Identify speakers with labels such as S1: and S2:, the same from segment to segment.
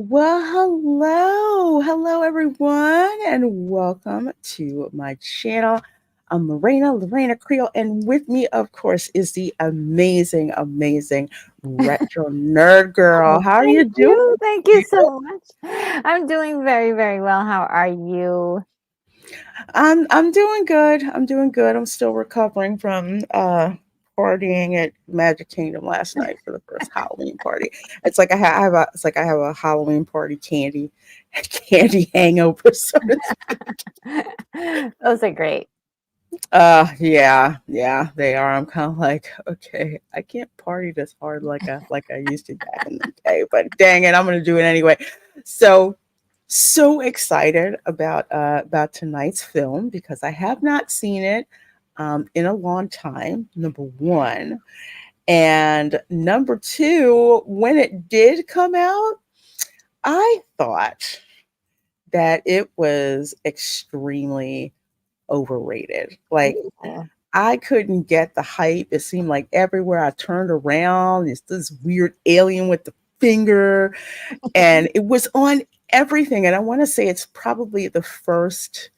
S1: Well, hello everyone, and welcome to my channel. I'm Reina Creole, and with me, of course, is the amazing retro nerd girl.
S2: Oh,
S1: How are you
S2: thank
S1: doing?
S2: you. Thank you so much. I'm doing very, very well. How are you?
S1: I'm doing good. I'm doing good. I'm still recovering from partying at Magic Kingdom last night for the first Halloween party. It's like I have a Halloween party candy hangover. So
S2: Those are great.
S1: yeah, they are. I'm kind of like, okay, I can't party this hard like I used to back in the day, but dang it, I'm gonna do it anyway. So so excited about tonight's film because I have not seen it in a long time. Number one, and number two, when it did come out, I thought that it was extremely overrated. Like
S2: Yeah.
S1: I couldn't get the hype. It seemed like everywhere I turned around, it's this weird alien with the finger, and it was on everything. And I want to say it's probably the first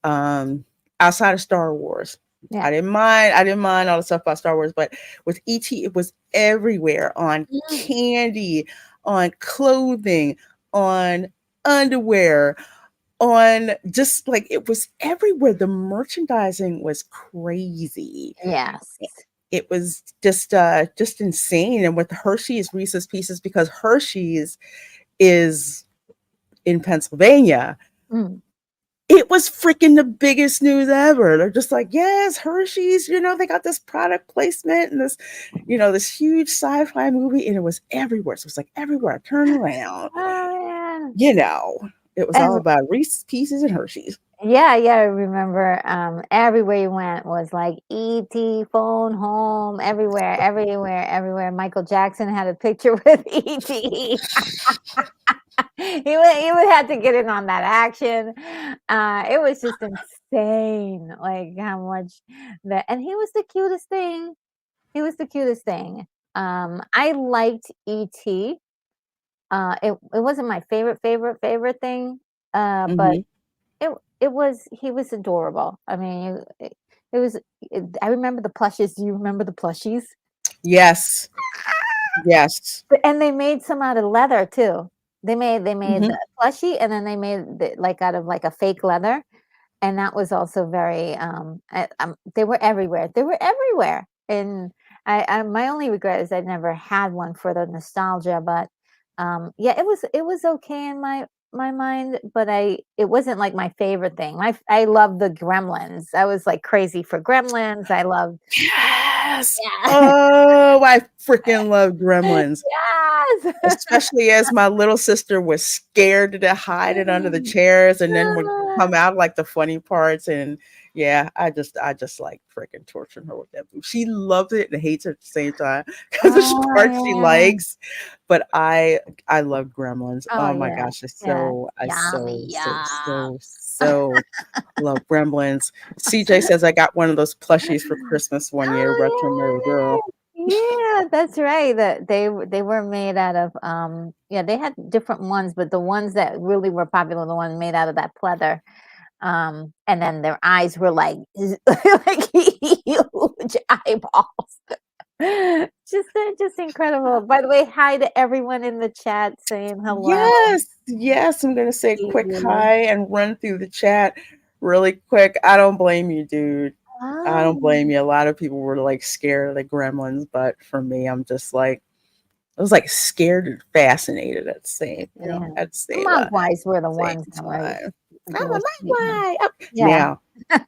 S1: outside of Star Wars.
S2: Yeah.
S1: I didn't mind all the stuff about Star Wars, but with ET, it was everywhere on
S2: Mm.
S1: candy, on clothing, on underwear, on just like it was everywhere. The merchandising was crazy.
S2: Yes.
S1: It was just insane. And with Hershey's Reese's Pieces, because Hershey's is in Pennsylvania,
S2: Mm.
S1: it was freaking the biggest news ever. They're just like, yes, Hershey's, they got this product placement and this huge sci-fi movie, and it was everywhere. So it was like everywhere I turned around,
S2: Oh, yeah.
S1: you know, it was all
S2: And
S1: about Reese's Pieces and Hershey's.
S2: yeah, I remember everywhere you went was like ET, phone home, everywhere. Michael Jackson had a picture with ET. He would have to get in on that action. It was just insane, like how much that, and he was the cutest thing. He was the cutest thing. I liked ET. It wasn't my favorite thing. But
S1: Hmm.
S2: it was he was adorable. I mean, it was. I remember the plushies. Do you remember the plushies?
S1: Yes, yes.
S2: And they made some out of leather too. They made
S1: Hmm.
S2: the plushie, and then they made like out of like a fake leather, and that was also very. They were everywhere. They were everywhere, and my only regret is I never had one for the nostalgia. But yeah, it was okay in my mind, but it wasn't like my favorite thing. I love the Gremlins. I was like crazy for Gremlins. I loved.
S1: Yes.
S2: Yeah.
S1: Oh, I freaking love Gremlins.
S2: Yes.
S1: Especially as my little sister was scared to hide it under the chairs and then would come out like the funny parts. And yeah, I just like freaking torturing her with that movie. She loves it and hates it at the same time because there's
S2: Oh,
S1: parts she
S2: yeah.
S1: likes. But I love Gremlins.
S2: Oh,
S1: Oh my
S2: yeah.
S1: gosh,
S2: Yeah.
S1: I
S2: Yummy, yum.
S1: so love Gremlins. CJ says I got one of those plushies for Christmas one year, retro nerd girl.
S2: Oh, yeah. Yeah, that's right. That they were made out of, yeah, they had different ones, but the ones that really were popular, the ones made out of that pleather. And then their eyes were like like huge eyeballs. Just incredible. By the way, hi to everyone in the chat saying hello
S1: Yes, yes. I'm gonna say
S2: to
S1: a quick
S2: you.
S1: hi and run through the chat really quick. I don't blame you, dude. I don't
S2: Oh,
S1: blame you. A lot of people were like scared of the gremlins, but for me, I'm just like I was like scared and fascinated at the same,
S2: yeah.
S1: at the
S2: The
S1: at
S2: Mogwais were the
S1: the same
S2: ones that were
S1: time.
S2: they
S1: I'm a
S2: were sweet ones.
S1: Mogwai. Oh,
S2: Yeah.
S1: now,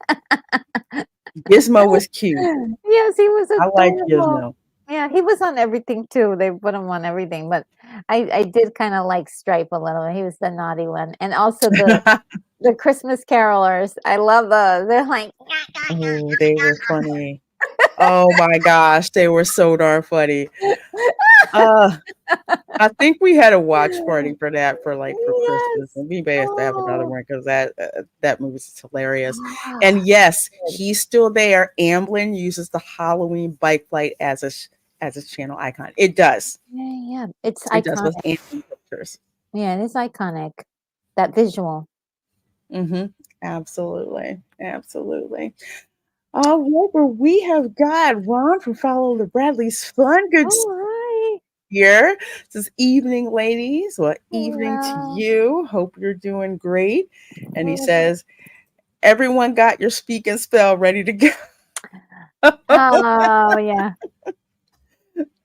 S1: Gizmo was cute.
S2: Yes, he was
S1: I like
S2: adorable.
S1: Gizmo.
S2: Yeah, he was on everything too. They put him on everything, but I did kind of like Stripe a little. He was the naughty one, and also the Christmas carolers. I love those. They're like,
S1: Oh, they were funny. Oh my gosh, they were so darn funny. Uh, I think we had a watch party for that for Christmas,
S2: yes.
S1: and we may have to have another
S2: Oh,
S1: one because that movie's hilarious. And
S2: ah,
S1: yes,
S2: good.
S1: he's still there. Amblin uses the Halloween bike flight as a channel icon. It does.
S2: Yeah, yeah. It's
S1: It does with
S2: iconic.
S1: Amblin pictures.
S2: Yeah, it is iconic. That visual.
S1: Mm-hmm. Absolutely. Absolutely. All right, well, we have got Ron from Follow the Bradley's Fun. Good
S2: Oh, hi.
S1: here. This evening, ladies. Well, evening to
S2: Hello.
S1: you. Hope you're doing great. And he says, everyone got your speak and spell ready to go.
S2: Oh, yeah.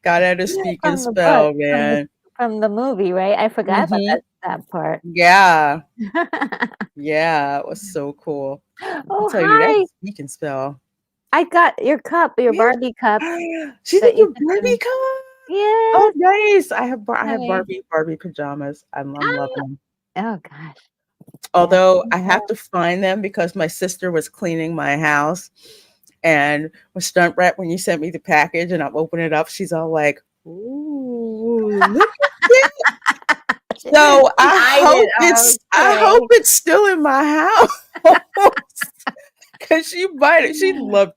S1: Got out of speak and
S2: From the book,
S1: spell, man.
S2: from the movie, right? I forgot about
S1: Mm-hmm.
S2: that part.
S1: Yeah. Yeah. It was so cool. I
S2: Oh,
S1: tell you, that
S2: hi.
S1: speak and spell.
S2: I got your cup, your
S1: Yeah.
S2: Barbie cup
S1: She did
S2: that you
S1: your
S2: sent to
S1: Barbie
S2: me.
S1: color? Oh,
S2: Yes.
S1: nice. I have
S2: Honey.
S1: Barbie pajamas. I'm loving
S2: Ah,
S1: them.
S2: oh gosh. Yeah.
S1: Although I have to find them because my sister was cleaning my house and was stunt right when you sent me the package and I'm opening it up. She's all like, ooh, look at this. So
S2: She eyed it.
S1: I
S2: Okay.
S1: hope it's still in my house. Cause she loved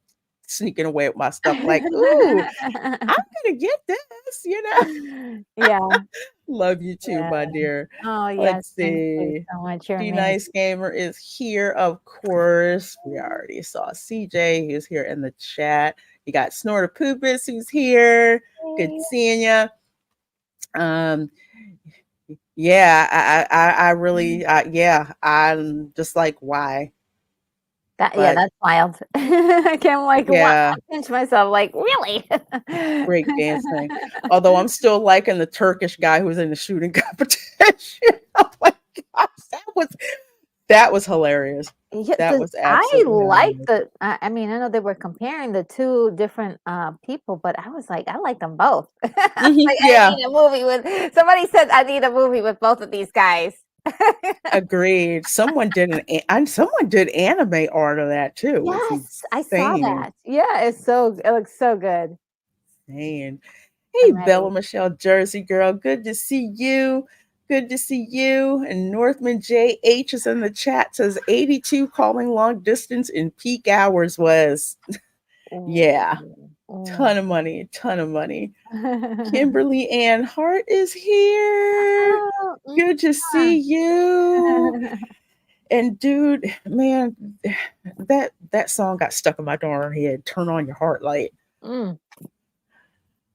S1: sneaking away with my stuff, like, ooh, I'm gonna get this, you know.
S2: Yeah.
S1: Love you too,
S2: Yeah.
S1: my dear.
S2: Oh, yes.
S1: Let's
S2: Thank you
S1: see.
S2: so much. You're
S1: She
S2: amazing.
S1: Nice Gamer is here, of course. We already saw CJ, who's here in the chat. You got Snorter Poopus, who's here. Good seeing you. Um, yeah, I really, yeah, I'm just like, why?
S2: Yeah,
S1: But
S2: that's wild. I'm like, what?
S1: yeah,
S2: I pinch myself, like, really?
S1: great dancing. Although I'm still liking the Turkish guy who was in the shooting competition. Oh my gosh, that was hilarious.
S2: Yeah,
S1: That was
S2: I
S1: absolutely
S2: like
S1: hilarious.
S2: I mean, I know they were comparing the two different people, but I was like, I like them both. I was
S1: Mhm,
S2: like, I
S1: yeah,
S2: need a movie with somebody said I need a movie with both of these guys.
S1: agreed. Someone did anime art of that too. It was
S2: Yes, I saw
S1: insane,
S2: that. Yeah, it looks so good.
S1: insane. Hey,
S2: I'm
S1: Bella
S2: ready.
S1: Michelle, Jersey girl, good to see you. Good to see you. And Northman JH is in the chat. Says 82 calling long distance in peak hours was,
S2: Ooh,
S1: yeah,
S2: ooh.
S1: ton of money, ton of money. Kimberly Ann Hart is here.
S2: Oh,
S1: Good to see you.
S2: mwah.
S1: And dude, man, that song got stuck in my darn head. Turn on your heart light.
S2: Mm,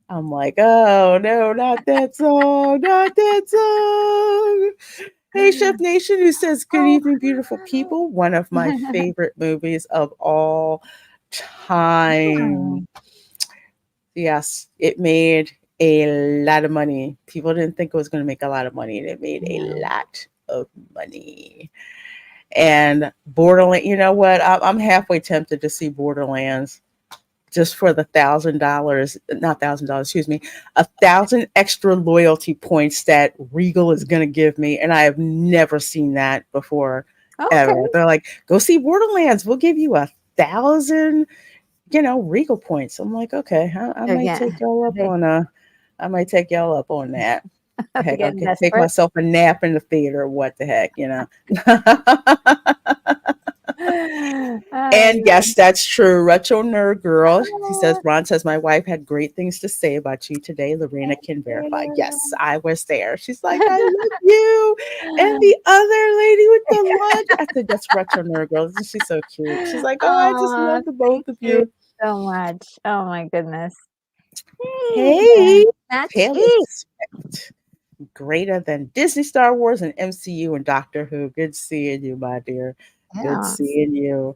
S1: I'm like, oh no, not that song, not that song. Hey, Chef Nation, who says, good
S2: oh,
S1: evening, beautiful people. One of my favorite movies of all
S2: oh,
S1: time. Yes, it made a lot of money. People didn't think it was going to make a lot of money, and it made a
S2: yeah.
S1: lot of money. And Borderland, you know what? I'm halfway tempted to see Borderlands just for the $1,000, not $1,000, excuse me, 1,000 extra loyalty points that Regal is going to give me. And I have never seen that before,
S2: Okay.
S1: ever. They're like, go see Borderlands. We'll give you 1,000, Regal points. I'm like, okay, I might take
S2: Again,
S1: y'all up
S2: they
S1: on I might take y'all up on that.
S2: they're
S1: Heck, I
S2: getting
S1: could take
S2: desperate.
S1: myself a nap in the theater. What the heck? And
S2: Yeah.
S1: yes, that's true. Retro Nerd Girl. He says,
S2: Oh,
S1: Ron says, my wife had great things to say about you today. Lorena
S2: thank
S1: can verify. Yes,
S2: you.
S1: I was there. She's like, I love you. And the other lady with the lunch. I said, that's Retro Nerd Girl. Isn't she so cute? She's like, oh, I just
S2: Aw,
S1: love the
S2: thank
S1: both of
S2: you
S1: you.
S2: so much. Oh my goodness. Hey,
S1: Hey,
S2: that's
S1: Taylor
S2: cheap.
S1: Swift. Greater than Disney, Star Wars, and MCU and Doctor Who. Good seeing you, my dear. Good
S2: Yeah.
S1: seeing you.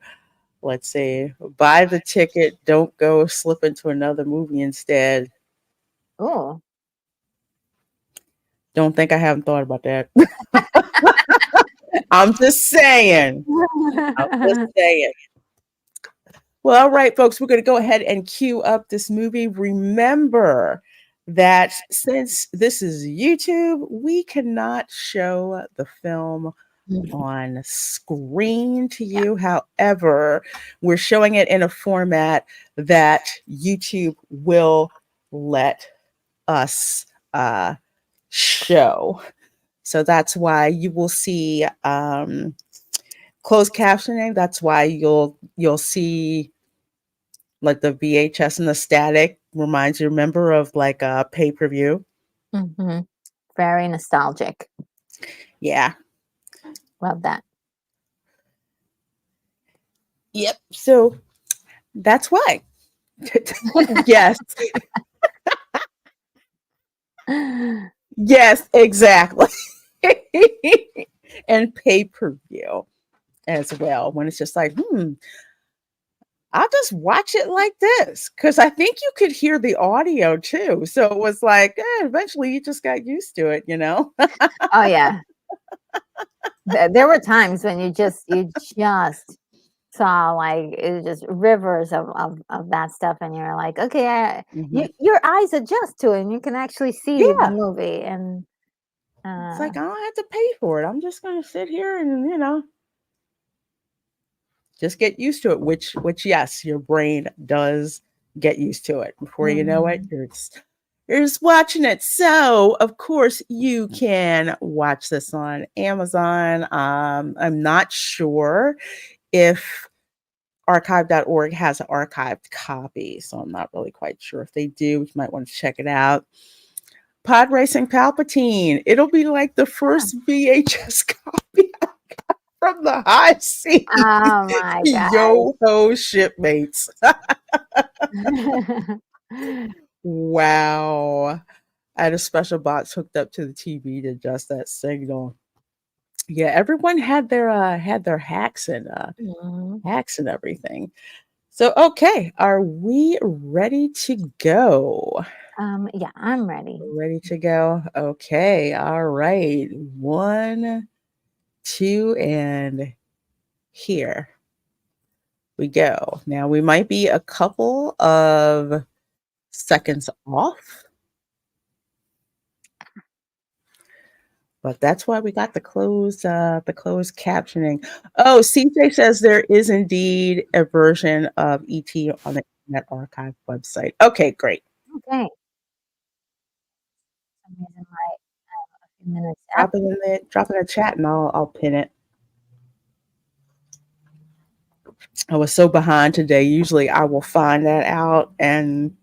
S1: Let's see. Buy the ticket. Don't go slip into another movie instead.
S2: Oh.
S1: Don't think I haven't thought about that. I'm just saying. I'm just saying. Well, all right, folks, we're going to go ahead and cue up this movie. Remember that since this is YouTube, we cannot show the film on screen to
S2: Yeah.
S1: you. However, we're showing it in a format that YouTube will let us show. So that's why you will see closed captioning. That's why you'll see like the VHS and the static reminds you, remember, of like a pay-per-view.
S2: Mhm. Very nostalgic.
S1: Yeah.
S2: Love that.
S1: Yep. So that's why. Yes. Yes, exactly. And pay per view as well. When it's just like, I'll just watch it like this. Because I think you could hear the audio too. So it was like, eventually you just got used to it, you know?
S2: Oh yeah. There were times when you just saw like it was just rivers of that stuff, and you're like, okay,
S1: Hmm.
S2: your eyes adjust to it, and you can actually see the
S1: Yeah.
S2: movie. And
S1: It's
S2: uh,
S1: like, I don't have to pay for it. I'm just going to sit here and, just get used to it, which yes, your brain does get used to it. Before you know it,
S2: mhm.
S1: you're just watching it. So of course you can watch this on Amazon. I'm not sure if archive.org has an archived copy, so I'm not really quite sure if they do. You might want to check it out. Pod Racing Palpatine. It'll be like the first VHS copy from the high seas.
S2: Oh my
S1: Yo ho, shipmates.
S2: gosh.
S1: Wow. I had a special box hooked up to the TV to adjust that signal. Yeah, everyone had their
S2: Mhm.
S1: hacks and everything. So okay, are we ready to go?
S2: Yeah, I'm ready.
S1: Ready to go? Okay, all right. One, two, and here we go. Now we might be a couple of seconds off, but that's why we got the closed captioning. Oh, CJ says there is indeed a version of ET on the Internet Archive website. Okay, great.
S2: Okay. For some reason, a few minutes up.
S1: Drop it in the chat and I'll pin it. I was so behind today. Usually I will find that out and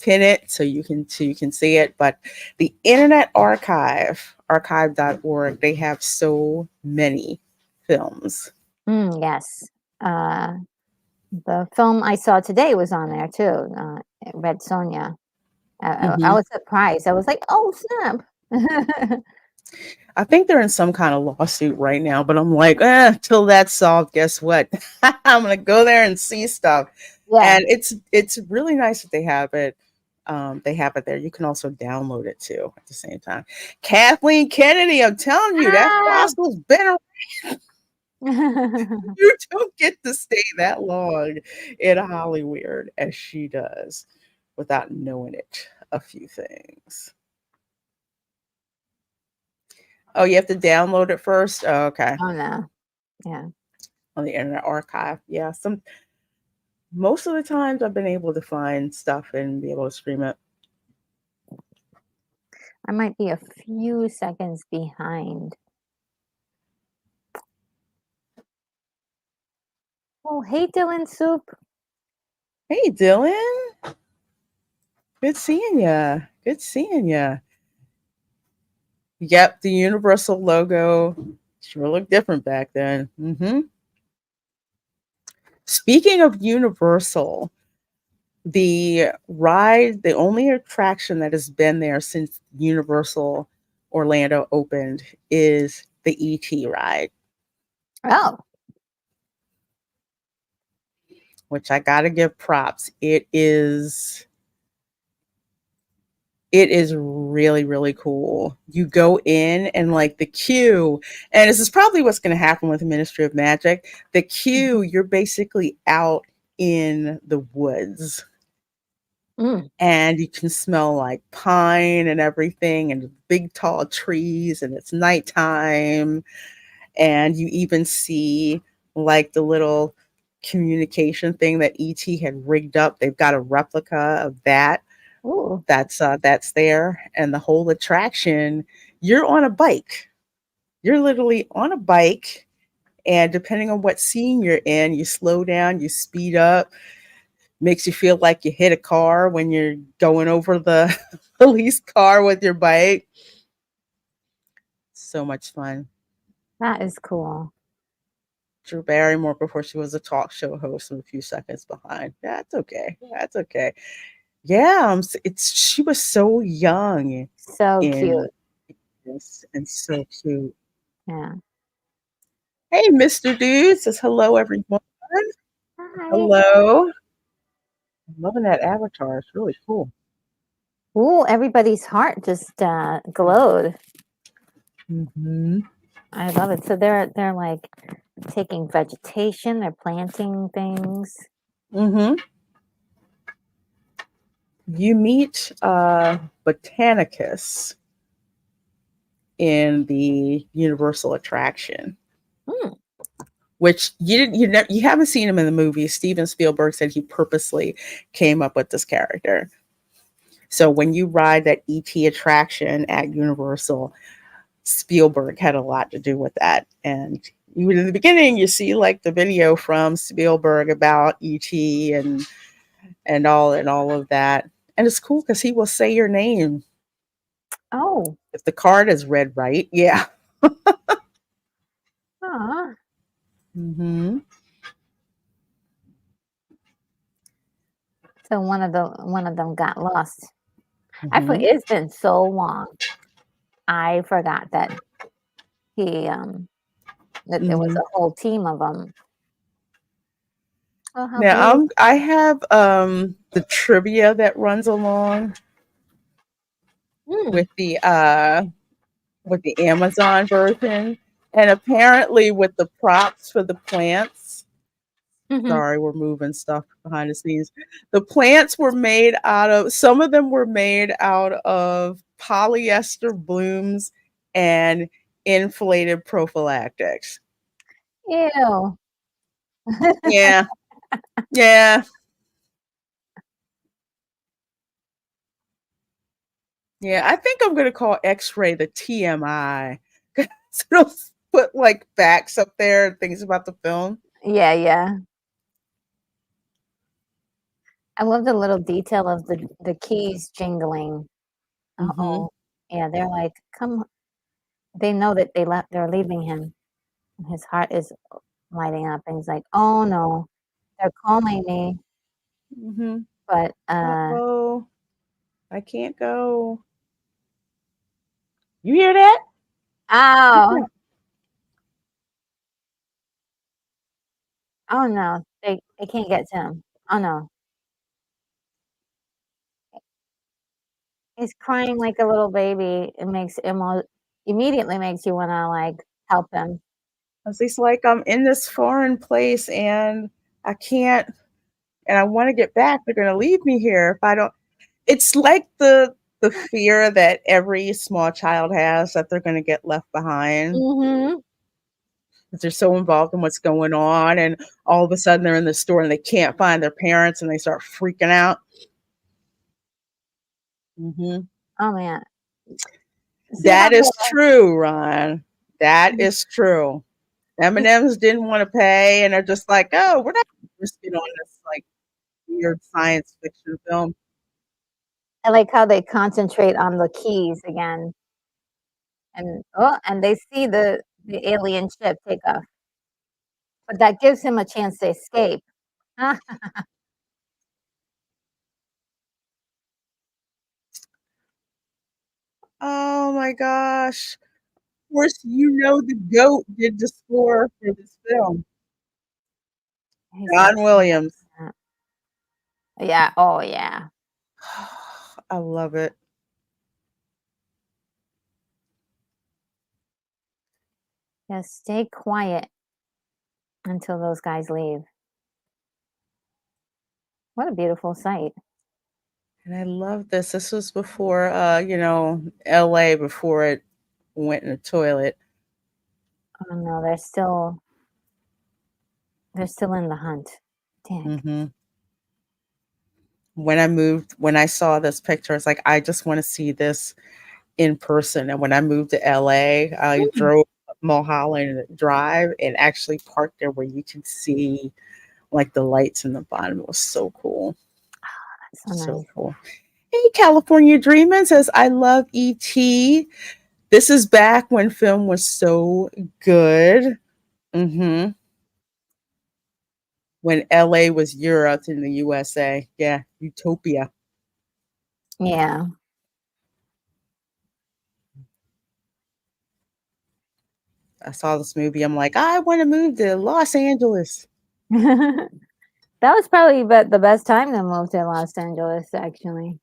S1: pin it so you can see it. But the Internet Archive, archive.org, they have so many films.
S2: Yes. The film I saw today was on there too. Red Sonja. I
S1: Hmm.
S2: was surprised. I was like, "Oh snap!"
S1: I think they're in some kind of lawsuit right now, but I'm like, till that's solved, guess what? I'm gonna go there and see stuff.
S2: Yeah.
S1: And it's really nice that they have it there. You can also download it too at the same time. Kathleen Kennedy, I'm telling you, that
S2: Ah!
S1: fossil's been around. You don't get to stay that long in Hollywood as she does without knowing it. A few things. Oh, you have to download it first? Oh, okay.
S2: Oh no. Yeah.
S1: On the Internet Archive. Yeah, most of the times I've been able to find stuff and be able to stream it.
S2: I might be a few seconds behind. Oh, hey, Dylan Soup.
S1: Hey, Dylan. Good seeing ya. Good seeing ya. Yep, the Universal logo sure looked different back then. Speaking of Universal, the only attraction that has been there since Universal Orlando opened is the ET ride,
S2: Oh.
S1: which I gotta give props. It is really, really cool. You go in and like the queue, and this is probably what's going to happen with the Ministry of Magic. The queue,
S2: Mhm.
S1: you're basically out in the woods
S2: Mm.
S1: and you can smell like pine and everything and big tall trees, and it's nighttime. And you even see like the little communication thing that ET had rigged up. They've got a replica of that
S2: Ooh.
S1: that's there, and the whole attraction, you're on a bike. You're literally on a bike, and depending on what scene you're in, you slow down, you speed up, makes you feel like you hit a car when you're going over the police car with your bike. So much fun.
S2: That is cool.
S1: Drew Barrymore before she was a talk show host and a few seconds behind. That's okay. That's okay. Yeah, it's she was so young
S2: So
S1: in
S2: cute.
S1: this and so cute.
S2: Yeah.
S1: Hey, Mr. Dude says hello, everyone.
S2: Hi.
S1: Hello. I'm loving that avatar. It's really cool.
S2: Ooh, everybody's heart just glowed.
S1: Mm-hmm.
S2: I love it. So they're like taking vegetation, they're planting things.
S1: Mm-hmm. You meet Botanicus in the Universal attraction,
S2: Hmm.
S1: which you haven't seen him in the movie. Steven Spielberg said he purposely came up with this character. So when you ride that ET attraction at Universal, Spielberg had a lot to do with that. And even in the beginning, you see like the video from Spielberg about ET and all of that. And it's cool because he will say your name
S2: Oh.
S1: if the card is read right. Yeah.
S2: Aw.
S1: Mm-hmm.
S2: So one of them got lost.
S1: Mm-hmm.
S2: It's been so long. I forgot that he that there was
S1: Mm-hmm.
S2: a whole team of them. Oh, how
S1: Now
S2: beautiful.
S1: I have the trivia that runs along
S2: Mm.
S1: with the Amazon version, and apparently with the props for the plants.
S2: Hmm.
S1: Sorry, we're moving stuff behind the scenes. The plants were made out of, some of them were made out of polyester blooms and inflated prophylactics.
S2: Ew.
S1: Yeah, yeah, yeah. I think I'm gonna call X-ray the TMI. So it'll put like facts up there, things about the film.
S2: Yeah, yeah. I love the little detail of the keys jingling.
S1: Mm-hmm.
S2: Uh-oh. Yeah, they're like, come. They know that they're leaving him. And his heart is lighting up, and he's like, oh no, they're calling me.
S1: Mm-hmm.
S2: But
S1: Uh-oh, I can't go. You hear that?
S2: oh, oh no, they can't get to him. Oh no. He's crying like a little baby. It makes immediately makes you wanna, like, help him.
S1: It's like I'm in this foreign place and I can't, and I want to get back. They're going to leave me here if I don't. It's like the fear that every small child has that they're going to get left behind
S2: Mhm.
S1: because they're so involved in what's going on, and all of a sudden they're in the store and they can't find their parents and they start freaking out. Hmm.
S2: Oh, man. See how
S1: That is
S2: they're
S1: true, Ron. That
S2: like
S1: is true. M&Ms didn't want to pay, and they're just like, "Oh, we're not risking on this like weird science fiction film."
S2: I like how they concentrate on the keys again, and they see the alien ship take off, but that gives him a chance to escape. Ah,
S1: Oh my gosh. Of course, the GOAT did the score for this film.
S2: he's
S1: John
S2: laughing
S1: Williams.
S2: at that. Yeah, oh, yeah.
S1: I love it.
S2: Just stay quiet until those guys leave. What a beautiful sight.
S1: And I love this. This was before LA before it went in the toilet.
S2: Oh, no, they're still in the hunt. Dang.
S1: Hmm. When I saw this picture, it's like I just want to see this in person. And when I moved to LA, I
S2: Mm,
S1: drove Mulholland Drive and actually parked there where you could see like the lights in the bottom. It was so cool.
S2: that's so
S1: So
S2: nice.
S1: cool. Hey, California Dreamin' says, I love ET. This is back when film was so good. Hmm. When LA was Europe in the USA. Yeah, Utopia.
S2: Yeah.
S1: I saw this movie. I'm like, I want to move to Los Angeles.
S2: That was probably the best time to move to Los Angeles, actually.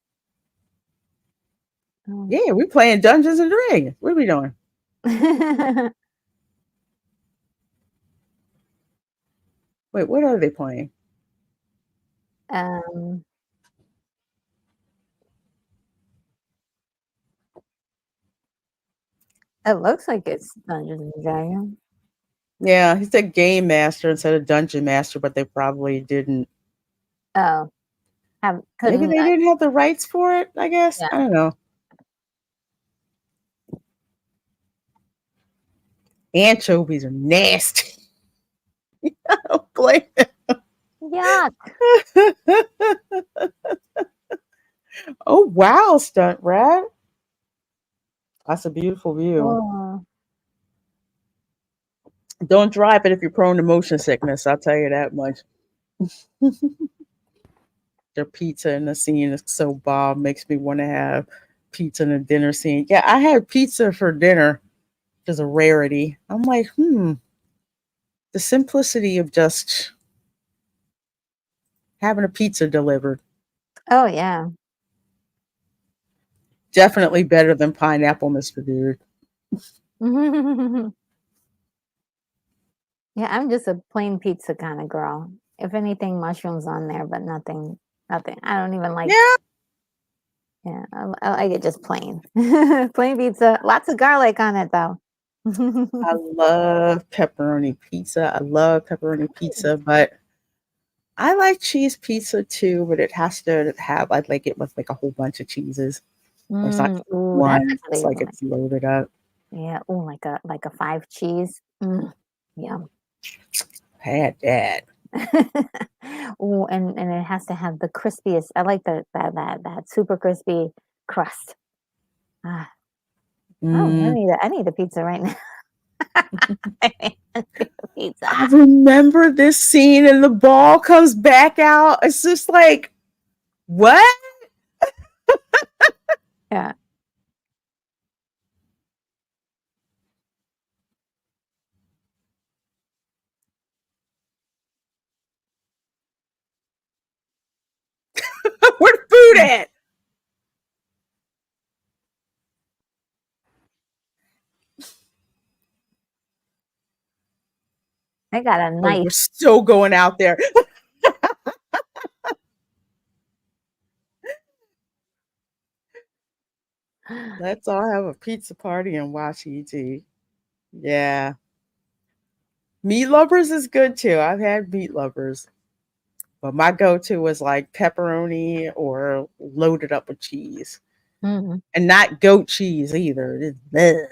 S2: Oh.
S1: Yeah, we're playing Dungeons and Dragons. What are we doing? Wait, what are they playing?
S2: um, it looks like it's Dungeons and Dragons.
S1: Yeah, he said Game Master instead of Dungeon Master, but they probably didn't.
S2: Oh,
S1: Maybe
S2: couldn't
S1: they didn't have the rights for it, I guess.
S2: yeah.
S1: I don't know. Anchovies are nasty. I don't blame
S2: Yuck.
S1: it. Oh, wow, stunt rat. That's a beautiful view.
S2: Oh.
S1: Don't drive it if you're prone to motion sickness. I'll tell you that much. Their pizza in the scene is so Bob makes me want to have pizza in a dinner scene. Yeah, I had pizza for dinner, which is a rarity. I'm like, the simplicity of just having a pizza delivered.
S2: Oh yeah.
S1: Definitely better than pineapple, Mr. Dude.
S2: Yeah, I'm just a plain pizza kind of girl. If anything, mushrooms on there, but nothing. Nothing. I don't even like.
S1: Yeah,
S2: Yeah, I like it just plain. Plain pizza. Lots of garlic on it though.
S1: I love pepperoni pizza. I love pepperoni pizza, but I like cheese pizza too, but it has to have, I'd like it with like a whole bunch of cheeses. Or it's not just
S2: Ooh, that's
S1: one. It's
S2: actually
S1: like it's loaded up.
S2: yeah. Ooh, like a 5 cheese. Yum.
S1: Had that.
S2: Ooh, and it has to have the crispiest. I like that super crispy crust. Ah, oh,
S1: Mm.
S2: I need a pizza right now. I need a pizza.
S1: I remember this scene and the ball comes back out. It's just like, what?
S2: Yeah.
S1: Where the food at?
S2: I got a
S1: Oh, we're
S2: knife.
S1: still going out there. Let's all have a pizza party and watch ET. Yeah. Meat lovers is good too. I've had meat lovers. But my go-to was like pepperoni or loaded up with cheese.
S2: Mhm.
S1: And not goat cheese either. It's bleh.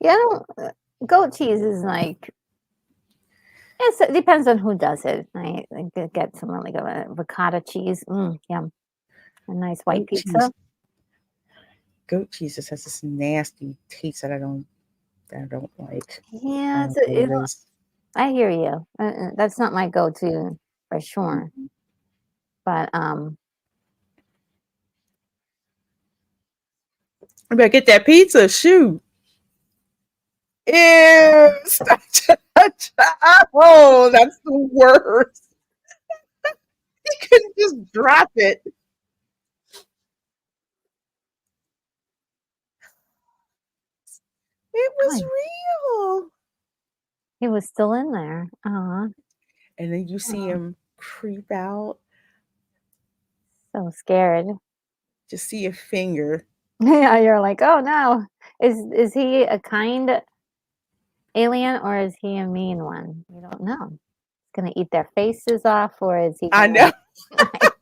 S2: Yeah, goat cheese is like it depends on who does it. I could get some like a ricotta cheese. Yum. A nice white
S1: Goat cheese.
S2: pizza.
S1: Goat cheese just has this nasty taste that I don't like. I
S2: Yeah,
S1: don't know what it is.
S2: I hear you. That's not my go-to for sure.
S1: Mhm.
S2: But
S1: I better get that pizza. Shoot. Ew. Oh, that's the worst. You couldn't just drop it. It was
S2: oh,
S1: real.
S2: he was still in there.
S1: And then you see
S2: Oh,
S1: him creep out,
S2: so scared.
S1: just see a finger.
S2: Yeah, you're like, oh no. Is he a kind alien or is he a mean one? You don't know. He's gonna eat their faces off, or is he
S1: I
S2: gonna
S1: know.
S2: like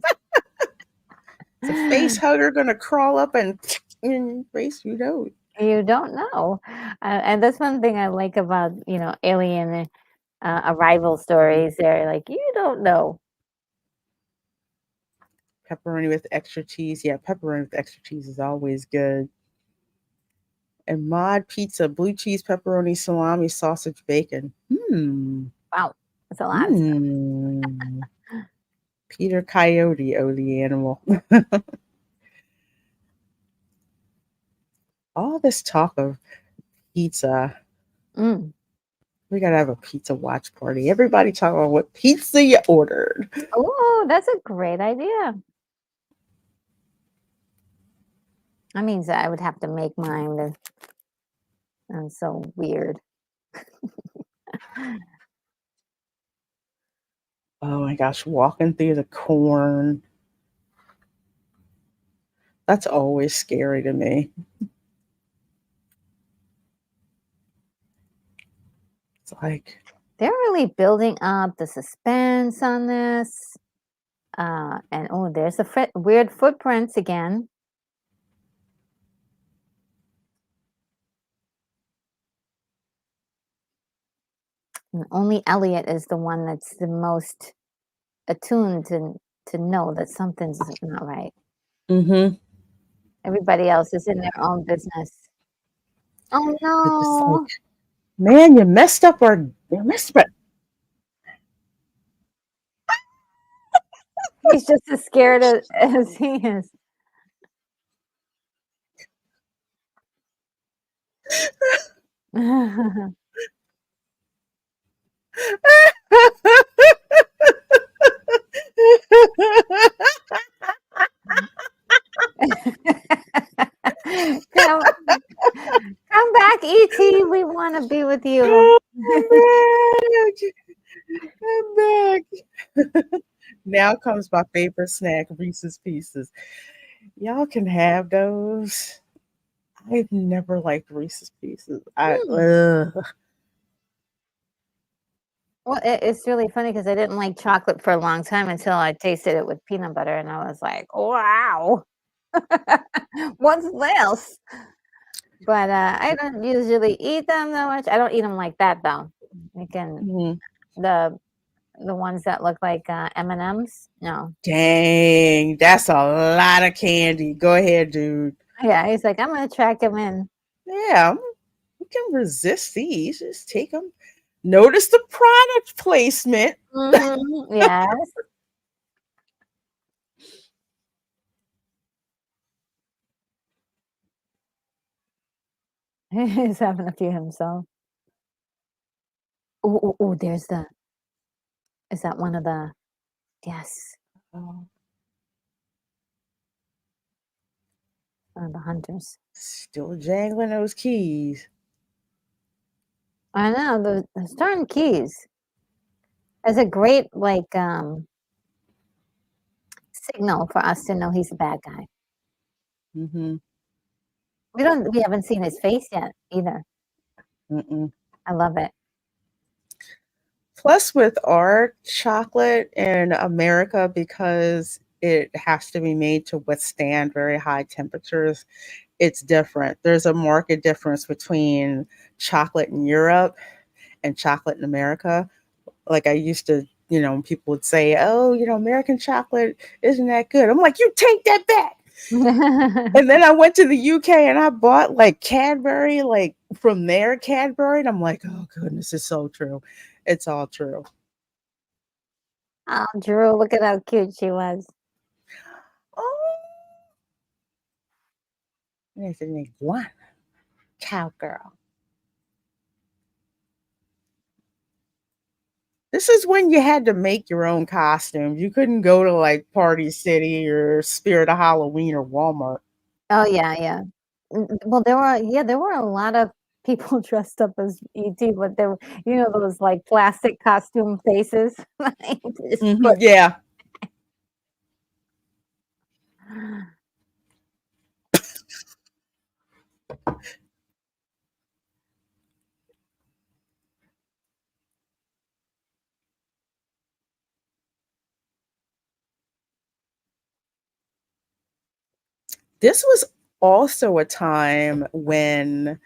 S1: It's a face hugger gonna crawl up and in your face. You know.
S2: you don't know. And that's one thing I like about, alien arrival stories. They're like, you don't know.
S1: Pepperoni with extra cheese. Yeah, pepperoni with extra cheese is always good. And mod pizza, blue cheese, pepperoni, salami, sausage, bacon.
S2: Wow, that's a lot of stuff.
S1: Hmm. Peter Coyote, oh the animal. All this talk of pizza.
S2: Mm.
S1: We gotta have a pizza watch party. Everybody talk about what pizza you ordered.
S2: Oh, that's a great idea. That means that I would have to make mine. That's so weird.
S1: Oh my gosh, walking through the corn. That's always scary to me. It's like,
S2: They're really building up the suspense on this. And oh, there's the weird footprints again. And only Elliot is the one that's the most attuned to know that something's not right.
S1: mm-hmm.
S2: Everybody else is in their own business. Oh
S1: It's just like,
S2: no.
S1: man, you messed up our you messed up.
S2: He's just as scared as he is. come, come back, E.T. We want to be with you.
S1: I'm back. I'm back. Now comes my favorite snack, Reese's Pieces. Y'all can have those. I've never liked Reese's Pieces.
S2: Hmm. Well, it's really funny because I didn't like chocolate for a long time until I tasted it with peanut butter, and I was like, "Wow, what's this?" But I don't usually eat them that much. I don't eat them like that though. Again,
S1: Mhm.
S2: the ones that look like M&Ms. No,
S1: Dang, that's a lot of candy. Go ahead, dude.
S2: yeah, he's like, I'm gonna track him in.
S1: Yeah, you can resist these. Just take them. Notice the product placement.
S2: Yes, he's having a few himself. Oh, there's the. Is that one of the? Yes,
S1: Oh,
S2: one of the hunters.
S1: still jangling those keys.
S2: I know the Stern Keys is a great like signal for us to know he's a bad guy.
S1: Mm-hmm.
S2: We haven't seen his face yet either.
S1: Mm-mm.
S2: I love it.
S1: Plus, with our chocolate in America, because it has to be made to withstand very high temperatures, it's different. There's a marked difference between chocolate in Europe and chocolate in America. Like I used to, people would say, "Oh, American chocolate isn't that good." I'm like, "You take that back." And then I went to the UK and I bought like Cadbury, like from their Cadbury, and I'm like, "Oh goodness, it's so true. It's all true."
S2: Oh, Drew, look at how cute she was.
S1: Oh, it's an iguana cowgirl. This is when you had to make your own costumes. You couldn't go to like Party City or Spirit of Halloween or Walmart.
S2: Oh yeah, yeah. Well, there were a lot of people dressed up as ET, but there were, those like plastic costume faces. Like, just put.
S1: Yeah. This was also a time when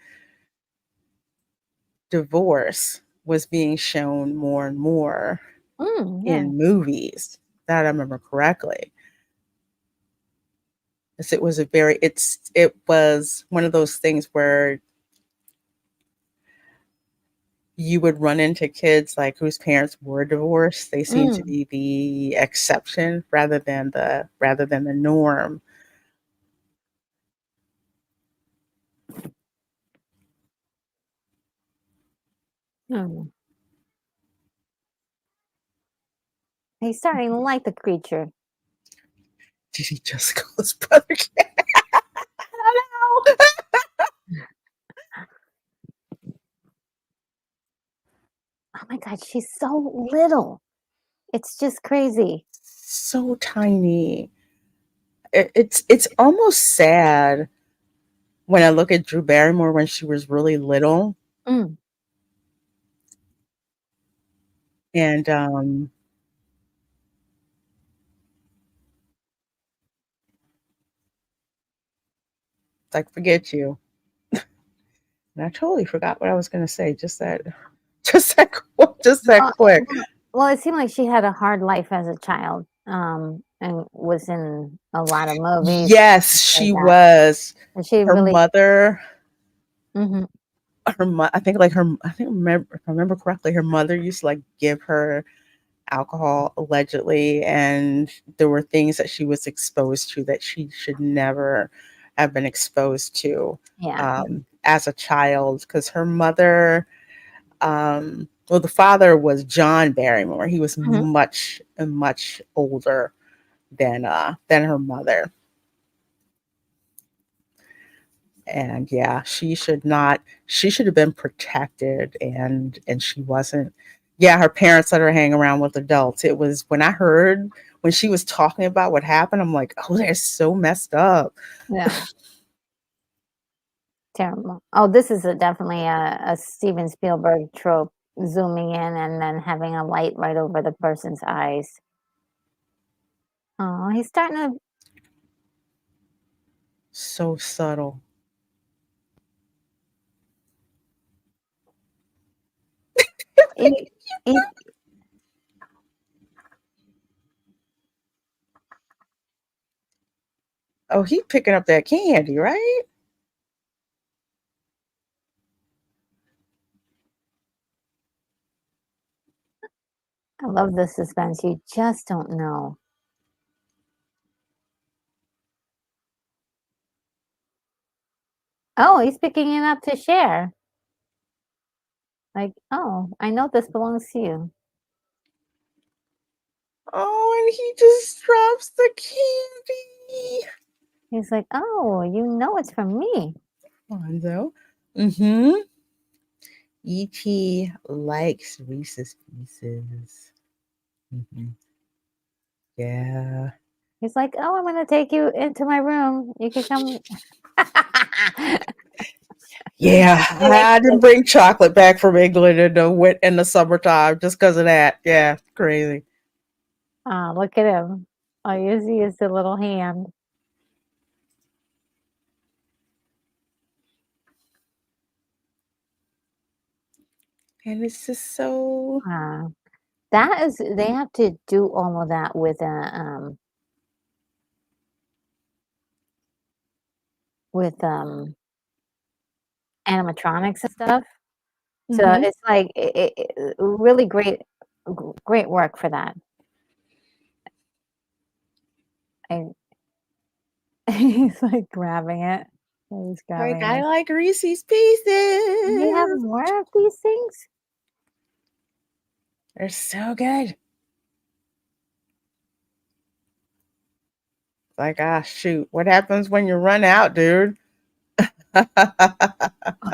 S1: divorce was being shown more and more
S2: Yeah.
S1: in movies, that I remember correctly. It was one of those things where you would run into kids like whose parents were divorced. They seem to
S2: Mm.
S1: be the exception rather than the norm.
S2: Mm. He's starting to like the creature.
S1: Did he just call his brother? I don't know.
S2: Oh my God, she's so little. It's just crazy.
S1: So tiny. It's almost sad when I look at Drew Barrymore when she was really little,
S2: Mm.
S1: and like forget you. And I totally forgot what I was going to say. Just that, just that
S2: Uh,
S1: quick.
S2: well, it seemed like she had a hard life as a child, and was in a lot of movies
S1: Yes,
S2: like
S1: she
S2: that.
S1: was.
S2: And she
S1: Her
S2: really,
S1: mother,
S2: hmm
S1: I think like her, I think remember if I remember correctly, her mother used to like give her alcohol allegedly, and there were things that she was exposed to that she should never have been exposed to
S2: yeah.
S1: as a child, because her mother, well, the father was John Barrymore. He was
S2: Mhm.
S1: much older than her mother. And yeah, she should have been protected, and she wasn't. Yeah, her parents let her hang around with adults. It was when I heard when she was talking about what happened, I'm like, oh, they're so messed up.
S2: Yeah, terrible. Oh, this is definitely a Steven Spielberg trope, zooming in and then having a light right over the person's eyes. Oh, he's starting to.
S1: So subtle.
S2: He, he,
S1: Oh, he picking up that candy, right?
S2: I love the suspense. You just don't know. Oh, he's picking it up to share. Like, oh, I know this belongs to you.
S1: Oh, and he just drops the candy.
S2: He's like, oh, you know it's from me.
S1: Lonzo. Mm-hmm. E.T. likes Reese's Pieces. Hmm. Yeah.
S2: He's like, oh, I'm gonna take you into my room. You can come.
S1: Yeah,
S2: He makes
S1: I didn't
S2: it.
S1: bring chocolate back from England in the summertime just because of that. Yeah, crazy.
S2: Oh, look at him. All you see is the little hand.
S1: And it's just so.
S2: Uh, that is, they have to do all of that with animatronics and stuff. So
S1: Hmm.
S2: it's like really great work for that. And he's like grabbing it. He's
S1: Like,
S2: grabbing
S1: I
S2: it.
S1: like Reese's
S2: We have
S1: Pieces.
S2: more of these things.
S1: They're so good. Like, ah, shoot. What happens when you run out, dude?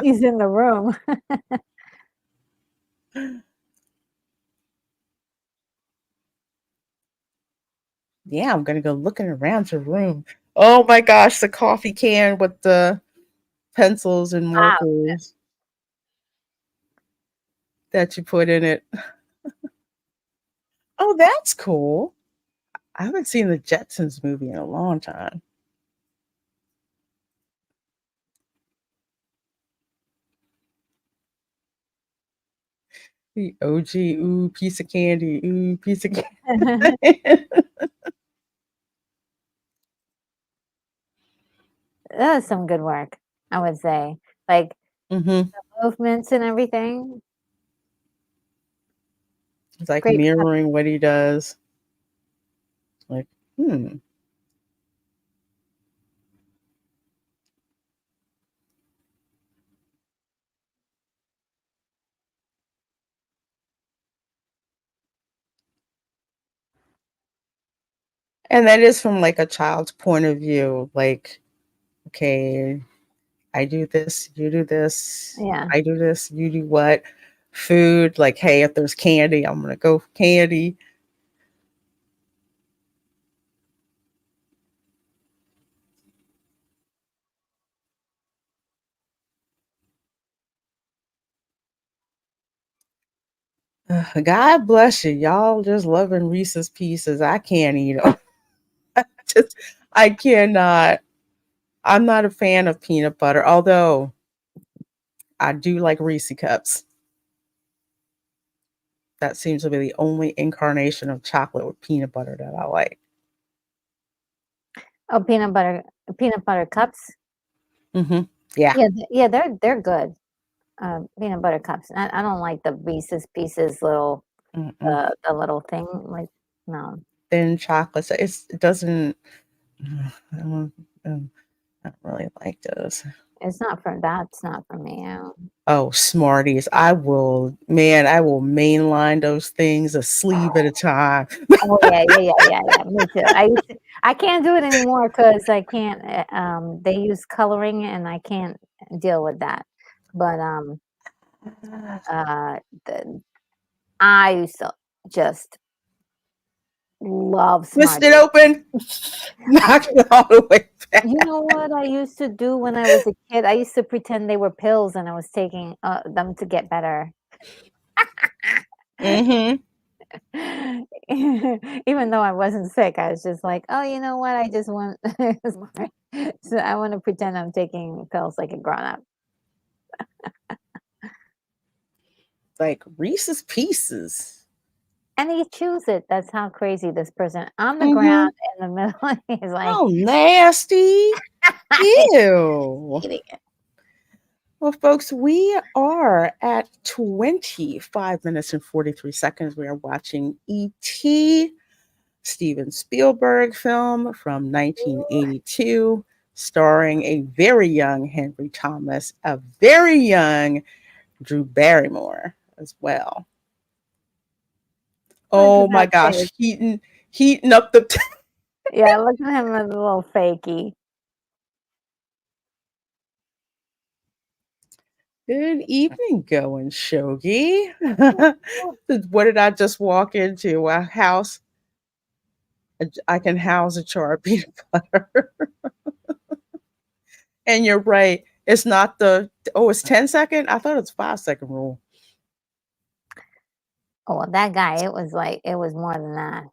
S2: He's in the room.
S1: Yeah, I'm going to go looking around the room. Oh my gosh, the coffee can with the pencils and
S2: Wow.
S1: markers that you put in it. Oh, that's cool. I haven't seen the Jetsons movie in a long time. The OG, ooh, piece of candy, ooh, piece of candy.
S2: That was some good work, I would say. Like
S1: Hmm.
S2: movements and everything.
S1: It's like
S2: Grape cup.
S1: mirroring what he does. Like, hmm. And that is from like a child's point of view. Like, okay, I do this, you do this,
S2: Yeah.
S1: I do this, you do what? Food, like, hey, if there's candy, I'm gonna go for candy. God bless you. Y'all just loving Reese's Pieces. I can't eat them. just, I cannot. I'm not a fan of peanut butter, although I do like Reese cups. That seems to be the only incarnation of chocolate with peanut butter that I like.
S2: Oh, peanut butter cups.
S1: Hmm. Yeah.
S2: Yeah, yeah, they're good. Peanut butter cups. I don't like the Reese's Pieces little
S1: Mm-mm.
S2: the little thing. Like, no,
S1: Thin chocolate. So it doesn't. I don't, I don't really like those.
S2: it's not for that's not for me.
S1: Oh, Smarties. I will mainline those things a sleeve at a time.
S2: Oh yeah, yeah, yeah, yeah, yeah. Me too. I can't do it anymore because I can't. They use coloring, and I can't deal with that. But uh, the, I used to just love
S1: Twist it
S2: Smarties.
S1: open, knock it all the way back.
S2: You know what I used to do when I was a kid? I used to pretend they were pills, and I was taking them to get better.
S1: Hmm.
S2: Even though I wasn't sick, I was just like, "Oh, you know what? I just want Smart." So I want to pretend I'm taking pills like a grown up.
S1: Like Reese's Pieces.
S2: And he chews it. That's how crazy this person on the
S1: Hmm.
S2: ground in the middle. He's like
S1: Oh, nasty. Ew.
S2: eating it.
S1: Well, folks, we are at 25 minutes and 43 seconds. We are watching E.T., Steven Spielberg film from 1982, starring a very young Henry Thomas, a very young Drew Barrymore as well.
S2: Look at
S1: Oh my
S2: that face.
S1: gosh, heating up the
S2: Yeah, look at him as a little fakey.
S1: Good evening, going Shogi. What did I just walk into? A house. I can house a jar of peanut butter. And you're right. It's not it's 10-second. I thought it was 5-second rule.
S2: Oh, well, that guy, it was more than that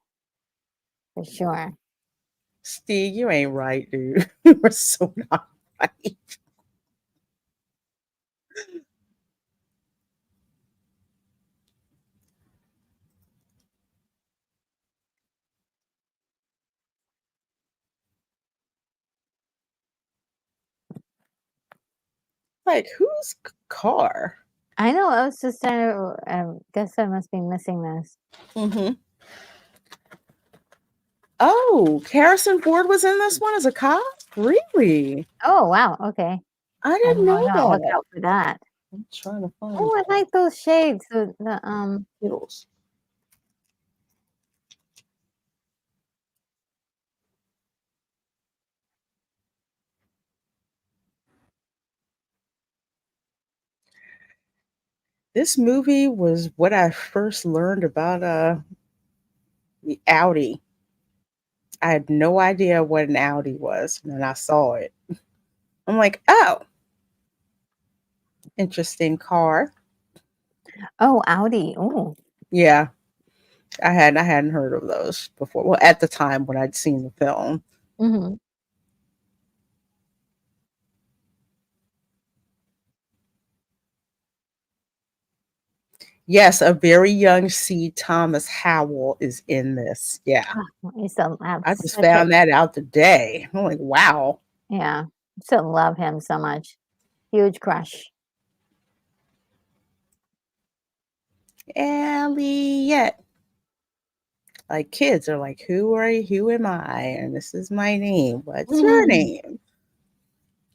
S2: for sure.
S1: Steve, you ain't right, dude. You are so not right. Like, whose car?
S2: I know. I was just trying to. Guess I must be missing this.
S1: Mm-hmm. Oh, Harrison Ford was in this one as a cop? Really?
S2: Oh wow. Okay.
S1: I
S2: I'm
S1: didn't know
S2: gonna look
S1: that.
S2: out for that.
S1: I'm trying to find
S2: Oh, I like those shades.
S1: titles. This movie was what I first learned about the Audi. I had no idea what an Audi was, and then I saw it. I'm like, oh, interesting car.
S2: Oh, Audi. Oh.
S1: Yeah, I hadn't heard of those before. Well, at the time when I'd seen the film.
S2: Hmm.
S1: Yes, a very young C. Thomas Howell is in this. Yeah,
S2: I used to have
S1: I just
S2: such a
S1: found that out today. I'm like, wow.
S2: yeah. Used to love him so much. Huge crush.
S1: Elliot. Like kids are like, who are you? Who am I? And this is my name. What's your name?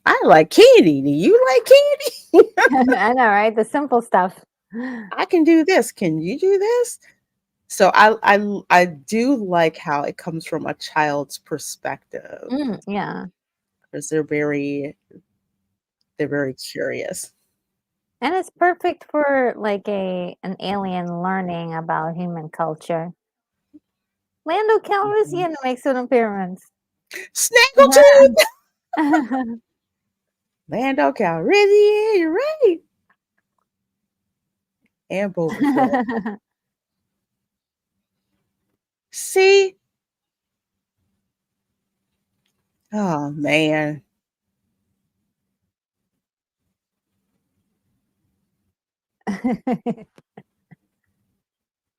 S1: I like candy. Do you like candy?
S2: I know, right? The simple stuff.
S1: I can do this. Can you do this? So I do like how it comes from a child's perspective
S2: Yeah.
S1: because they're very curious.
S2: And it's perfect for like an alien learning about human culture. Lando
S1: Mhm.
S2: Calrissian makes an appearance.
S1: Snaggletooth, Lando Calrissian, you're right, and Boba Fett. See, oh man,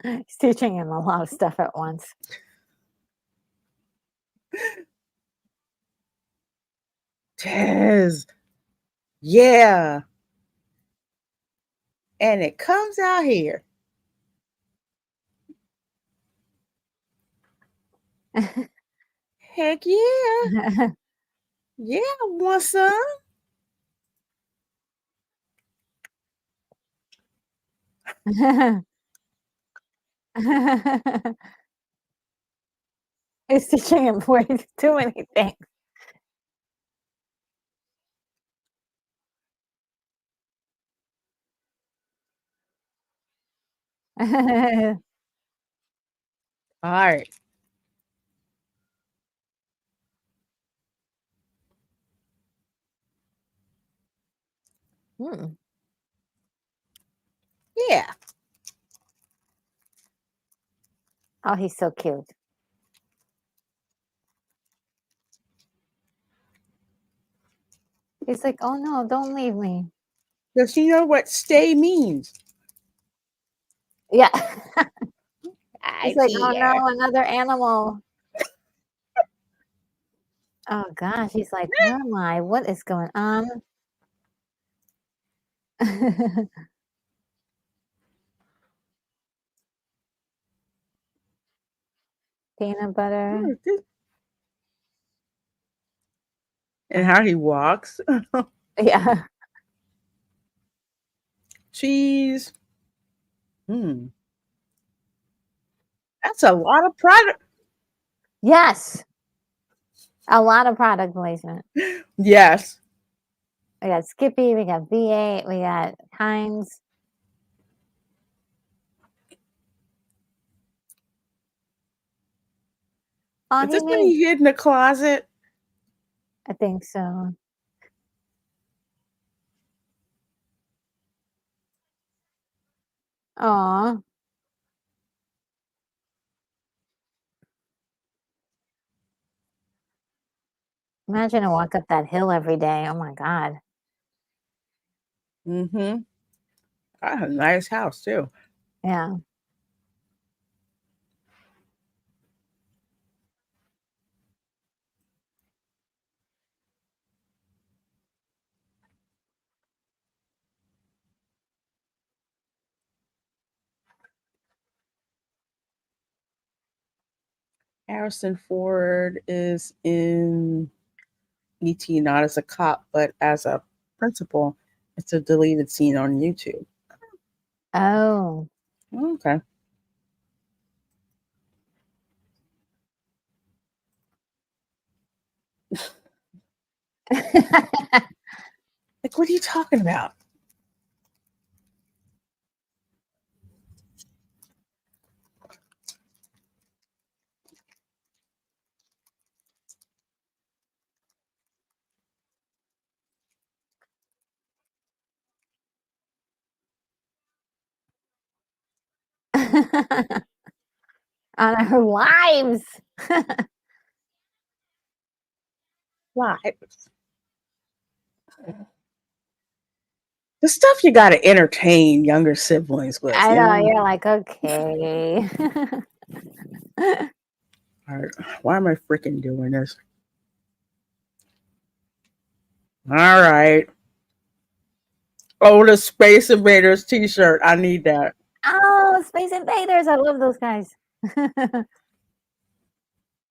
S2: He's teaching him a lot of stuff at once.
S1: Tez, yeah, and it comes out here. Heck yeah, yeah, my son.
S2: He's teaching him way too many things.
S1: All right,
S2: Hmm.
S1: yeah.
S2: Oh, he's so cute. He's like, oh no, don't leave me.
S1: Does she know what stay means?
S2: Yeah. He's
S1: I'm
S2: like, oh
S1: here.
S2: no, another animal. Oh gosh. He's like, where am I? What is going on? Peanut butter.
S1: And how he walks.
S2: Yeah.
S1: Cheese. Hmm. That's a lot of product.
S2: Yes. A lot of product placement.
S1: Yes.
S2: We got Skippy, we got V8, we got Heinz. Oh,
S1: Is
S2: he
S1: this when
S2: made,
S1: he hid in the closet?
S2: I think so. Oh, imagine to walk up that hill every day. Oh my God.
S1: Mm-hmm. That's a nice house too.
S2: Yeah.
S1: Harrison Ford is in E.T. not as a cop, but as a principal. It's a deleted scene on YouTube.
S2: Oh.
S1: Okay. Like, what are you talking about?
S2: On our lives.
S1: Why? The stuff you got to entertain younger siblings with,
S2: I
S1: you
S2: know.
S1: know?
S2: You're like, okay.
S1: All right. Why am I freaking doing this? All right. Oh, the Space Invaders t shirt. I need that.
S2: Oh, Oh, Space Invaders! I love those guys.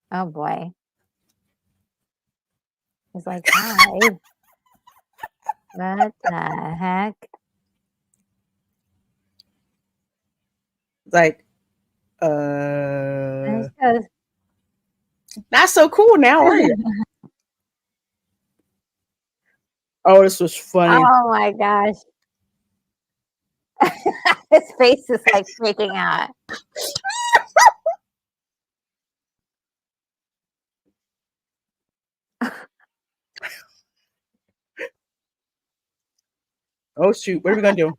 S2: Oh boy, he's like, hi. What the heck?
S1: Like,
S2: And she goes,
S1: not so cool now, are you? Oh, this was funny.
S2: oh my gosh. His face is like freaking out.
S1: Oh shoot, what are we gonna do?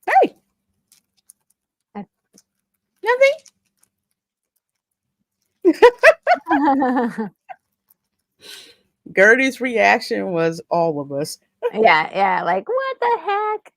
S1: Hey, nothing. Gertie's reaction was all of us.
S2: Yeah, like what the heck?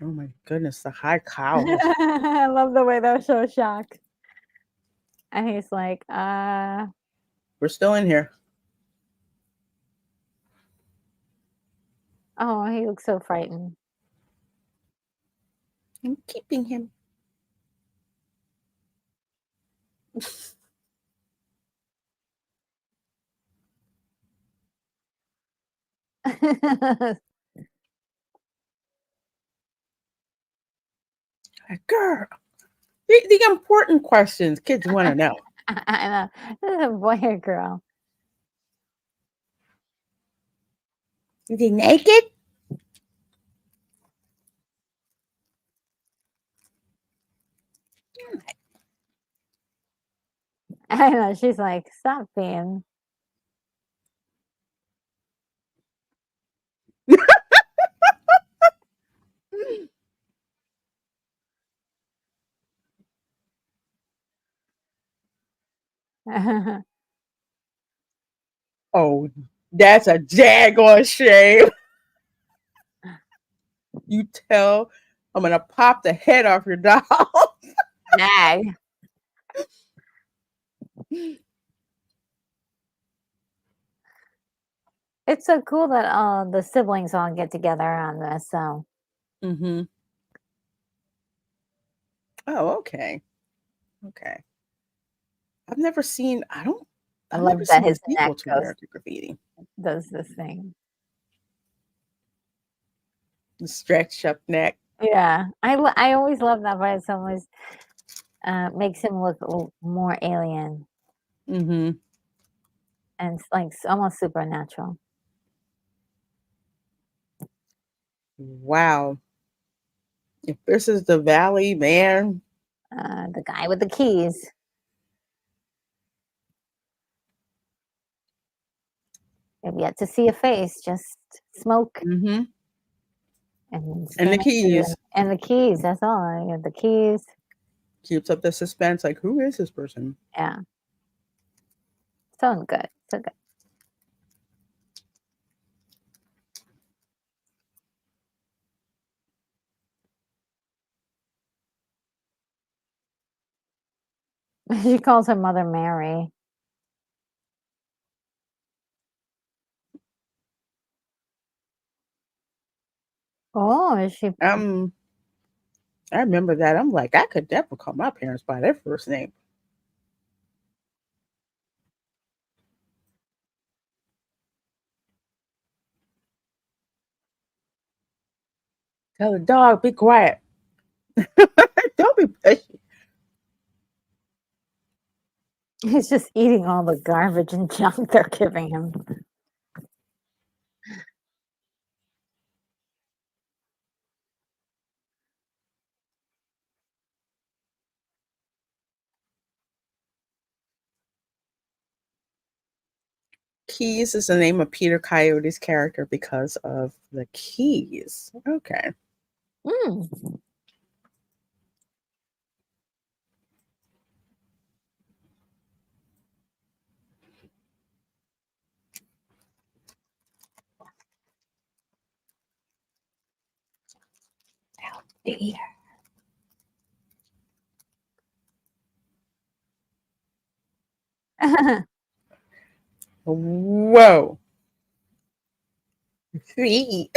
S1: Oh my goodness, the high cows.
S2: I love the way they're so shocked. And he's like,
S1: We're still in here.
S2: oh, he looks so frightened.
S1: I'm keeping him. Girl, the important questions kids want to know.
S2: I know. This is a boy or girl.
S1: Is he naked?
S2: I know. She's like, stop being.
S1: Oh, that's a daggone shame. You tell I'm gonna pop the head off your doll.
S2: Nag. It's so cool that the siblings all get together on this. So
S1: Mm-hmm. Oh, okay. Okay. I've never seen.
S2: I
S1: I've never
S2: love that
S1: seen the
S2: his neck
S1: sequel to
S2: goes
S1: American Graffiti.
S2: does this thing.
S1: The stretched up neck.
S2: Yeah, I always love that, but it's always makes him look a little more alien
S1: Mm-hmm.
S2: and like almost supernatural.
S1: Wow. If this is the valley, man.
S2: The guy with the keys. I've yet to see a face, just smoke
S1: Mm-hmm.
S2: and
S1: And the
S2: scanning through
S1: keys
S2: and the keys. That's all. I have the keys.
S1: keeps up the suspense. Like, who is this person?
S2: Yeah, so good, so good. She calls her mother Mary. Oh, is she?
S1: I remember that. I'm like, I could definitely call my parents by their first name. Tell the dog, be quiet. Don't be pushy.
S2: He's just eating all the garbage and junk they're giving him.
S1: Keys is the name of Peter Coyote's character because of the keys. Okay.
S2: Mm. Yeah.
S1: Whoa. Sweet.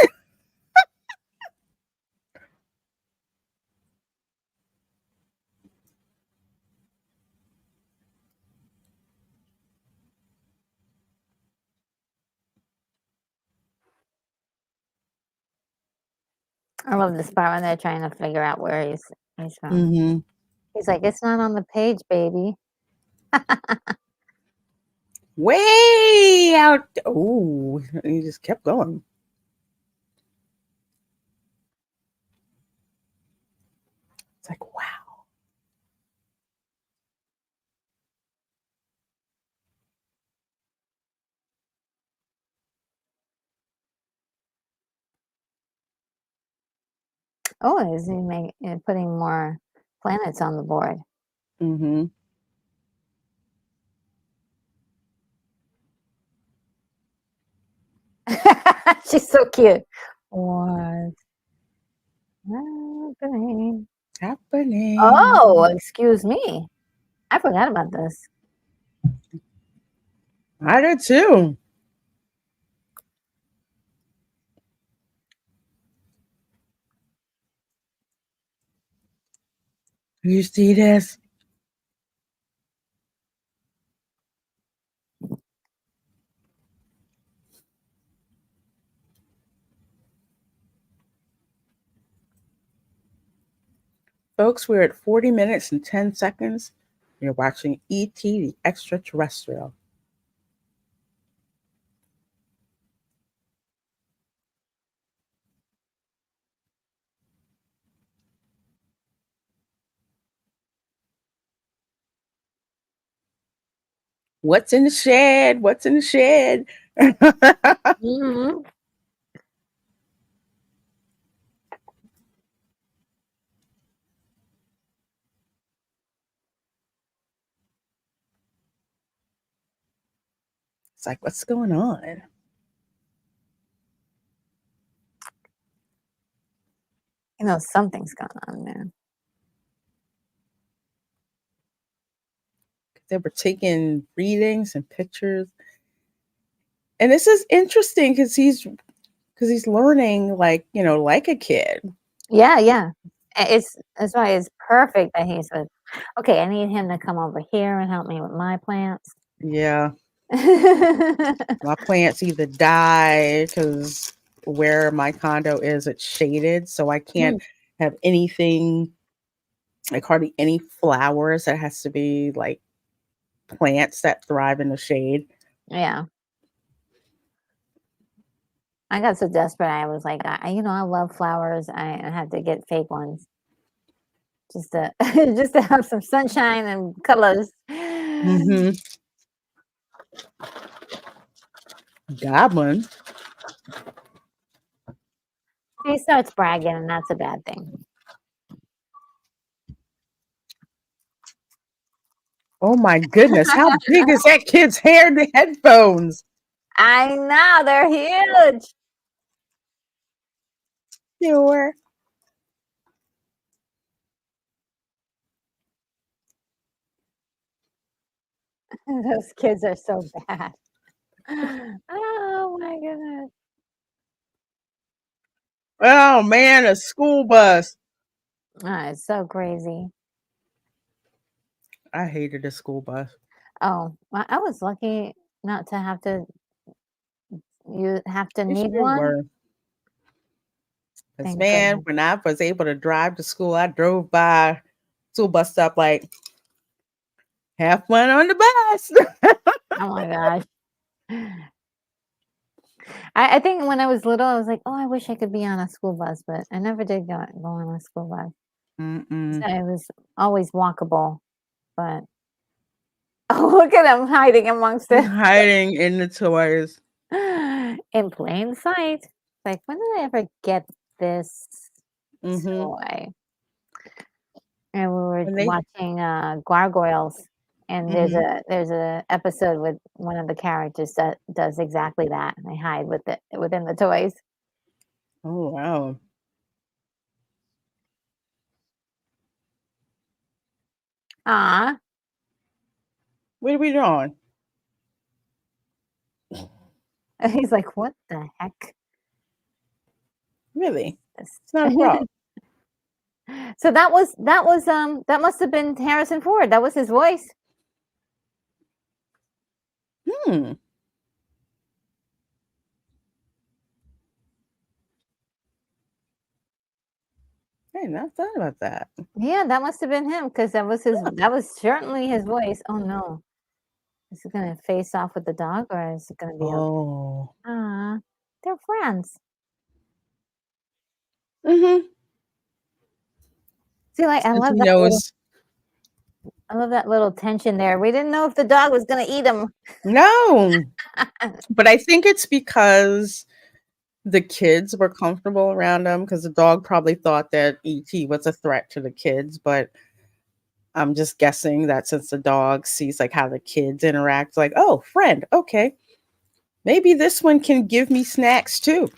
S2: I love this part when they're trying to figure out where he's from.
S1: Mm-hmm.
S2: He's like, "It's not on the page, baby."
S1: Way out. Oh, he just kept going. It's like, wow.
S2: Oh, is he putting more planets on the board?
S1: Mm-hmm.
S2: She's so cute. What's happening?
S1: Happening.
S2: Oh, excuse me. I forgot about this.
S1: I did too. You see this? Folks, we're at 40 minutes and 10 seconds. You're watching E.T. the Extraterrestrial. What's in the shed? What's in the shed?
S2: Mhm.
S1: It's like, what's going on?
S2: You know, something's going on there.
S1: They were taking readings and pictures. And this is interesting because he's learning like, like a kid.
S2: Yeah, yeah. It's that's why it's perfect that he's with. Okay, I need him to come over here and help me with my plants.
S1: Yeah. My plants either die because where my condo is, it's shaded. So I can't
S2: Mm,
S1: have anything, like hardly any flowers. That has to be like plants that thrive in the shade.
S2: yeah. I got so desperate. I was like, I love flowers. I had to get fake ones just to just to have some sunshine and colors.
S1: Mm-hmm. Goblin.
S2: He starts bragging, and that's a bad thing.
S1: Oh my goodness. How big is that kid's hair and the headphones?
S2: I know they're huge.
S1: Sure.
S2: Those kids are so bad. Oh my goodness.
S1: Oh man, a school bus.
S2: It's so crazy.
S1: I hated a school bus.
S2: Oh, well, I was lucky not to have to you have to
S1: You
S2: need
S1: sure
S2: one.
S1: were. Because
S2: Thank
S1: man,
S2: goodness.
S1: when I was able to drive to school, I drove by school bus stop like, have fun on the bus.
S2: Oh my gosh. I think when I was little, I was like, "Oh, I wish I could be on a school bus," but I never did go on a school bus. So
S1: Mm-mm.
S2: it was always walkable, but oh, look at him hiding amongst it
S1: Hiding in the toys.
S2: in plain sight. Like, when did I ever get this
S1: Mm-hmm.
S2: toy? And we were
S1: And they,
S2: watching, Gargoyles, and there's
S1: mm-hmm.
S2: a episode with one of the characters that does exactly that. They hide within the toys.
S1: Oh wow.
S2: Ah,
S1: What are we doing?
S2: he's like, what the heck?
S1: Really?
S2: This?
S1: It's not a problem.
S2: So that must have been Harrison Ford. That was his voice.
S1: Hmm. Hey, not thought about that.
S2: Yeah, that must have been him because that was certainly his voice. Oh no. Is it gonna face off with the dog or is it gonna be okay?
S1: Oh.
S2: Ah, they're friends.
S1: Mm-hmm.
S2: See, like
S1: Since he knows.
S2: I love that little tension there. We didn't know if the dog was gonna eat him.
S1: No. But I think it's because the kids were comfortable around him because the dog probably thought that ET was a threat to the kids. But I'm just guessing that since the dog sees like how the kids interact, like, oh, friend, okay, maybe this one can give me snacks too.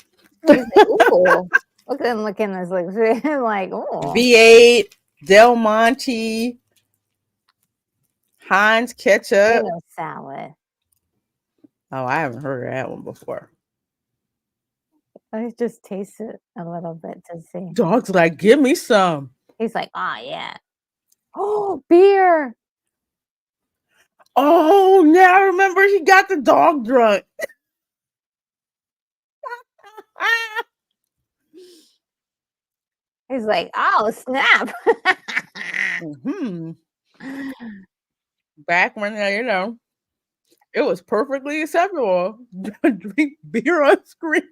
S2: He's like, ooh. Look at him looking this like like, ooh.
S1: V8, Del Monte, Heinz ketchup.
S2: Potato salad.
S1: Oh, I haven't heard of that one before.
S2: I just taste it a little bit to see.
S1: Dog's like, give me some.
S2: He's like, oh yeah. Oh, beer.
S1: Oh, now I remember he got the dog drunk.
S2: He's like, oh snap.
S1: Hmm. Back when, it was perfectly acceptable to drink beer on screen.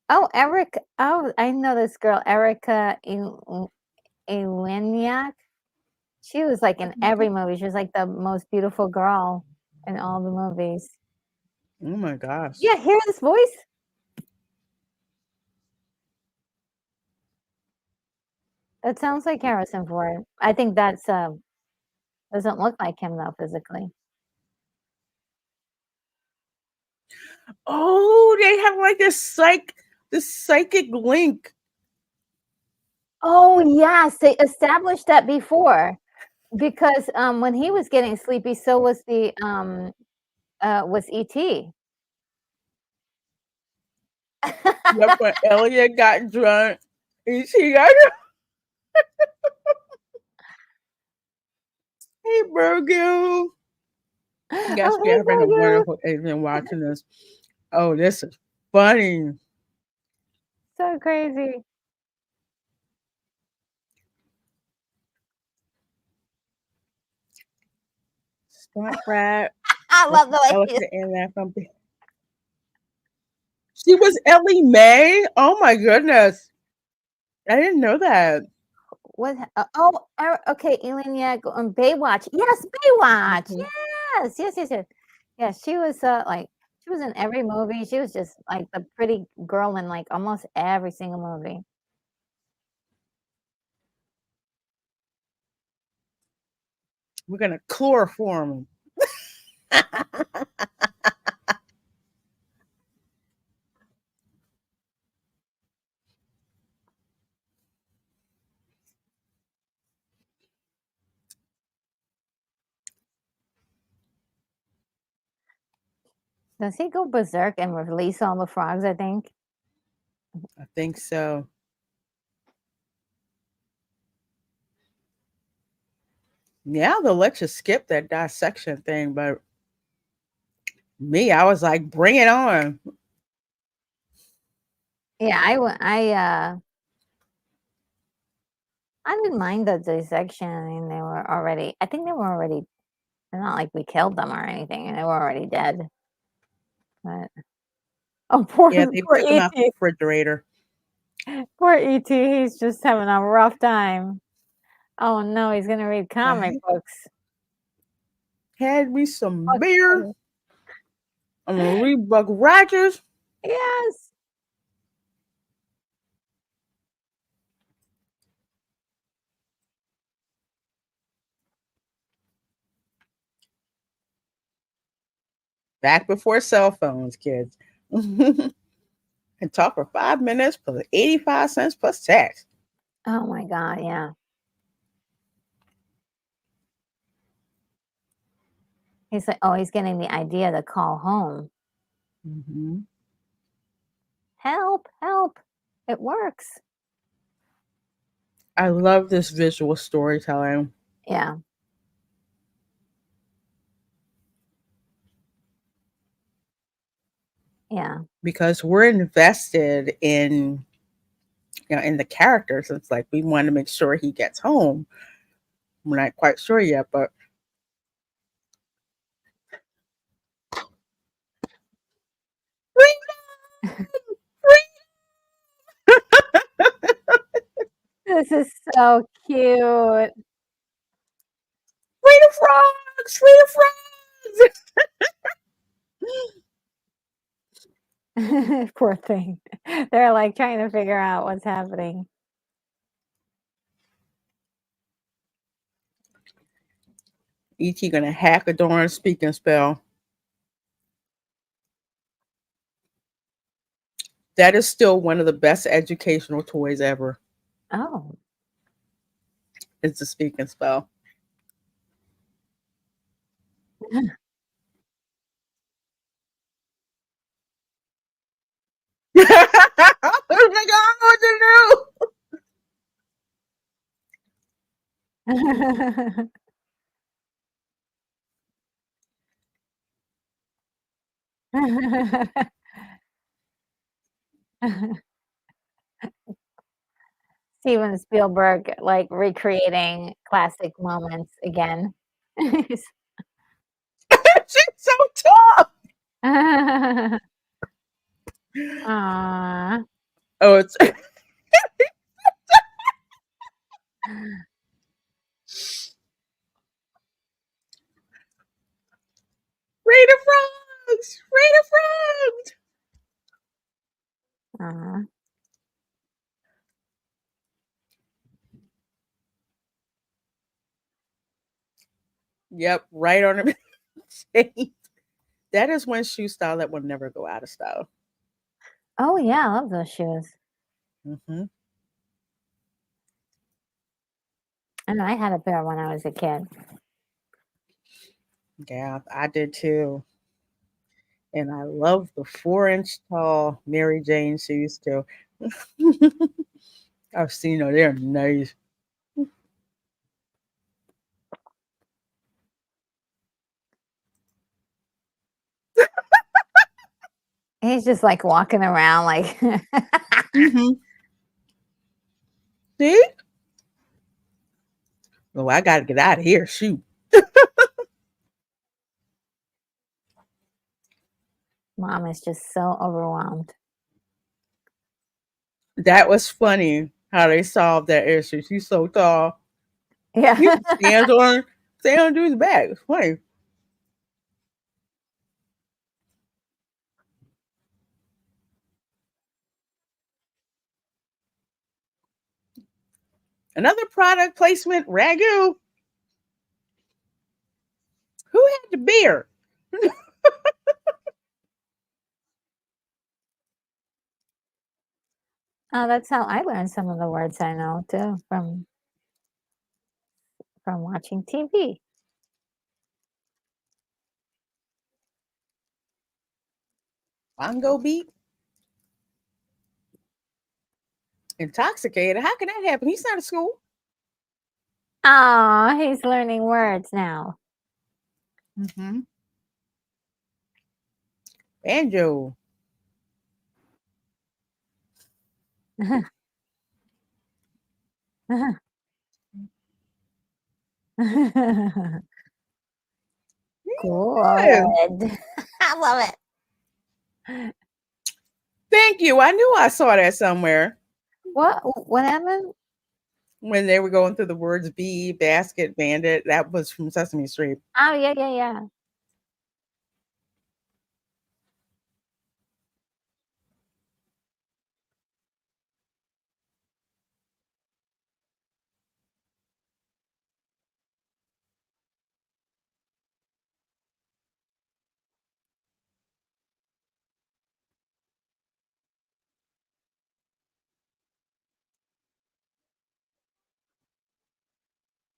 S2: Oh, Eric. Oh, I know this girl, Erica Eleniak. She was like in every movie. She was like the most beautiful girl in all the movies.
S1: Oh my gosh.
S2: Yeah, hear this voice? That sounds like Harrison Ford. I think that's doesn't look like him though physically.
S1: Oh, they have like this psychic link.
S2: Oh yes, they established that before because when he was getting sleepy, so was the was ET.
S1: Yep, when Elliot got drunk, she got hey Virgo. Yes,
S2: Oh,
S1: we
S2: hey,
S1: having a
S2: Grogu.
S1: wonderful evening watching this. Oh, this is funny.
S2: So crazy.
S1: Stunt rat.
S2: I
S1: What's
S2: love
S1: the
S2: the way he
S1: elephant in that from? She was Ellie Mae. Oh my goodness. I didn't know that.
S2: what okay, Ilenia Baywatch. Yes, Baywatch.
S1: Mhm.
S2: Yes. Yeah, she was like she was in every movie. She was just like the pretty girl in like almost every single movie.
S1: We're gonna chloroform
S2: Does he go berserk and release all the frogs, I think?
S1: I think so. Yeah, they'll let you skip that dissection thing, but me, I was like, bring it on.
S2: Yeah, I didn't mind the dissection. I mean, I think they were already, it's not like we killed them or anything, and they were already dead. But oh,
S1: Yeah, they
S2: poor
S1: took him out the
S2: ET,
S1: refrigerator.
S2: poor ET. He's just having a rough time. Oh no, he's gonna read comic
S1: I
S2: books.
S1: had me some
S2: Buck
S1: beer.
S2: Rogers.
S1: I'm gonna read Buck Rogers.
S2: Yes.
S1: Back before cell phones, kids. And talk for 5 minutes plus 85 cents plus tax.
S2: Oh my God, yeah. He's like, oh, he's getting the idea to call home.
S1: Hmm.
S2: Help, help. It works.
S1: I love this visual storytelling
S2: Yeah. Yeah.
S1: because we're invested in the characters. It's like we want to make sure he gets home. We're not quite sure yet, but
S2: This is so cute.
S1: free the frogs, free the frogs.
S2: Poor thing. They're like trying to figure out what's happening.
S1: E.T. gonna hack a darn speaking spell. That is still one of the best educational toys ever.
S2: Oh.
S1: It's a speaking spell. Oh my god, what to
S2: Steven Spielberg, like, recreating classic moments again.
S1: do? She's so tough.
S2: Aw.
S1: Oh, it's free the frogs, free the frogs.
S2: Aw.
S1: Yep, right on the chain. That is one shoe style that will never go out of style.
S2: Oh, yeah, I love those shoes.
S1: Hmm.
S2: And I had a pair when I was a kid.
S1: Yeah, I did too. And I love the 4-inch tall Mary Jane shoes too. I've seen them. They're nice.
S2: He's just, like, walking around like
S1: Hmm. See? Oh, I got to get out of here. Shoot.
S2: Mom is just so overwhelmed.
S1: That was funny how they solved that issue. She's so tall.
S2: Yeah.
S1: He stands on dude's back. It's funny. Another product placement ragu. Who had the beer?
S2: Oh, that's how I learned some of the words I know too, from watching TV.
S1: Bongo beat. Intoxicated. How can that happen? He's not at school.
S2: Oh, he's learning words now.
S1: Mm-hmm. Banjo. Yeah.
S2: Good. I love it.
S1: Thank you. I knew I saw that somewhere
S2: What happened?
S1: when they were going through the words bee, basket, bandit. That was from Sesame Street.
S2: Oh, yeah, yeah, yeah.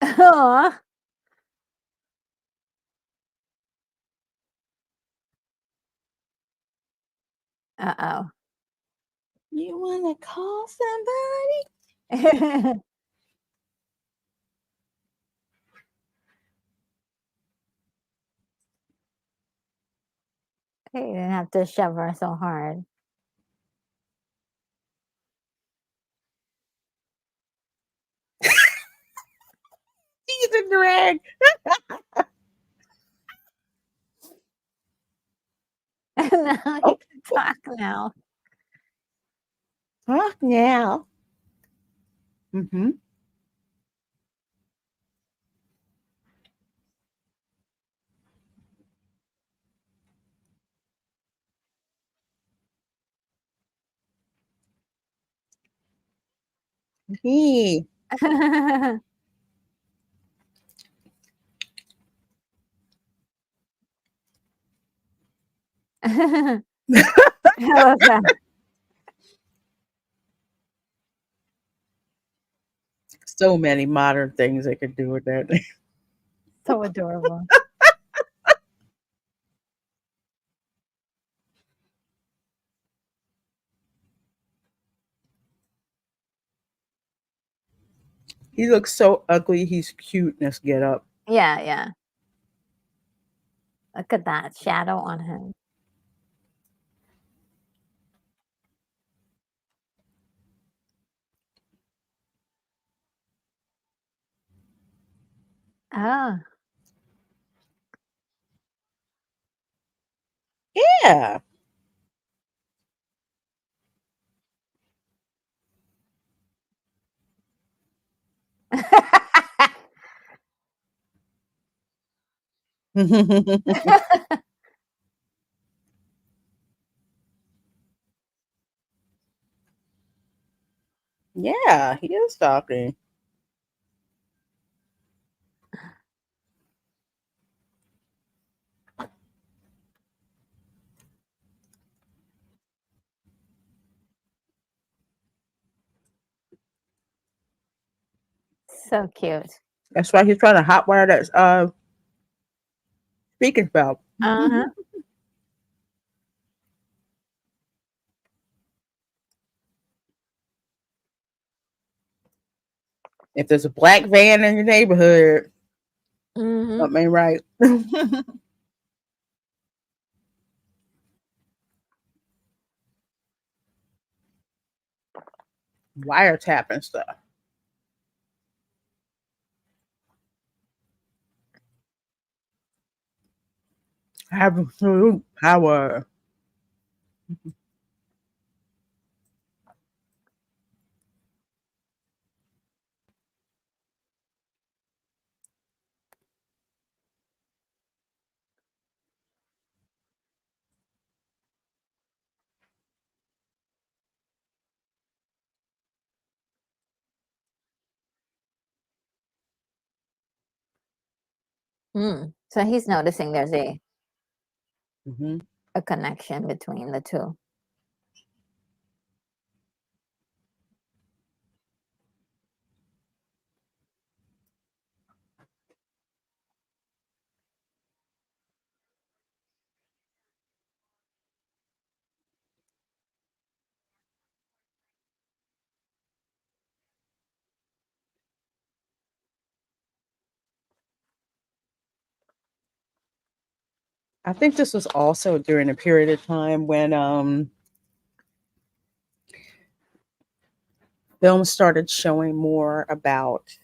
S2: Aw. Uh-oh.
S1: You want to call somebody?
S2: You didn't have to shove her so hard.
S1: He's a drag.
S2: Now
S1: Oh,
S2: you can talk now.
S1: talk now. Mm-hmm. He.
S2: I love that.
S1: So many modern things they could do with that.
S2: So adorable.
S1: He looks so ugly. He's cute in this get up.
S2: Yeah, yeah. Look at that shadow on him. Oh.
S1: Yeah. Yeah, he is talking.
S2: So cute.
S1: That's why he's trying to hotwire that speaking belt.
S2: Uh-huh.
S1: If there's a black van in your neighborhood,
S2: Mhm.
S1: something ain't right. Wiretapping stuff. Absolute power.
S2: So he's noticing there's
S1: Hmm.
S2: a connection between the two.
S1: I think this was also during a period of time when films started showing more about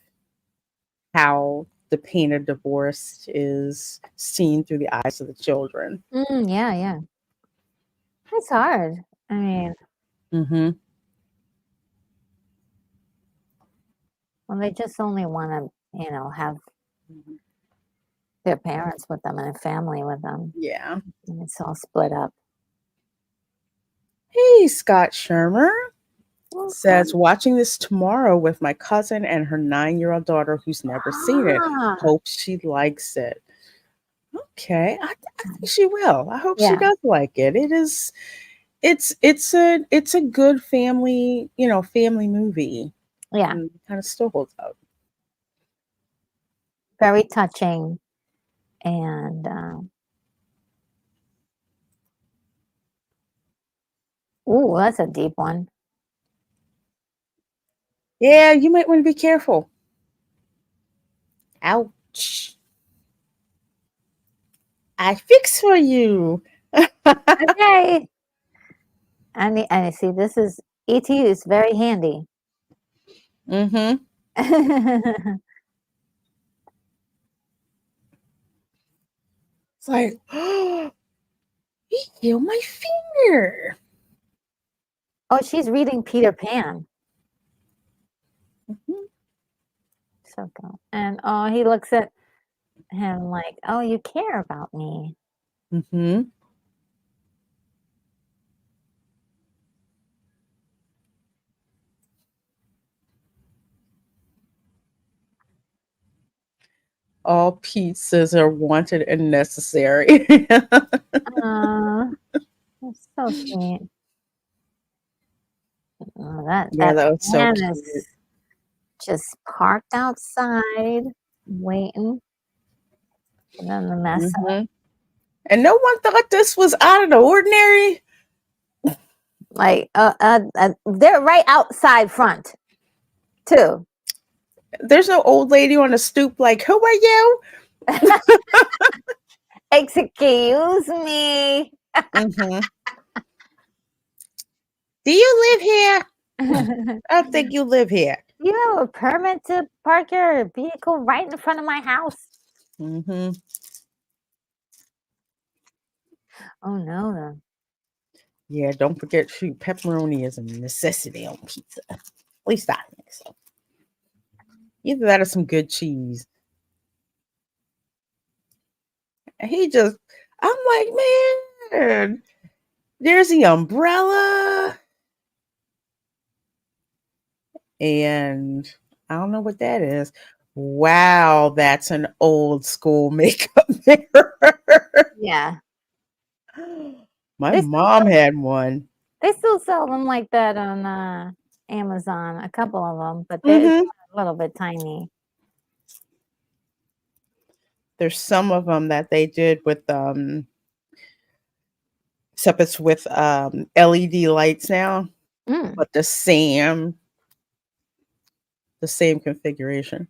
S1: how the pain of divorce is seen through the eyes of the children.
S2: Yeah, yeah. It's hard. I mean,
S1: Hmm.
S2: well, they just only want to, have their parents with them and a family with them,
S1: Yeah.
S2: and it's all split up.
S1: Hey, Scott Shermer says,
S2: Welcome.
S1: watching this tomorrow with my cousin and her 9-year-old daughter who's never seen it.
S2: Ah,
S1: Hope she likes it. Okay, I think she will. I hope she
S2: yeah,
S1: does like it. It is. It's a good family family movie.
S2: yeah.
S1: And kind of still holds up.
S2: Very touching, and Ooh, that's a deep one.
S1: Yeah, you might want to be careful. Ouch. I fix for you.
S2: Okay. I see this is ET is very handy.
S1: Mm-hmm. It's like, oh, he healed my finger.
S2: Oh, she's reading Peter Pan.
S1: Mhm.
S2: So cool. And oh, he looks at him like, oh, you care about me.
S1: Mm-hmm. All pizzas are wanted and necessary.
S2: Uh, that's so sweet. Oh,
S1: Yeah,
S2: that
S1: that was so
S2: man is
S1: cute.
S2: just parked outside waiting for them to mess up.
S1: Mm-hmm. And no one thought this was out of the ordinary.
S2: Like, they're right outside front too.
S1: There's no old lady on the stoop like, who are you?
S2: Excuse me.
S1: Mm-hmm. Do you live here? I don't think you live here.
S2: You have a permit to park your vehicle right in front of my house?
S1: Mm-hmm.
S2: Oh no.
S1: Yeah, don't forget, shoot, pepperoni is a necessity on pizza. At least I think so. Either that or some good cheese. And he just, I'm like, man, there's the umbrella. And I don't know what that is. Wow, that's an old school makeup mirror.
S2: Yeah.
S1: My
S2: They still
S1: mom had one.
S2: they still sell them like that on Amazon, a couple of them, but they're
S1: Hmm.
S2: a little bit tiny.
S1: There's some of them that they did with except it's with LED lights now,
S2: Mm.
S1: but the same configuration.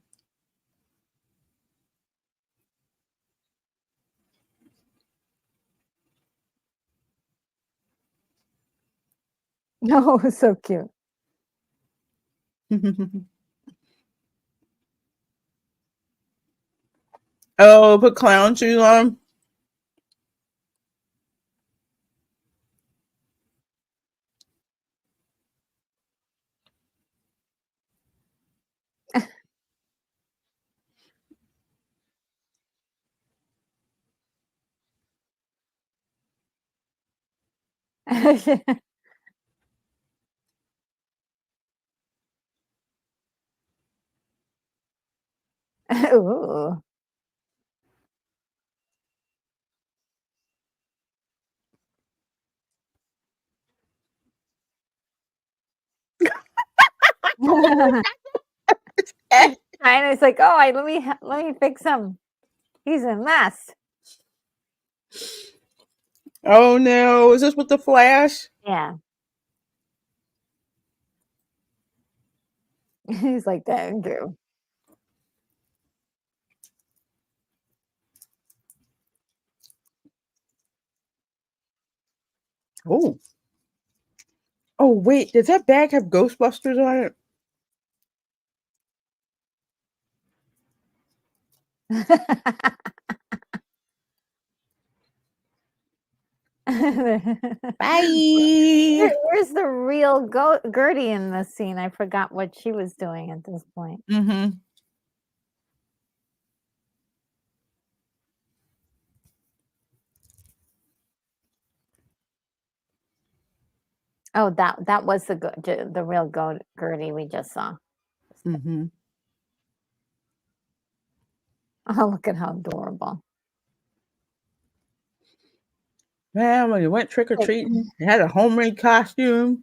S2: Oh, so cute.
S1: Oh, put clown shoes on.
S2: Ooh. And it's like, oh, let me fix him. He's a mess.
S1: Oh no, is this with the flash?
S2: Yeah. He's like, thank you.
S1: Oh, oh wait, does that bag have Ghostbusters on it? Bye.
S2: Where's the real Gertie in this scene? I forgot what she was doing at this point.
S1: Mm-hmm.
S2: Oh, that was the real Gertie we just saw.
S1: Mm-hmm.
S2: Oh, look at how adorable.
S1: Man, when you went trick or
S2: Like,
S1: treating, it had a homemade costume.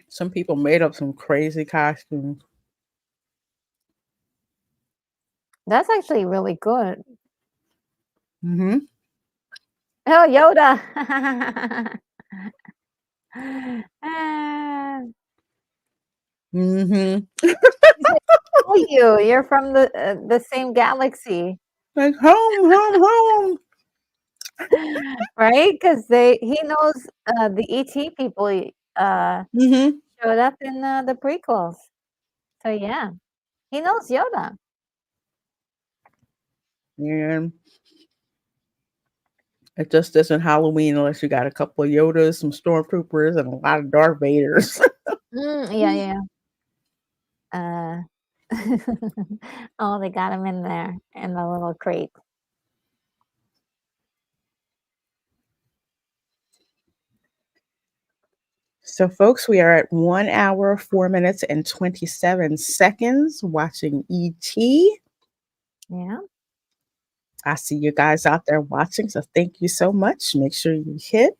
S1: Some people made up some crazy costumes.
S2: that's actually really good.
S1: Mm-hmm.
S2: Oh, Yoda. Ah,
S1: Mm-hmm.
S2: he said, "Oh, you're from the same galaxy."
S1: Like home, home, home.
S2: Right? Because he knows, the ET people,
S1: Mm-hmm.
S2: showed up in, the prequels. So, yeah, he knows Yoda.
S1: And it just isn't Halloween unless you got a couple of Yodas, some stormtroopers, and a lot of Darth Vaders.
S2: Yeah, yeah, yeah. Oh, they got him in there in the little crate.
S1: So, folks, we are at 1 hour, 4 minutes, and 27 seconds watching ET.
S2: Yeah.
S1: I see you guys out there watching, so thank you so much. Make sure you hit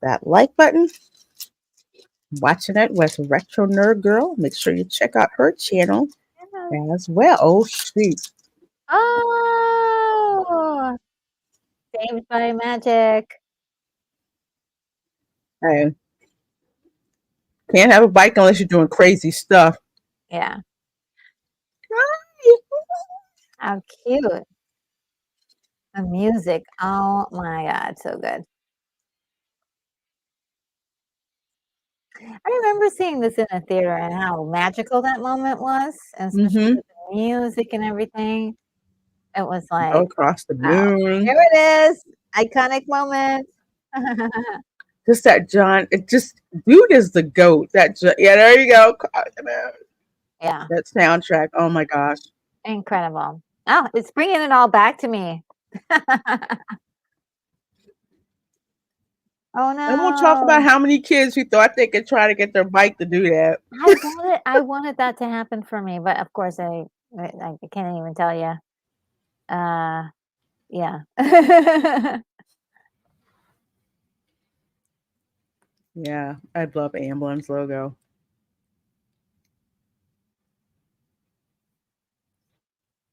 S1: that like button. Watching it with Retro Nerd Girl. Make sure you check out her channel
S2: Yeah.
S1: as well. Oh, shoot.
S2: Oh, saved by magic.
S1: Hey, can't have a bike unless you're doing crazy stuff.
S2: Yeah. How cute. The music. Oh my god, so good. I remember seeing this in a theater and how magical that moment was, and especially
S1: Mm-hmm.
S2: with the music and everything. It was
S1: Go
S2: like,
S1: across the
S2: wow,
S1: moon.
S2: there it is. Iconic moment.
S1: Just that John, it just, dude is the goat. Yeah, there you go.
S2: Yeah,
S1: That soundtrack. Oh my gosh.
S2: incredible. Oh, it's bringing it all back to me. Oh
S1: I won't talk about
S2: no.
S1: how many kids who thought they could try to get their bike to do that.
S2: I wanted that to happen for me, but of course I can't even tell you. Uh, yeah.
S1: Yeah, I'd love Amblin's logo.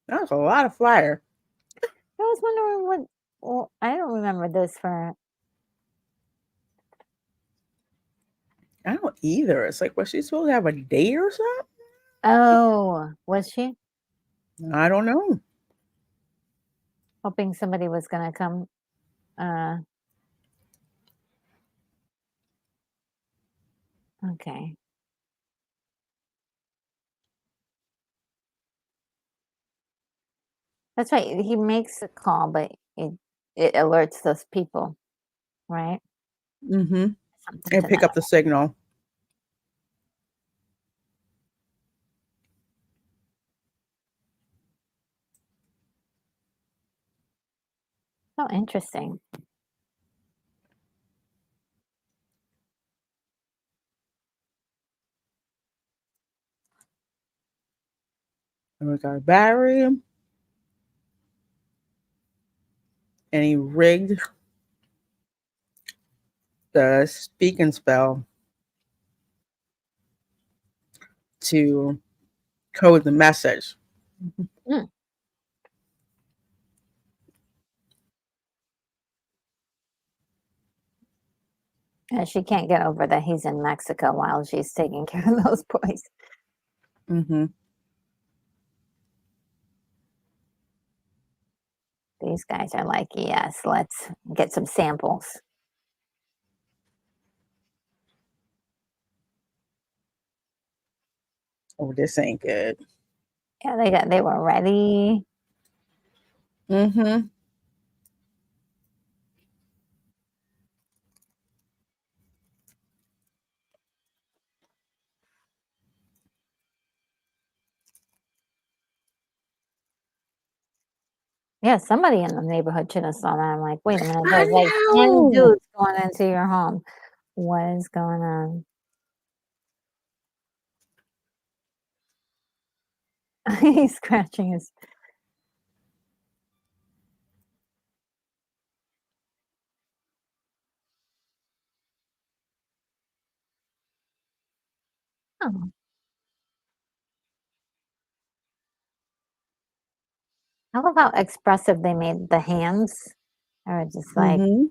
S1: That was a lot of flyer.
S2: I was wondering what. Well, I don't remember this for.
S1: I don't either. It's like, was she supposed to have a date or something?
S2: Oh, was she
S1: I don't know.
S2: hoping somebody was gonna come? Uh, okay, that's right. He makes a call, but it alerts those people, right?
S1: Mm-hmm.
S2: Something
S1: And
S2: to
S1: pick
S2: that.
S1: up the signal.
S2: Oh, interesting.
S1: And we got a battery, and he rigged the speak and spell to code the message.
S2: Mm. And she can't get over that he's in Mexico while she's taking care of those boys.
S1: Mm-hmm.
S2: These guys are like, yes, let's get some samples.
S1: Oh, this ain't good.
S2: Yeah, they were ready.
S1: Mm-hmm.
S2: Yeah, somebody in the neighborhood should have saw that. I'm like, wait a minute,
S1: I
S2: there's like 10
S1: know.
S2: dudes going into your home. What is going on? He's scratching his. Oh, I love how expressive they made the hands. Or just like
S1: Mm-hmm.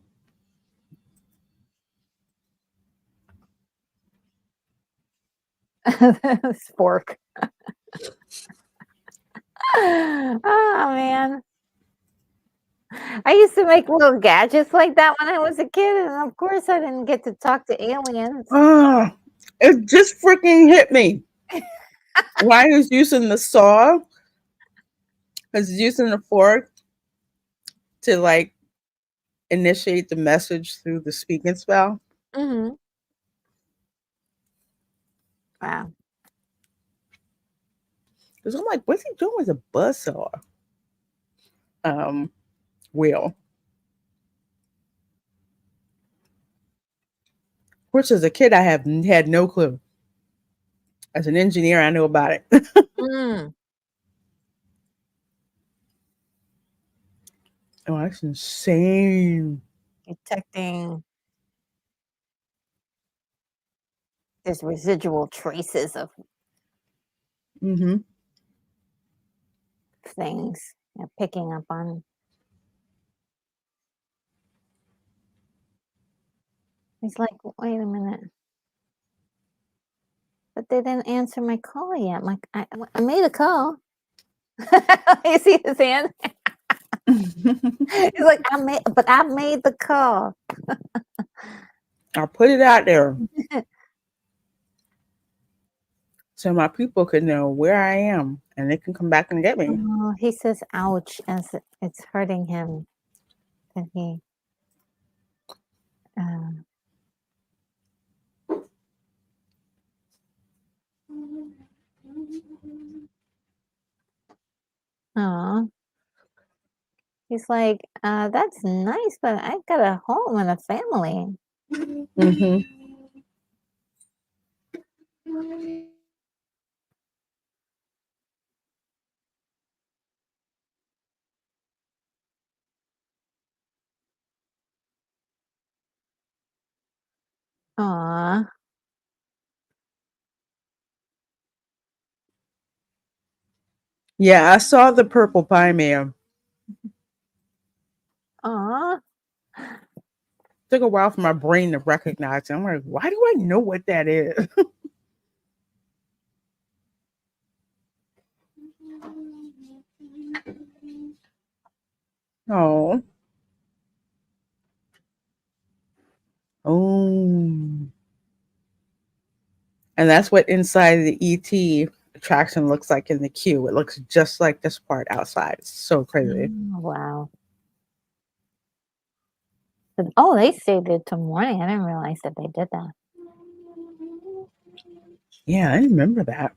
S2: spork. Oh man. I used to make little gadgets like that when I was a kid, and of course I didn't get to talk to aliens.
S1: Oh, it just freaking hit me. Why is using the saw? Because using the fork to like initiate the message through the speaking spell.
S2: Mhm. Wow.
S1: Because I'm like, what's he doing with a buzzsaw? Um, wheel. Of course, as a kid, I have had no clue. As an engineer, I know about it.
S2: Mm.
S1: Oh, that's insane.
S2: Detecting there's residual traces of
S1: Mm-hmm.
S2: things. Picking up on. He's like, wait a minute. But they didn't answer my call yet. I made a call. You see his hand? He's like, I made the call.
S1: I'll put it out there so my people can know where I am and they can come back and get me.
S2: Oh, he says, ouch, as it's hurting him. That he, uh, oh, he's like, that's nice, but I got a home and a family.
S1: Mm-hmm.
S2: Aw,
S1: Yeah, I saw the purple pie man.
S2: aw.
S1: Took a while for my brain to recognize it. I'm like, why do I know what that is? Oh. Oh. And that's what inside the ET attraction looks like in the queue. It looks just like this part outside. It's so crazy.
S2: Oh, wow. Oh, they stayed there till morning. I didn't realize that they did that.
S1: Yeah, I remember that.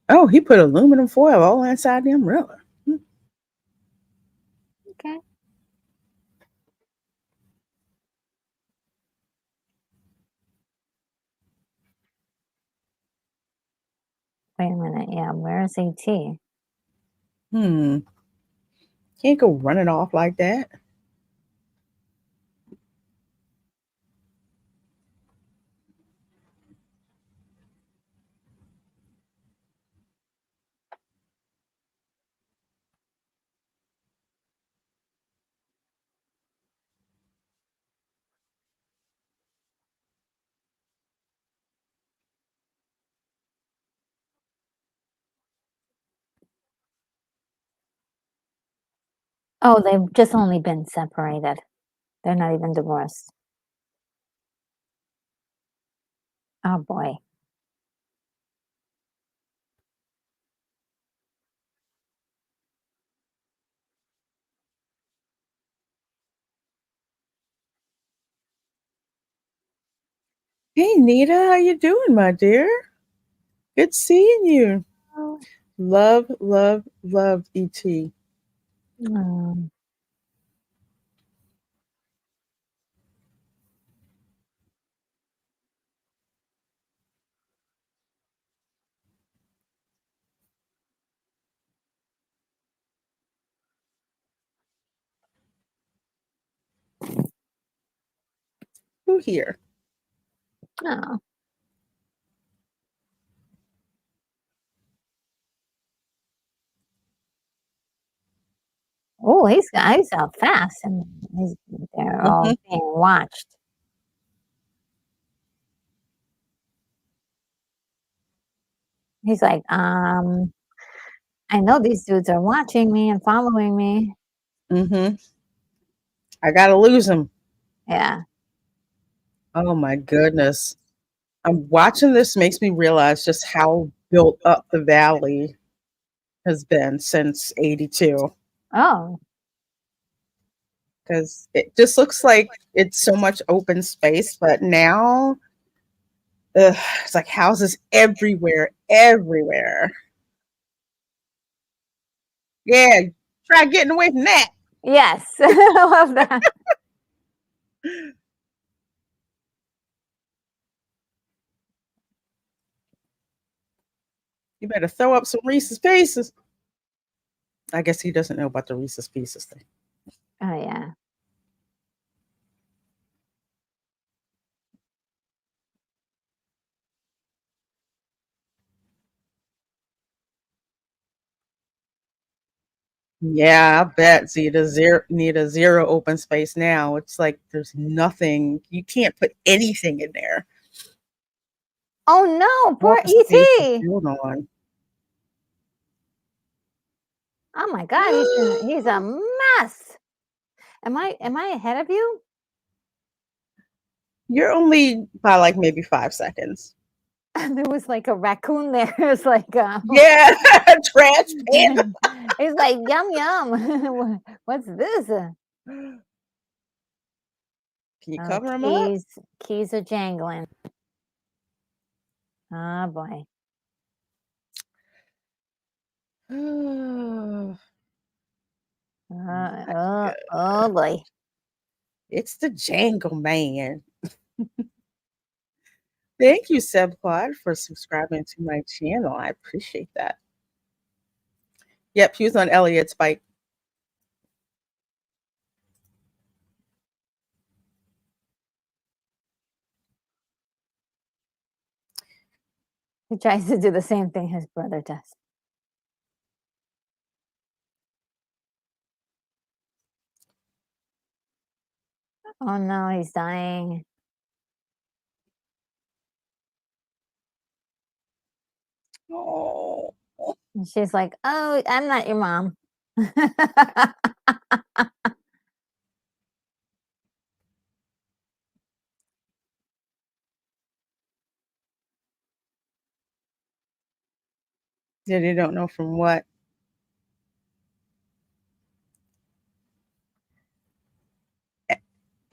S1: Oh, he put aluminum foil all inside the umbrella.
S2: Okay. Wait a minute. Yeah, where's AT?
S1: Hmm. Can't go running off like that.
S2: Oh, they've just only been separated. They're not even divorced. Oh boy.
S1: Hey Nita, how you doing, my dear? Good seeing you.
S2: Oh,
S1: Love, love, love ET.
S2: mm.
S1: Who here?
S2: Oh. Oh, he's out fast, and they're all
S1: Mhm.
S2: being watched. He's like, I know these dudes are watching me and following me.
S1: Mhm. I gotta lose him.
S2: Yeah.
S1: Oh my goodness. Watching this makes me realize just how built up the valley has been since '82.
S2: Oh,
S1: Because it just looks like it's so much open space, but now it's like houses everywhere, everywhere. Yeah, try getting away from that.
S2: yes. I love that.
S1: You better throw up some Reese's Pieces. I guess he doesn't know about the Reese's Pieces thing.
S2: Oh, yeah.
S1: Yeah, I bet. See, the zero need a zero open space now. It's like there's nothing. You can't put anything in there.
S2: Oh, no,
S1: All
S2: poor
S1: the space is
S2: ET.
S1: built on.
S2: Oh my God, he's a mess. Am I ahead of you?
S1: You're only by like maybe 5 seconds.
S2: There was like a raccoon there. It's like,
S1: Yeah, trash panda.
S2: he's like, yum yum. What's this?
S1: Can you
S2: Oh,
S1: cover him up?
S2: keys are jangling. Oh boy.
S1: Oh my God.
S2: Oh boy.
S1: It's the Jangle Man. Thank you, Sebquad, for subscribing to my channel. I appreciate that. Yep, he was on Elliot's bike.
S2: He tries to do the same thing his brother does. Oh no, he's dying.
S1: Oh,
S2: And she's like, oh, I'm not your mom.
S1: yeah, they don't know from what.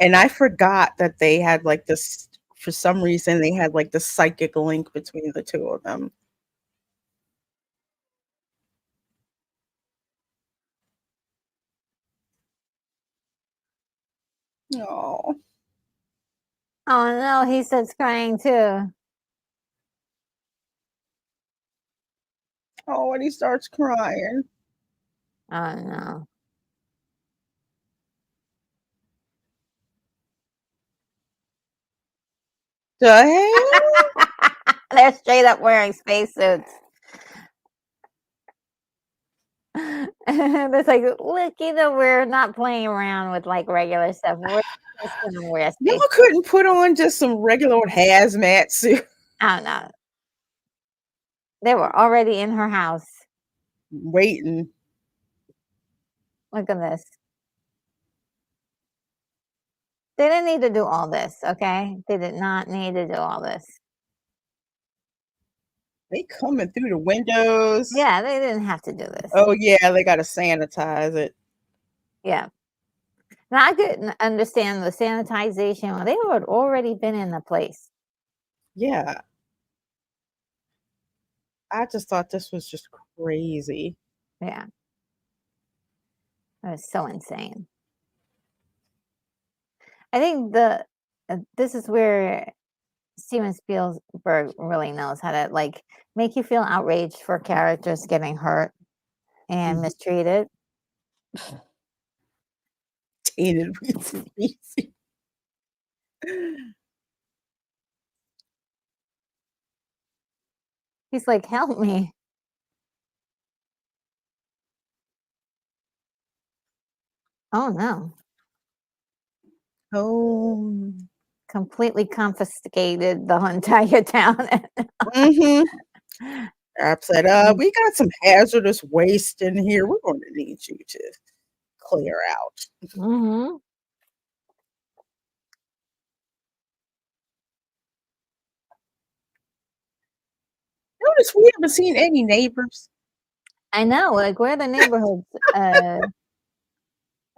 S1: And I forgot that they had like this, for some reason, they had like the psychic link between the two of them. Oh,
S2: Oh no, he starts crying too.
S1: oh, and he starts crying.
S2: Oh no.
S1: The hell?
S2: They're straight up wearing spacesuits. It's like, look, we're not playing around with like regular stuff. We're just gonna wear
S1: Y'all
S2: space.
S1: couldn't put on just some regular old hazmat suit.
S2: I don't know. They were already in her house.
S1: Waiting.
S2: Look at this. They didn't need to do all this, okay? They did not need to do all this.
S1: They coming through the windows.
S2: Yeah, they didn't have to do this.
S1: Oh yeah, they gotta sanitize it.
S2: Yeah. Now I didn't understand the sanitization. Well, they had already been in the place.
S1: Yeah. I just thought this was just crazy.
S2: Yeah. That was so insane. I think this is where Steven Spielberg really knows how to like make you feel outraged for characters getting hurt and
S1: Mhm.
S2: mistreated.
S1: Tainted Reese's Pieces.
S2: He's like, "Help me." Oh no.
S1: Oh.
S2: Completely confiscated the entire town.
S1: Mhm. Perhaps said,
S2: Mm,
S1: "We got some hazardous waste in here. We're going to need you to clear out."
S2: mhm.
S1: Notice we haven't seen any neighbors.
S2: I know, like, where are the neighborhoods?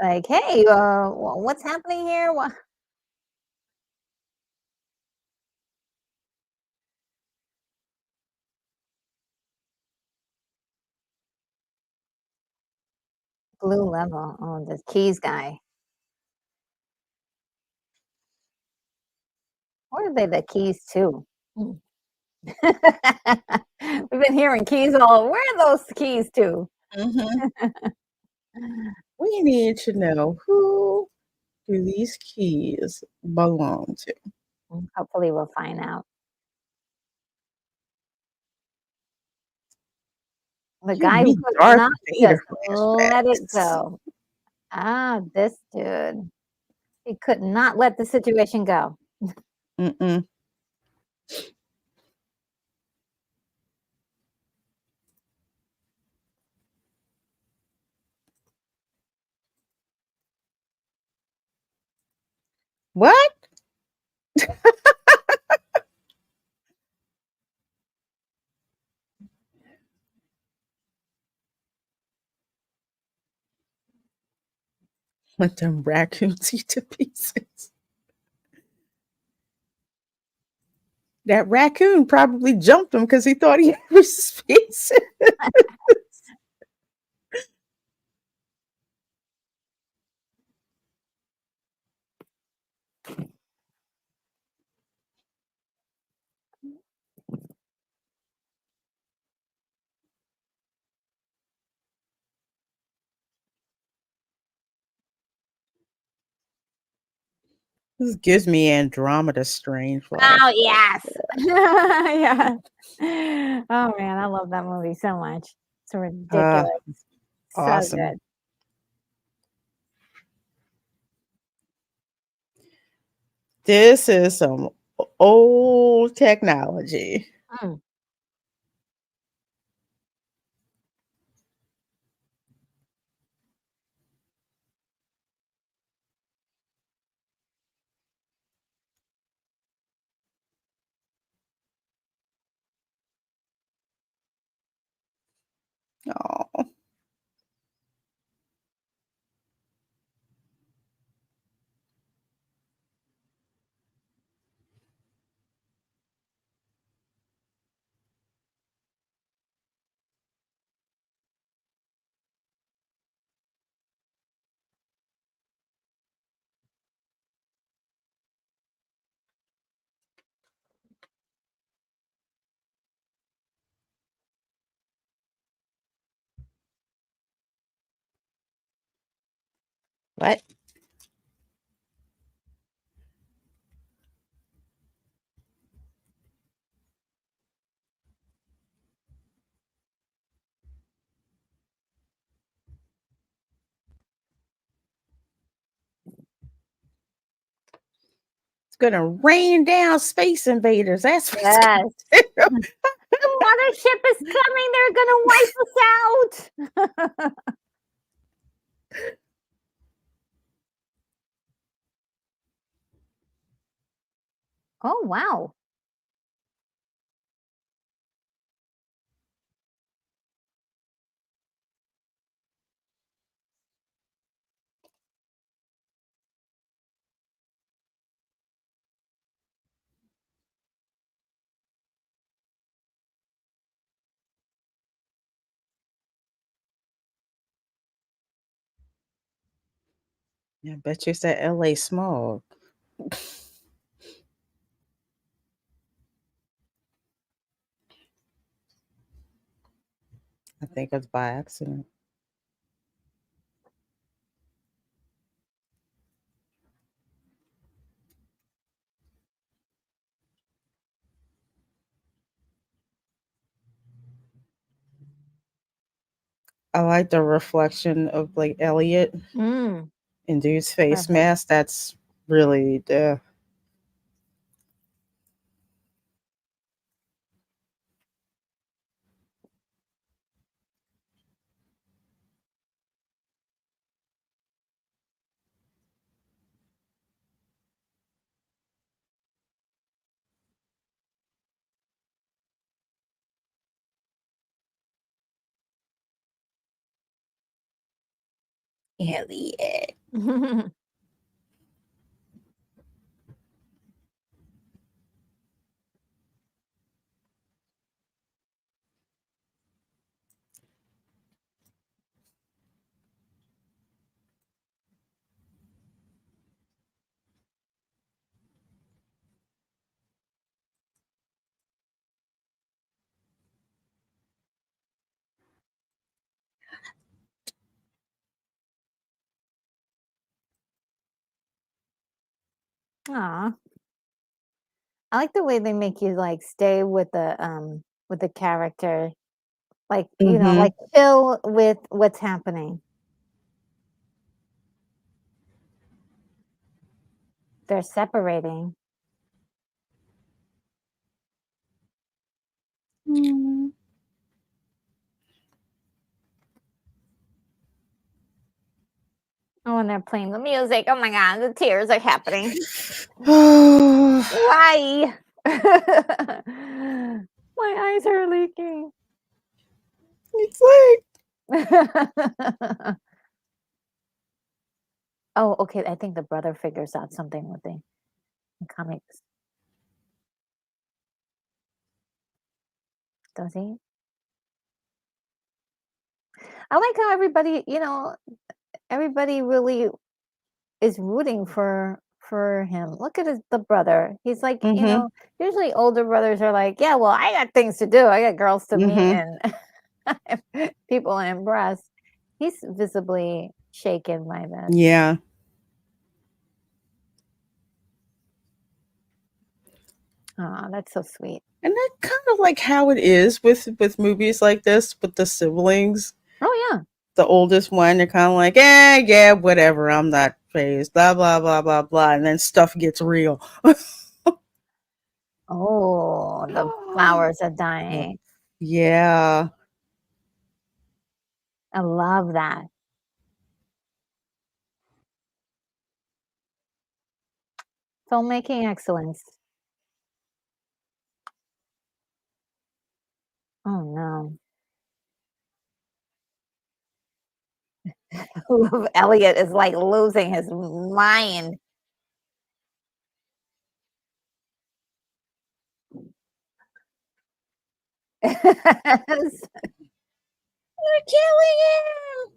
S2: Like, "Hey, what's happening here? Wha" Blue level. Oh, the keys guy. What are they the keys to? Mm. We've been hearing keys all where are those keys to?
S1: Mhm. We need to know, who do these keys belong to?
S2: Hopefully, we'll find out. The
S1: Give
S2: guy who
S1: me
S2: could
S1: Darth
S2: not just
S1: Vader
S2: let it
S1: flashbacks.
S2: go. Ah, this dude. He could not let the situation go.
S1: Mm-mm. What? Let them raccoons eat to pieces. That raccoon probably jumped him because he thought he was pieces. This gives me Andromeda Strange
S2: Oh,
S1: flashbacks.
S2: yes. Yeah. Oh, man, I love that movie so much. It's
S1: Ah,
S2: ridiculous. So
S1: awesome.
S2: good.
S1: This is some old technology.
S2: Mm.
S1: Oh, what? It's gonna rain down space invaders. That's what's
S2: Yes.
S1: gonna do.
S2: The mothership is coming, they're gonna wipe us out. Oh, wow.
S1: Yeah, I bet you it's that LA smog. I think it's by accident. I like the reflection of like Elliot.
S2: Mm.
S1: Induced face
S2: Perfect.
S1: mask. That's really Elliot.
S2: Aw. I like the way they make you like stay with the character. Like,
S1: Mm-hmm.
S2: like chill with what's happening. They're separating.
S1: Mm.
S2: Oh, and they're playing the music. Oh my god, the tears are happening.
S1: Oh,
S2: Why? My eyes are leaking.
S1: it's like
S2: Oh, okay. I think the brother figures out something with the comics. Does he? I like how everybody really is rooting for him. Look at the brother. He's like,
S1: mm-hmm.
S2: usually older brothers are like, yeah, well, I got things to do. I got girls to meet
S1: Mm-hmm.
S2: and people to impress. He's visibly shaken by this.
S1: Yeah.
S2: Oh, that's so sweet.
S1: And that kind of like how it is with movies like this with the siblings.
S2: Oh yeah.
S1: The oldest one, they're kind of like, yeah, whatever. I'm not phased. Blah blah blah blah blah. And then stuff gets real.
S2: Oh, the flowers are dying.
S1: Yeah.
S2: I love that. Filmmaking excellence. Oh no. Elliot is like losing his mind. They're killing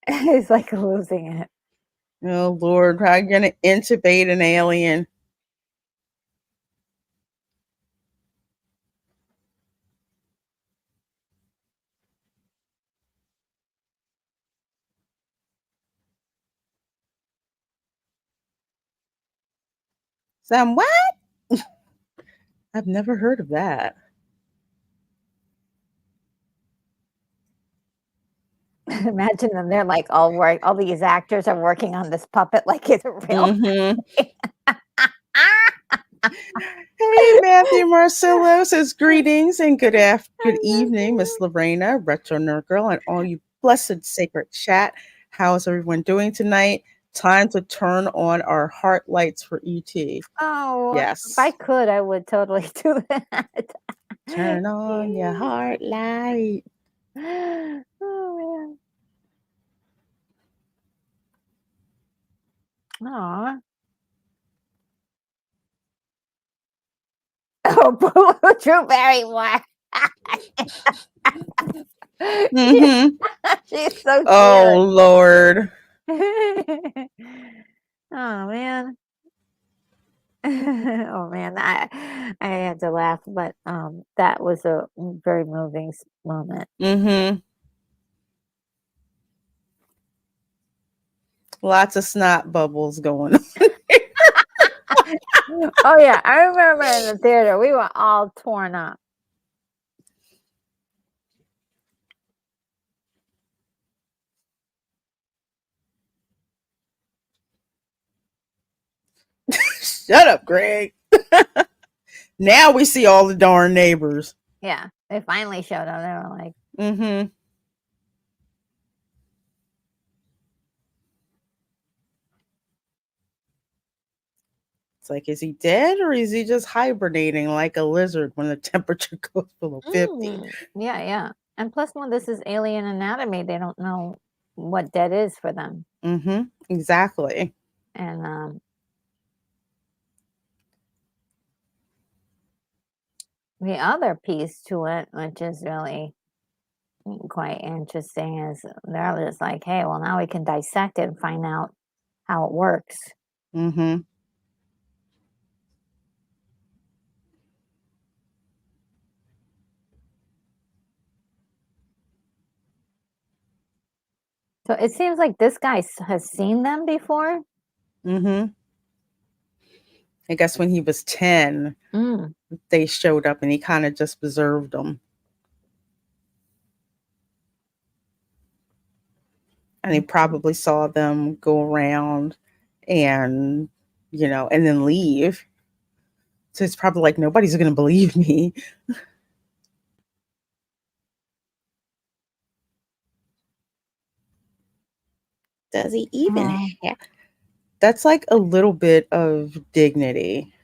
S2: him. He's like losing it.
S1: Oh Lord, how you gonna intubate an alien? Sam, what? I've never heard of that.
S2: Imagine them. They're like all these actors are working on this puppet like it's a real.
S1: Mm-hmm. Hey, Matthew Marcelo says greetings and good evening, Miss Lorena, Retro Nerd Girl, and all you blessed sacred chat. How's everyone doing tonight? Time to turn on our heart lights for ET.
S2: Oh, if I
S1: Yes.
S2: could, I would totally do that.
S1: Turn on your heart light.
S2: Oh man. Aw. Oh, Blue True Barrymore. She,
S1: Mm-hmm.
S2: she's so
S1: Oh
S2: cute.
S1: Lord.
S2: Oh man. Oh man, I had to laugh, but that was a very moving moment.
S1: Mm-hmm. Lots of snot bubbles going on.
S2: Oh yeah, I remember in the theater we were all torn up.
S1: Shut up, Greg. Now we see all the darn neighbors.
S2: Yeah, they finally showed up. They were like,
S1: Mm-hmm. It's like, is he dead or is he just hibernating like a lizard when the temperature goes below 50?
S2: Yeah, yeah. And plus, when this is alien anatomy, they don't know what dead is for them.
S1: Mm-hmm. Exactly.
S2: And the other piece to it, which is really quite interesting, is they're just like, hey, well, now we can dissect it and find out how it works.
S1: Mm-hmm.
S2: So it seems like this guy has seen them before.
S1: Mm-hmm. I guess when he was 10, they showed up and he kind of just observed them. And he probably saw them go around and, and then leave. So it's probably like, nobody's going to believe me. Does he even have? That's like a little bit of dignity.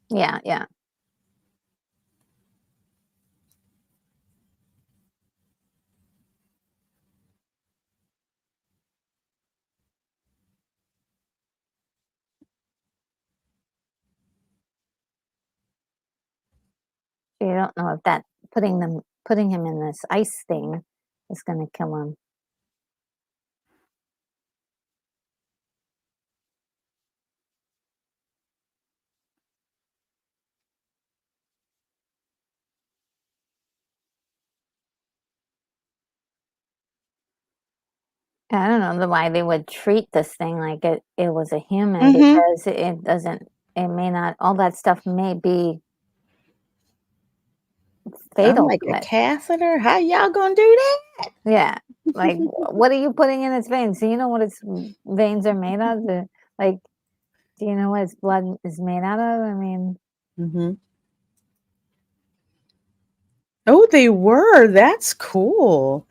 S2: Yeah, yeah. You don't know if that putting him in this ice thing is going to kill him. I don't know why they would treat this thing like it was a human, because it doesn't. It may not. All that stuff may be
S1: I'm
S2: fatal
S1: like,
S2: to
S1: a
S2: it.
S1: catheter? How y'all gonna do that?
S2: Yeah, like what are you putting in its veins? Do you know what its veins are made of? Like, do you know what its blood is made out of? I mean,
S1: Mm-hmm. Oh, they were. That's cool.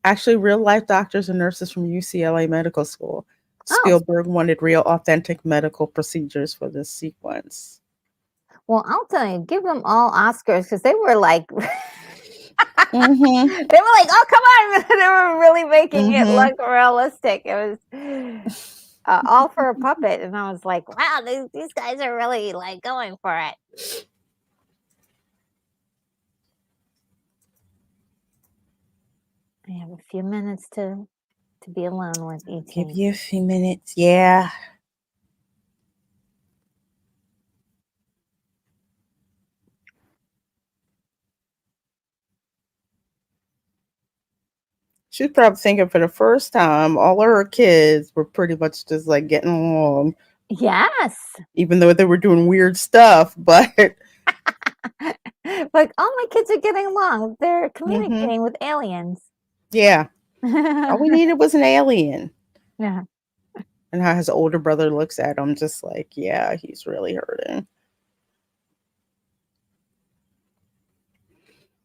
S1: Actually, real life doctors and nurses from UCLA Medical School.
S2: oh,
S1: Spielberg wanted real, authentic medical procedures for this sequence.
S2: well, I'll tell you, give them all Oscars, because they were like, they
S1: Mm-hmm.
S2: were like, oh, come on, they were really making it
S1: Mm-hmm.
S2: look realistic. It was all for a puppet, and I was like, wow, these guys are really like going for it. I have a few minutes to be alone with
S1: Give
S2: ET.
S1: you a few minutes. Yeah. She's probably thinking for the first time, all of her kids were pretty much just like getting along,
S2: Yes.
S1: even though they were doing weird stuff. But
S2: Like, all my kids are getting along. They're
S1: mm-hmm.
S2: communicating with aliens.
S1: Yeah, all we needed was an alien.
S2: Yeah.
S1: And how his older brother looks at him, just like, yeah, he's really hurting.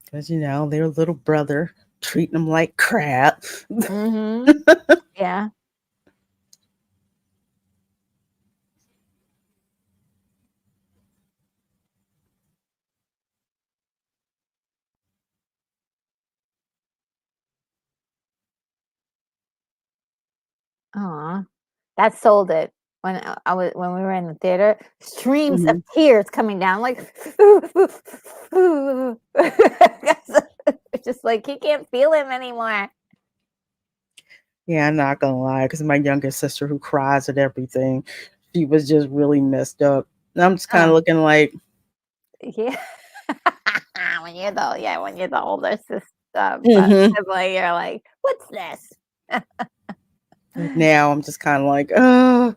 S1: Because, their little brother treating him like crap.
S2: Mm-hmm. Yeah. Aw. That sold it. When when we were in the theater, streams of
S1: Mhm.
S2: tears coming down, like just like he can't feel him anymore.
S1: Yeah, I'm not gonna lie, because my youngest sister, who cries at everything, she was just really messed up. And I'm just kind of
S2: Oh,
S1: looking like,
S2: yeah. When you're the older sister,
S1: mhm.
S2: sibling, you're like, what's this?
S1: Now I'm just kind of like, oh.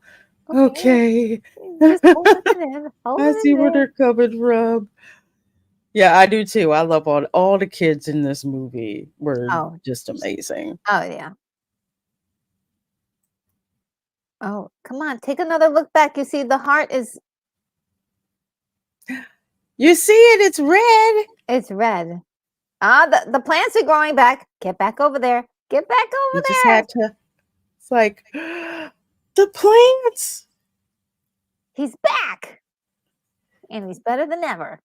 S2: Okay,
S1: Okay.
S2: just holding it in,
S1: I
S2: holding
S1: see
S2: it
S1: where
S2: in.
S1: they're coming from. Yeah, I do too. I love all the kids in this movie were
S2: Oh,
S1: just amazing.
S2: oh yeah. Oh, come on, take another look back. You see the heart is
S1: You see it, it's red.
S2: it's red. Ah, the plants are growing back. Get back over there. Get back
S1: You
S2: over
S1: just
S2: there.
S1: had to, it's like, the plants.
S2: He's back. And he's better than ever.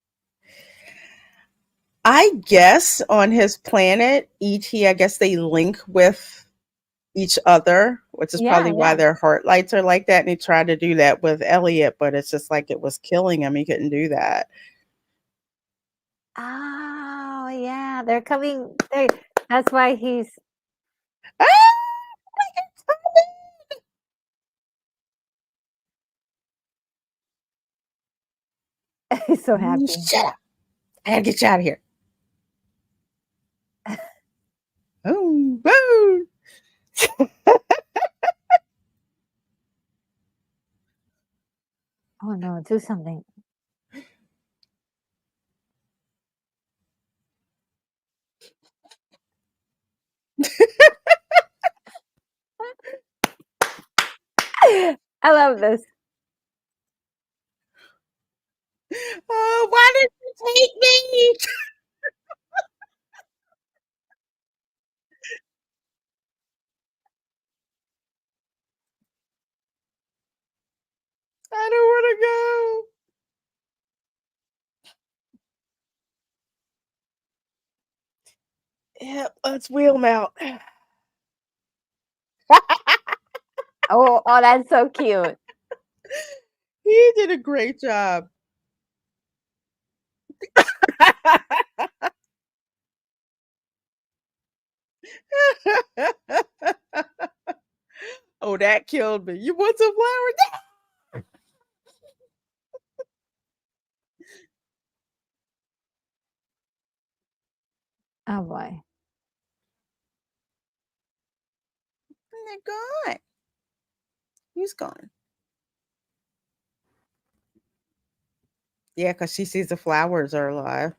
S1: I guess on his planet, ET, I guess they link with each other, which is
S2: Yeah,
S1: probably why
S2: yeah.
S1: their heart lights are like that. And he tried to do that with Elliot, but it's just like it was killing him. He couldn't do that.
S2: Oh, yeah. They're coming. That's why he's
S1: Ah!
S2: he's so happy.
S1: Shut up. I gotta get you out of here. Oh, woo.
S2: Oh no, do something. I love this.
S1: Oh, why did you take me? I don't want to go. Yeah, let's wheel him out.
S2: Oh, oh, that's so cute.
S1: He did a great job. Oh, that killed me. You want some flowers?
S2: Oh boy.
S1: They're gone. Who's gone? Yeah, because she sees the flowers are alive.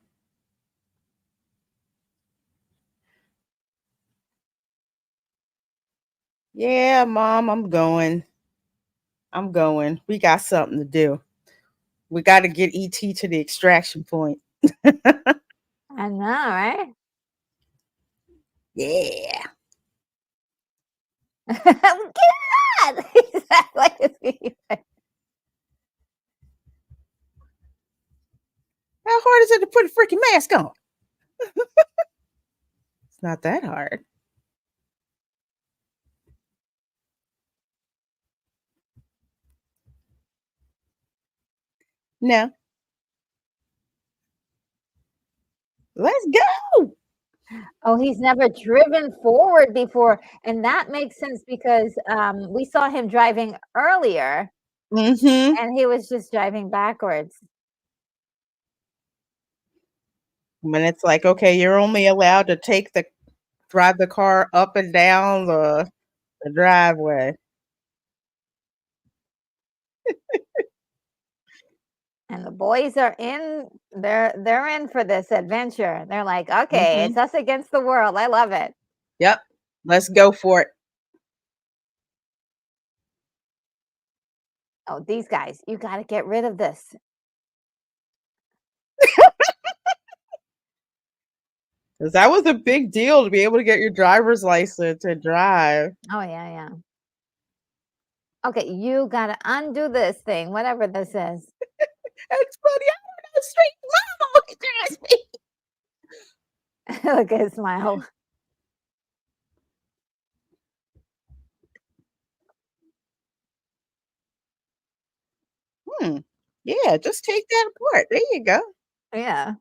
S1: Yeah, Mom, I'm going. I'm going. We got something to do. We got to get ET to the extraction point.
S2: I know, right?
S1: Yeah.
S2: Get out! Exactly.
S1: How hard is it to put a freaking mask on? It's not that hard. No. Let's go.
S2: Oh, he's never driven forward before, and that makes sense because we saw him driving earlier,
S1: Mm-hmm.
S2: and he was just driving backwards.
S1: When it's like, okay, you're only allowed to drive the car up and down the driveway.
S2: And the boys are in. They're in for this adventure. They're like, okay,
S1: Mm-hmm.
S2: it's us against the world. I love it.
S1: Yep. Let's go for it.
S2: Oh, these guys, you got to get rid of this.
S1: 'Cause that was a big deal to be able to get your driver's license to drive.
S2: Oh yeah, yeah. Okay, you got to undo this thing, whatever this is.
S1: That's funny. I don't know street mama drives me.
S2: Look at his smile.
S1: Hmm. Yeah, just take that apart. There you go.
S2: Yeah.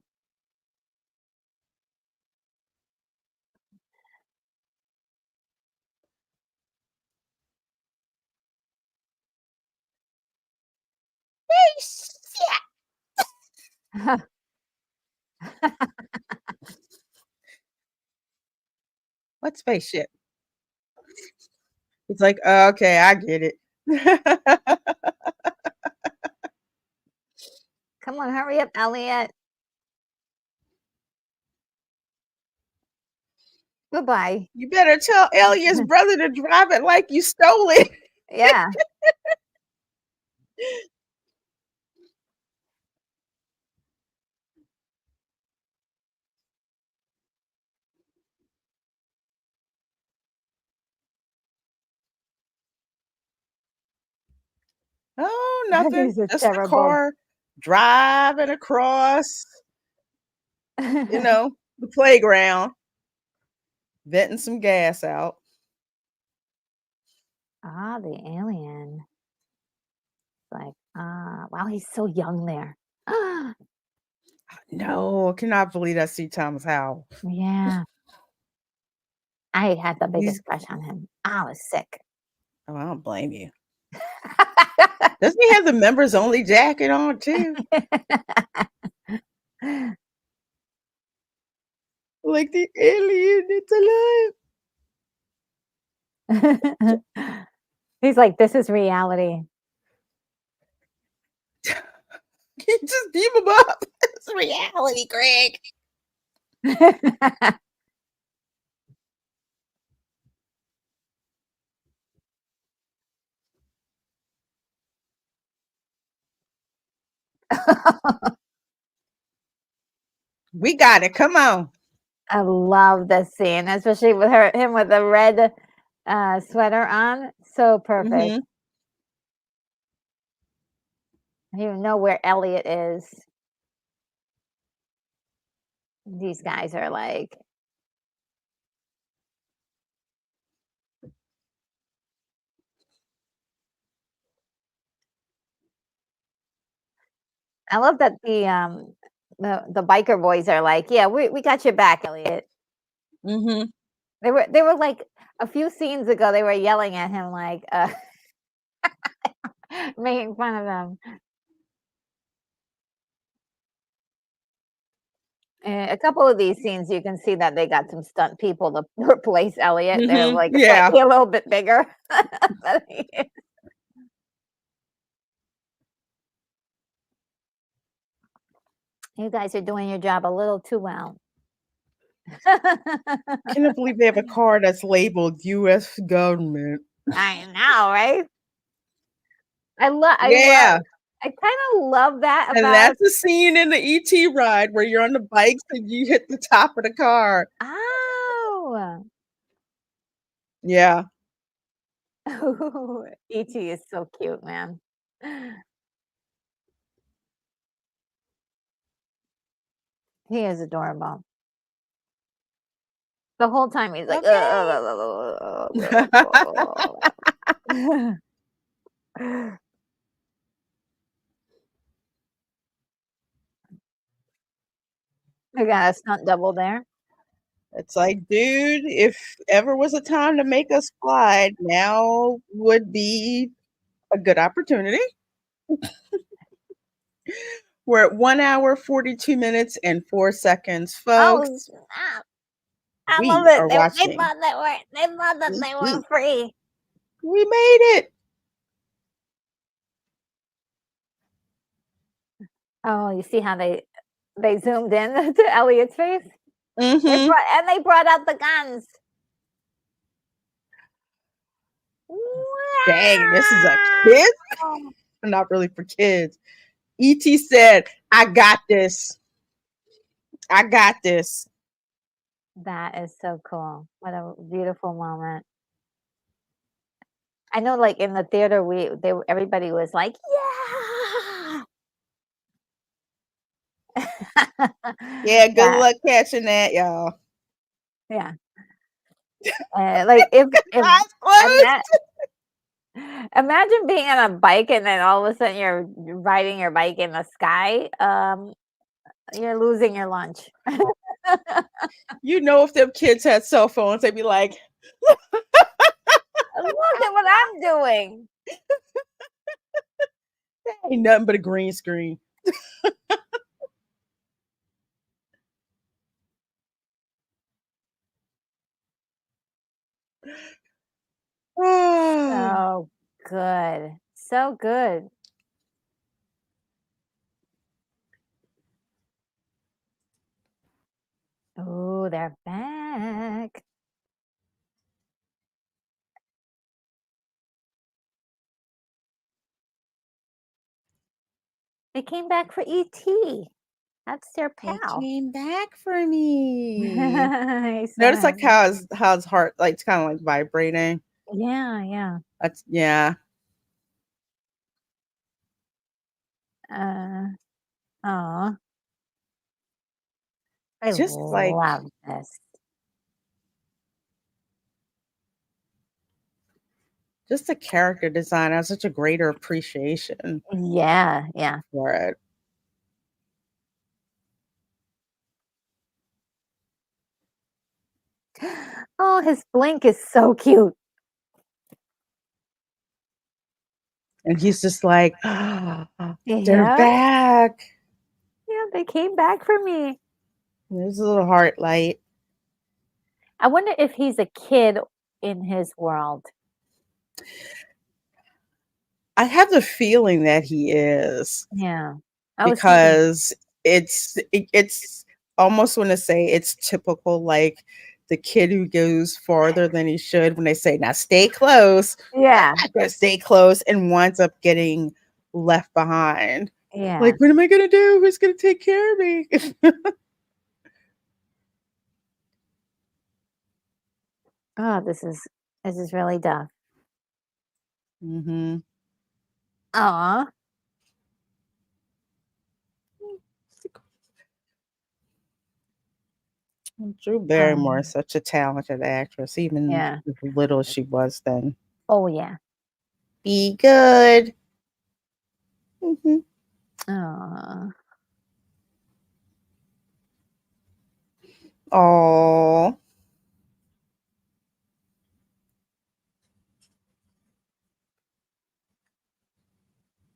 S1: Hey, shit. What spaceship? It's like, oh, okay, I get it.
S2: Hurry up, Elliot. Goodbye.
S1: You better tell Elliot's brother to drive it like you stole it.
S2: Yeah.
S1: Oh, nothing.
S2: He's a
S1: Just a
S2: terrible.
S1: car driving across, the playground, venting some gas out.
S2: Ah, the alien. Like, wow, he's so young there.
S1: No, I cannot believe I see Thomas Howell.
S2: Yeah. I had the
S1: He's
S2: biggest crush on him. I was sick.
S1: Oh, I don't blame you. Doesn't he have the members only jacket on too? Like the alien, it's alive.
S2: He's like, this is reality.
S1: You just beam him up. It's reality, Greg. We got it. Come on.
S2: I love this scene, especially with him with the red sweater on. So perfect.
S1: Mm-hmm.
S2: I don't even know where Elliot is. These guys are like, I love that the biker boys are like, yeah, we got your back, Elliot.
S1: Mm-hmm.
S2: They were like a few scenes ago, they were yelling at him like making fun of him. A couple of these scenes, you can see that they got some stunt people to replace Elliot. They're
S1: Mm-hmm.
S2: like
S1: Yeah.
S2: slightly a little bit bigger than he is. You guys are doing your job a little too well.
S1: Cannot believe they have a car that's labeled U.S. government.
S2: I know, right? I
S1: Yeah.
S2: love I kind of love that
S1: And
S2: about
S1: that's the scene in the ET ride where you're on the bikes and you hit the top of the car.
S2: oh
S1: Yeah.
S2: E.T. is so cute, man. He is adorable. The whole time he's like,
S1: Okay.
S2: I got a stunt double there.
S1: It's like, dude, if ever was a time to make us fly, now would be a good opportunity. We're at 1 hour, 42 minutes, and 4 seconds,
S2: Oh,
S1: folks.
S2: snap. I love
S1: We
S2: it.
S1: are
S2: They
S1: watching.
S2: thought that they were
S1: Mhm.
S2: free.
S1: We made it.
S2: Oh, you see how they zoomed in to Elliot's face?
S1: Mm-hmm.
S2: They brought out the guns.
S1: Dang, this is a kid?
S2: Wow!
S1: Not really for kids. E.T. said, I got this. I got this.
S2: That is so cool. What a beautiful moment. I know, like, in the theater, everybody was like, "Yeah!"
S1: Yeah, good
S2: That
S1: luck catching that, y'all.
S2: yeah. Like, if
S1: Eyes closed.
S2: ima imagine being on a bike and then all of a sudden you're riding your bike in the sky, you're losing your lunch.
S1: You know, if them kids had cell phones, they'd be like,
S2: Look at what I'm doing.
S1: ain't nothing but a green screen.
S2: So good. So good. Oh, they're back. They came back for ET. That's their
S1: They
S2: pal.
S1: came back for me.
S2: I
S1: Notice like
S2: said,
S1: how his heart like it's kind of like vibrating.
S2: yeah, yeah.
S1: That's yeah.
S2: Uh, oh, I
S1: Just like
S2: love this.
S1: just the character design. I have such a greater appreciation
S2: Yeah, yeah.
S1: for it.
S2: Oh, his blink is so cute.
S1: And he's just like, they're
S2: Yeah,
S1: back.
S2: yeah, they came back for me.
S1: There's a little heart light.
S2: I wonder if he's a kid in his world.
S1: I have the feeling that he is
S2: Yeah. I was thinking,
S1: because it's almost want to say it's typical like the kid who goes farther than he should when they say now stay close,
S2: yeah,
S1: I gotta stay close and winds up getting left behind.
S2: yeah.
S1: Like, what am I gonna do? Who's gonna take care of me?
S2: Oh, this is really tough.
S1: Mm-hmm.
S2: Aw.
S1: Drew Barrymore is such a talented actress, even
S2: Yeah.
S1: as little as she was then.
S2: Oh, yeah.
S1: Be good. Mm-hmm.
S2: Aw.
S1: Oh,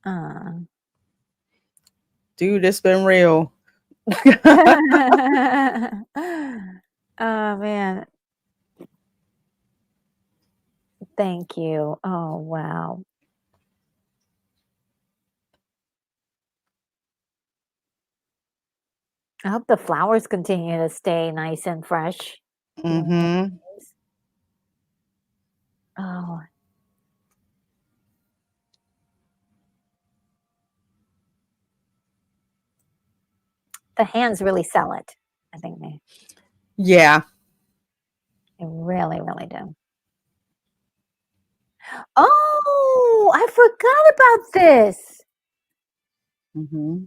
S2: Aw.
S1: dude, it's been real.
S2: Oh, man. Thank you. Oh, wow. I hope the flowers continue to stay nice and fresh during the
S1: Mm-hmm.
S2: days. Oh, the hands really sell it. I think
S1: Yeah.
S2: they really, really do. Oh, I forgot about this.
S1: Mm-hmm.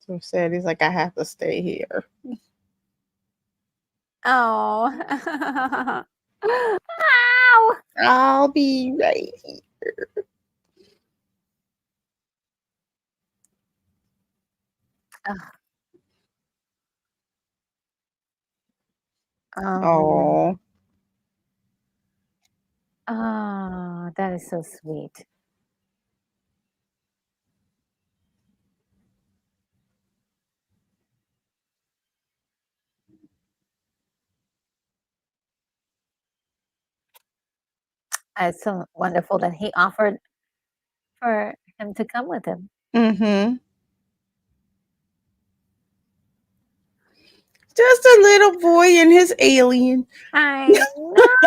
S1: So sad. He's like, I have to stay here.
S2: Oh. Ow.
S1: I'll be right here.
S2: Ugh. Oh.
S1: Oh,
S2: Oh, that is so sweet. It's so wonderful that he offered for him to come with him.
S1: mm-hmm. Just a little boy and his alien.
S2: I know.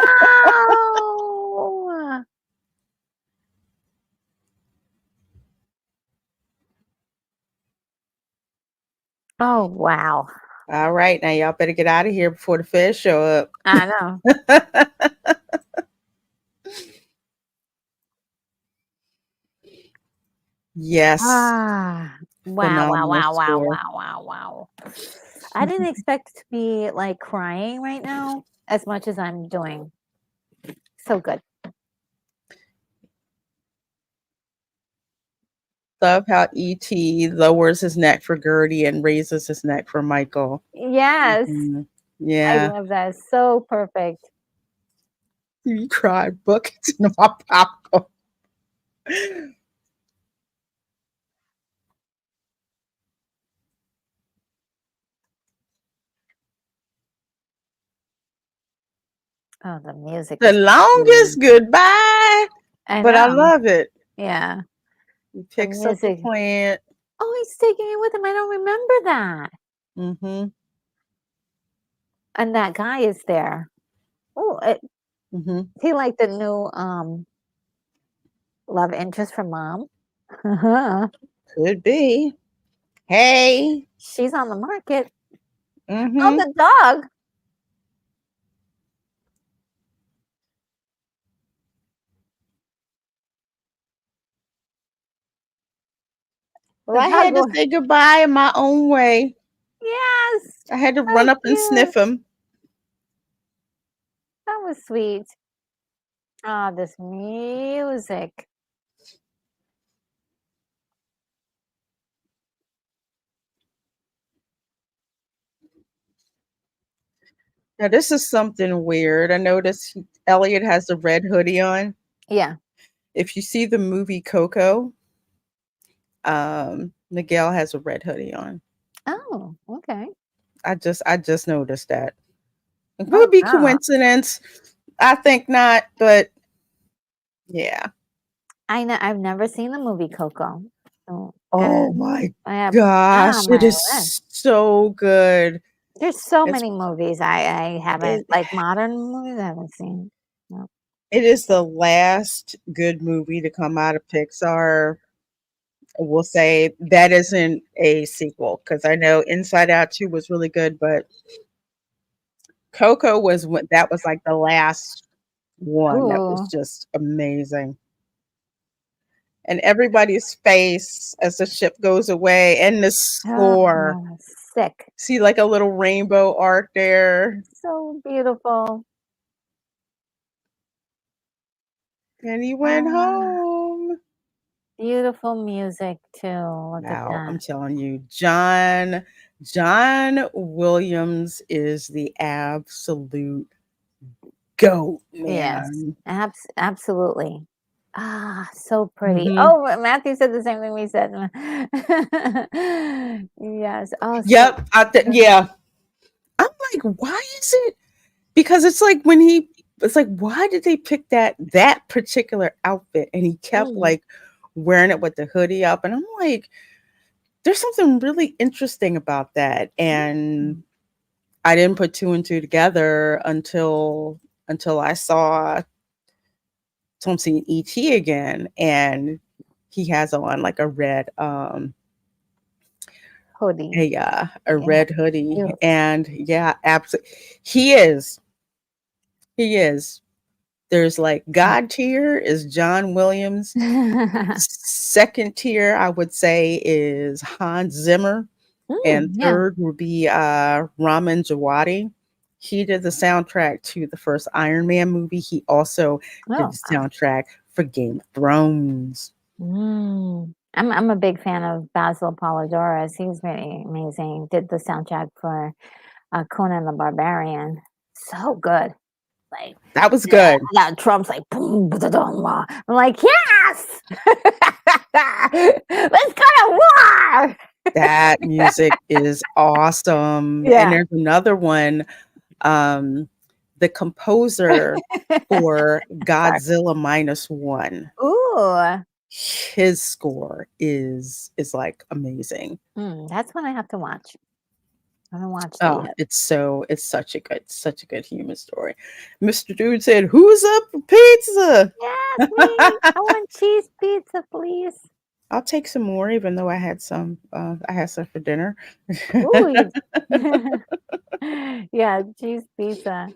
S2: Oh, wow.
S1: All right, now y'all better get out of here before the feds show
S2: I know.
S1: up. Yes,
S2: Ah, wow, wow,
S1: phenomenal
S2: wow, wow,
S1: score.
S2: wow, wow, wow. I didn't expect to be like crying right now as much as I'm doing. So good.
S1: Love how E.T. lowers his neck for Gertie and raises his neck for Michael.
S2: Yes,
S1: Mhm.
S2: I
S1: Yeah,
S2: love that. So perfect.
S1: you cried buckets in my popcorn.
S2: Oh, the music
S1: The
S2: is
S1: longest
S2: playing.
S1: goodbye,
S2: I
S1: but I
S2: know.
S1: love it.
S2: Yeah.
S1: He
S2: The
S1: picks up the
S2: music.
S1: plant.
S2: Oh, he's taking it with him. I don't remember that.
S1: Mm-hmm.
S2: And that guy is there. Oh,
S1: Mm-hmm.
S2: is he like the new love interest from mom? Uh-huh.
S1: Could be. Hey.
S2: She's on the market. Oh,
S1: Mm-hmm.
S2: the dog.
S1: Well,
S2: The
S1: I
S2: dog.
S1: had to say goodbye in my own way.
S2: Yes.
S1: I had to
S2: So
S1: run up and
S2: cute.
S1: sniff him.
S2: That was sweet. Ah, this music.
S1: Now, this is something weird. I noticed Elliot has the red hoodie on.
S2: Yeah.
S1: If you see the movie Coco, Miguel has a red hoodie on.
S2: Oh, okay.
S1: I just noticed that. It
S2: Oh,
S1: could be
S2: wow.
S1: coincidence. I think not, but yeah.
S2: I've never seen the movie Coco. So,
S1: Oh my
S2: I have
S1: gosh,
S2: on
S1: it
S2: my list.
S1: is so good.
S2: There's so
S1: It's
S2: many movies I haven't
S1: it,
S2: like modern movies I haven't seen. No.
S1: it is the last good movie to come out of Pixar. We'll say that isn't a sequel because I know Inside Out 2 was really good, but Coco was what that was like the last one that was
S2: Ooh.
S1: just amazing. And everybody's face as the ship goes away and the score.
S2: Oh, sick.
S1: See like a little rainbow arc there.
S2: So beautiful.
S1: And he went
S2: Ah,
S1: home.
S2: beautiful music too. Look at
S1: Wow, I'm
S2: that.
S1: telling you, John Williams is the absolute goat,
S2: Yes,
S1: man.
S2: absolutely. Ah, so pretty.
S1: Hmm.
S2: Oh, Matthew said the same thing we said. Yes. Oh, so
S1: Yep. Yeah. I'm like, why is it? Because it's like it's like, why did they pick that particular outfit? And he kept
S2: mm,
S1: like wearing it with the hoodie up, and I'm like, there's something really interesting about that. And
S2: mm,
S1: I didn't put two and two together until I saw Tom seeing ET again, and he has on like
S2: hoodie.
S1: a
S2: Yeah,
S1: red hoodie,
S2: beautiful.
S1: and yeah, absolutely, he is. There's like God tier is John Williams. Second tier, I would say, is Hans Zimmer, and
S2: Yeah.
S1: third would be Ramin Djawadi. He did the soundtrack to the first Iron Man movie. He also did
S2: Oh,
S1: the
S2: wow.
S1: soundtrack for Game of Thrones.
S2: I'm a big fan of Basil Polidoris. He's really amazing. Did the soundtrack for Conan the Barbarian. So good. Like,
S1: That was
S2: yeah,
S1: good.
S2: that Trump's like, boom, ba-da-dum, wah. I'm like, yes, let's go to war.
S1: That music is awesome. And
S2: Yeah.
S1: there's another one, um, the composer for
S2: Sorry.
S1: Godzilla Minus One.
S2: Ooh,
S1: His score is like amazing.
S2: that's one I have to watch. I haven't watched it
S1: Oh,
S2: yet.
S1: it's such a good human story. Mr. Dude said, "Who's up for pizza?"
S2: Yes, me. I want cheese pizza, please.
S1: I'll take some more, even though I had some for dinner.
S2: Ooh, yeah, cheese pizza.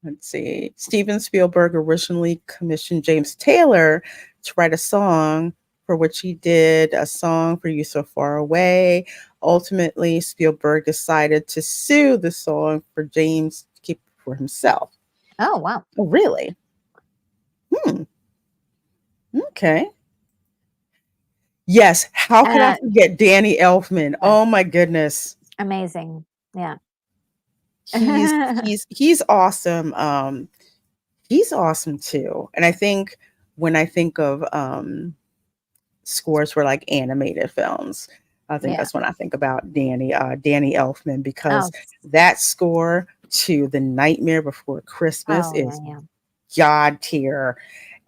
S1: Let's see. Steven Spielberg originally commissioned James Taylor to write a song for which he did a song for You So Far Away. Ultimately, Spielberg decided to sue the song for James to keep it for himself.
S2: Oh, wow.
S1: Oh, really? Hmm. Okay. Yes. How could I
S2: Uh,
S1: forget Danny Elfman?
S2: yes,
S1: Oh my goodness.
S2: amazing. Yeah.
S1: He's awesome. He's awesome too. And I think when I think of scores for like animated films, I think
S2: Yeah.
S1: that's when I think about Danny Elfman,
S2: Oh,
S1: because that score to The Nightmare Before Christmas
S2: oh, yeah,
S1: is
S2: yeah.
S1: god tier.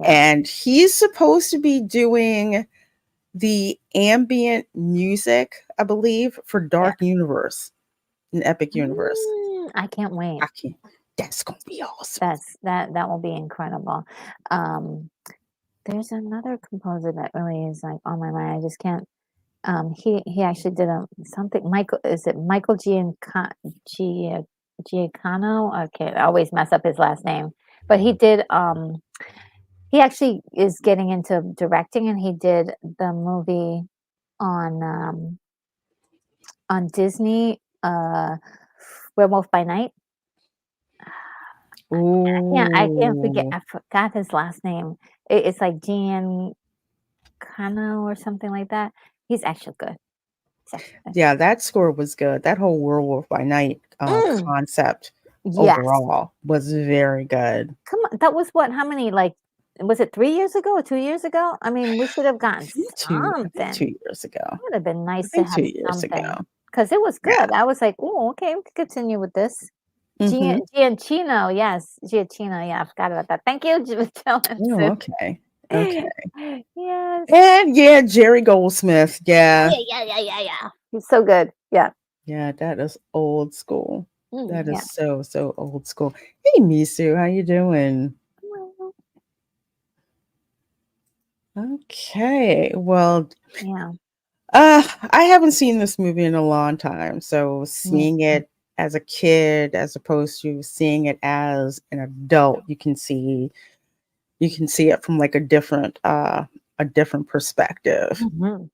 S2: Yeah.
S1: and he's supposed to be doing the ambient music, I believe, for
S2: Yeah.
S1: Dark Universe, an Epic Universe.
S2: I can't wait.
S1: I can't. That's gonna be awesome.
S2: That will be incredible. Um, there's another composer that really is like on my mind. I just can't. He actually did something. Michael, is it Michael Giacano? Okay, I always mess up his last name, but he did. He actually is getting into directing, and he did the movie on Disney, Werewolf by Night. I can't forget.
S1: Ooh.
S2: I forgot his last name. It's like Giancano or something like that. He's actually good. He's actually good.
S1: Yeah, that score was good. That whole Werewolf by Night
S2: Mm,
S1: concept
S2: yes.
S1: overall was very good.
S2: Come on. That was what? How many? Like, was it 3 years ago or 2 years ago? I mean, we should have gotten
S1: I think
S2: something.
S1: 2 years ago.
S2: It would have been
S1: I
S2: nice to
S1: think
S2: have
S1: 2 years ago.
S2: something because it was
S1: Yeah.
S2: good. I was like, oh, okay, we can continue with this.
S1: Mm-hmm.
S2: Giancino, yes, Giancino. Yeah, I forgot about that. Thank you for telling,
S1: Oh,
S2: sis.
S1: okay. Okay.
S2: Yes.
S1: And yeah, Jerry Goldsmith.
S2: Oh
S1: Yeah.
S2: yeah. He's so good. Yeah.
S1: Yeah, that is old school. That is
S2: Yeah.
S1: so, so old school. Hey, Misu, how you doing?
S2: Well,
S1: Okay. Well,
S2: yeah.
S1: I haven't seen this movie in a long time, so
S2: Me
S1: seeing
S2: too.
S1: it as a kid as opposed to seeing it as an adult, you can see it from like a different perspective.
S2: Mhm.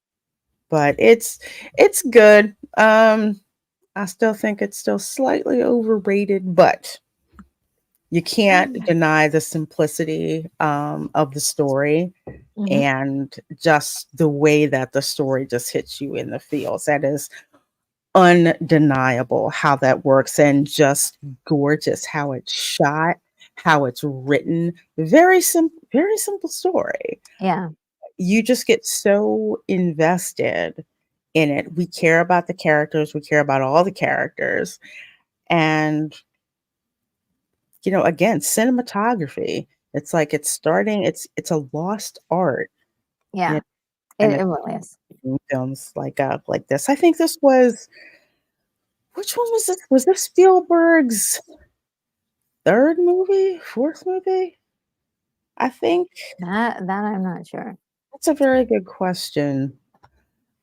S1: But it's good. I still think it's still slightly overrated, but you can't deny the simplicity of the story
S2: Mhm.
S1: and just the way that the story just hits you in the feels. That is undeniable how that works, and just gorgeous how it's shot, how it's written. Very simple story.
S2: Yeah.
S1: You just get so invested in it. We care about the characters, we care about all the characters. And again, cinematography. It's like it's a lost art.
S2: Yeah.
S1: Yeah, and
S2: It really is.
S1: films like this. I think this was which one was this? Was this Spielberg's third movie? Fourth movie? I think
S2: That I'm not sure.
S1: that's a very good question.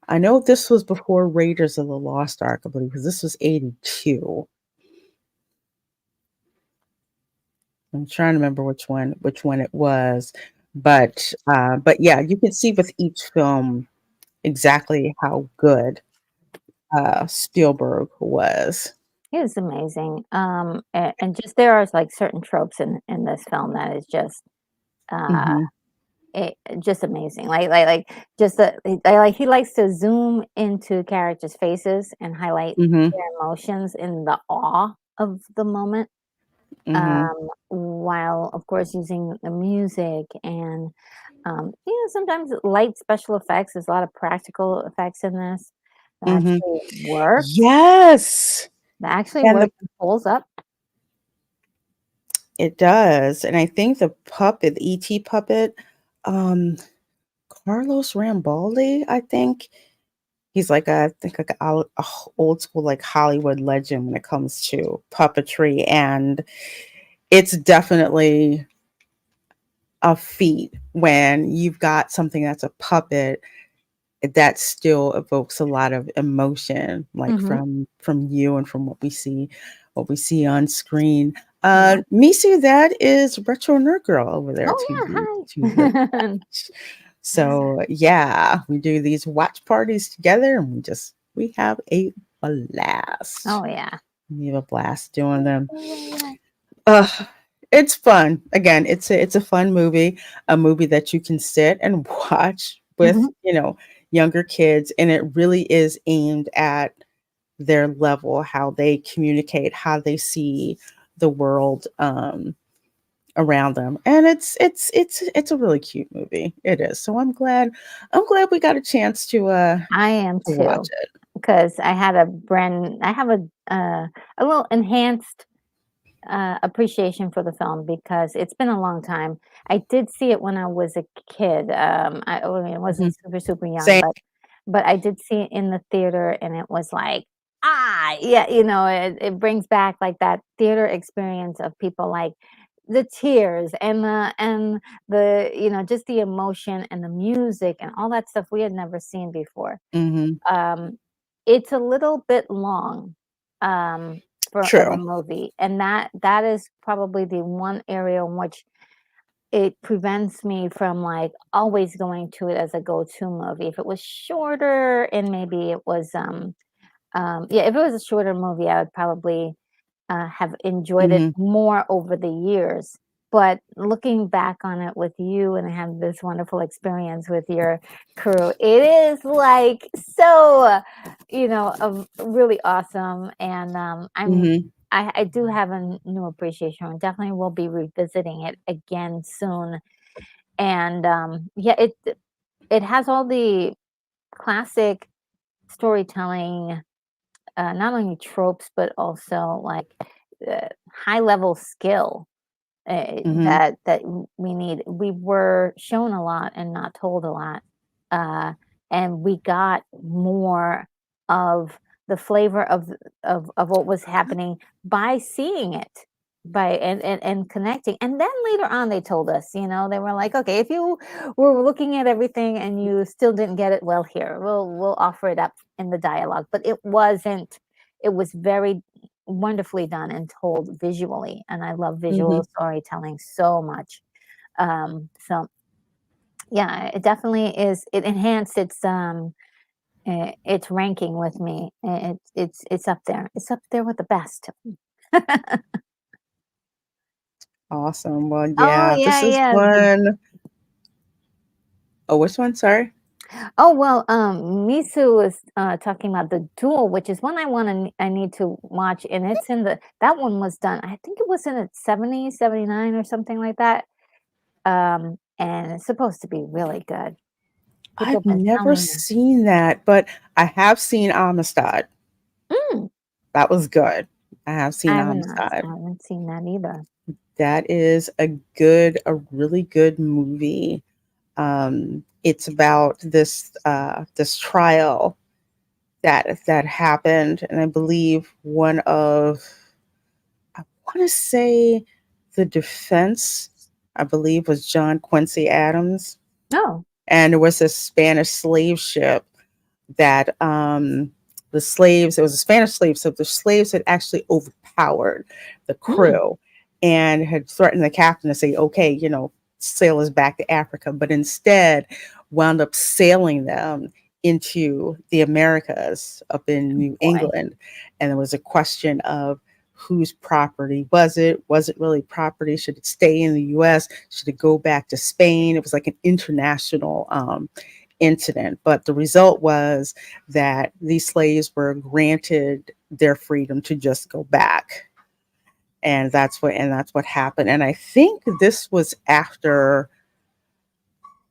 S1: I know this was before Raiders of the Lost Ark, I believe, because this was 82. I'm trying to remember which one it was. But yeah, you can see with each film exactly how good Spielberg was.
S2: It is amazing. And just there are like certain tropes in this film that is just uh
S1: Hmm.
S2: just amazing. Like just like he likes to zoom into characters' faces and highlight
S1: Hmm.
S2: their emotions in the awe of the moment.
S1: Hmm.
S2: While of course using the music and sometimes light special effects. There's a lot of practical effects in this that
S1: Hmm.
S2: actually worked.
S1: Yes.
S2: That actually
S1: And
S2: worked and holds up.
S1: it does. And I think the puppet, the ET puppet, um, Carlos Rambaldi, I think he's like I think like a old school like Hollywood legend when it comes to puppetry, and it's definitely a feat when you've got something that's a puppet that still evokes a lot of emotion, like
S2: Hmm.
S1: from you and from what we see on screen.
S2: Yeah.
S1: Misu, that is Retro Nerd Girl over there
S2: Oh
S1: to the
S2: yeah. Hi.
S1: left. So yeah, we do these watch parties together, and we have a blast.
S2: Oh yeah.
S1: We have a blast doing them.
S2: Yeah.
S1: Uh, it's fun. Again, it's a fun movie, a movie that you can sit and watch with,
S2: Hmm.
S1: younger kids, and it really is aimed at their level, how they communicate, how they see the world around them. And it's a really cute movie. It is. So I'm glad we got a chance
S2: I am
S1: to watch
S2: too,
S1: it.
S2: because I have a little enhanced appreciation for the film because it's been a long time. I did see it when I was a kid. I mean, I
S1: Mhm.
S2: wasn't super, super young,
S1: Same.
S2: but I did see it in the theater, and it was like, yeah, it brings back like that theater experience of people like the tears and the just the emotion and the music and all that stuff we had never seen before.
S1: Mhm.
S2: Um, it's a little bit long, of a
S1: True.
S2: movie, and that is probably the one area in which it prevents me from, like, always going to it as a go-to movie. If it was shorter and maybe it was, yeah, if it was a shorter movie, I would probably have enjoyed it
S1: Mhm.
S2: more over the years. But looking back on it with you and have this wonderful experience with your crew, it is like so, really awesome. And
S1: Mhm.
S2: I do have a new appreciation. I definitely will be revisiting it again soon. And yeah, it has all the classic storytelling, not only tropes but also like high level skill
S1: Mhm.
S2: that we need. We were shown a lot and not told a lot, uh, and we got more of the flavor of what was happening by seeing it, by and connecting. And then later on, they told us, they were like, okay, if you were looking at everything and you still didn't get it, well, here we'll offer it up in the dialogue. But it wasn't. It was very wonderfully done and told visually, and I love visual
S1: Mhm.
S2: storytelling so much. So yeah, it definitely is. It enhanced its ranking with me. It's up there. It's up there with the best.
S1: Awesome. Well,
S2: Oh
S1: yeah,
S2: yeah,
S1: this is
S2: yeah.
S1: one. Oh, which one? Sorry.
S2: Oh well, Misu was talking about the Duel, which is one I need to watch, and it's in the that one was done. I think it was in the 70s, 79 or something like that. And it's supposed to be really good. People
S1: I've
S2: have been
S1: never
S2: telling me.
S1: seen that, but I have seen Amistad.
S2: Mm,
S1: That was good. I have
S2: I
S1: seen
S2: haven't not. I
S1: Amistad.
S2: haven't seen that either.
S1: That is a really good movie. It's about this trial that happened, and I believe one of I want to say the defense, I believe, was John Quincy Adams,
S2: Oh.
S1: and there was this Spanish slave ship that the slaves, it was a Spanish slave, so the slaves had actually overpowered the
S2: Mm,
S1: crew and had threatened the captain to say, okay, sail us back to Africa, but instead wound up sailing them into the Americas up in New
S2: boy.
S1: England. And there was a question of whose property was it? Was it really property? Should it stay in the US? Should it go back to Spain? It was like an international incident. But the result was that these slaves were granted their freedom to just go back. And that's what happened. And I think this was after,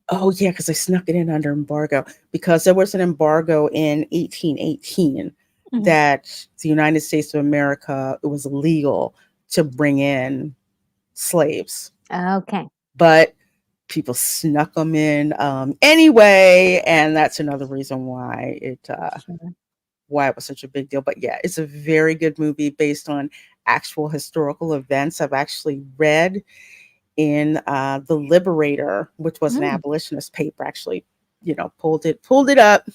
S1: oh yeah, because they snuck it in under embargo, because there was an embargo in 1818
S2: Mhm.
S1: that the United States of America, it was illegal to bring in slaves.
S2: Okay.
S1: But people snuck them in anyway, and that's another reason
S2: Sure.
S1: why it was such a big deal. But yeah, it's a very good movie based on actual historical events. I've actually read in the Liberator, which was an
S2: Mm,
S1: abolitionist paper, actually, pulled it up,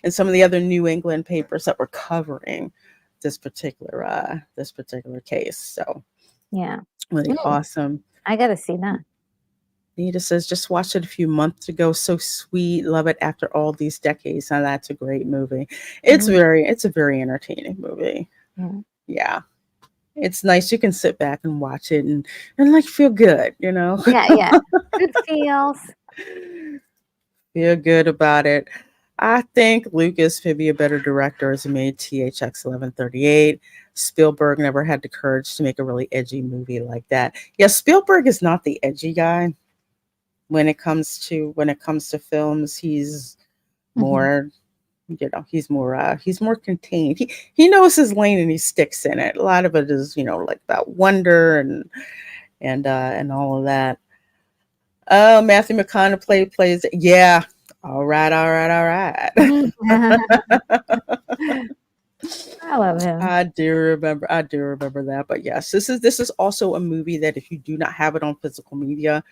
S1: and some of the other New England papers that were covering this particular case. So
S2: yeah.
S1: really
S2: Mm,
S1: awesome.
S2: I gotta see that.
S1: Nita says, just watched it a few months ago. So sweet. Love it after all these decades. Now that's a great movie.
S2: Mm,
S1: It's a very entertaining movie.
S2: yeah.
S1: Yeah. It's nice. You can sit back and watch it and like feel good,
S2: Yeah, yeah. Good feels.
S1: feel good about it. I think Lucas could be a better director as he made THX 1138. Spielberg never had the courage to make a really edgy movie like that. Yeah, Spielberg is not the edgy guy when it comes to films. He's
S2: Mhm.
S1: more he's more contained. He knows his lane and he sticks in it. A lot of it is, like about wonder and all of that. Oh, Matthew McConaughey plays. Yeah. All right, all right, all right.
S2: I love him.
S1: I do remember. I do remember that. But yes, this is also a movie that if you do not have it on physical media,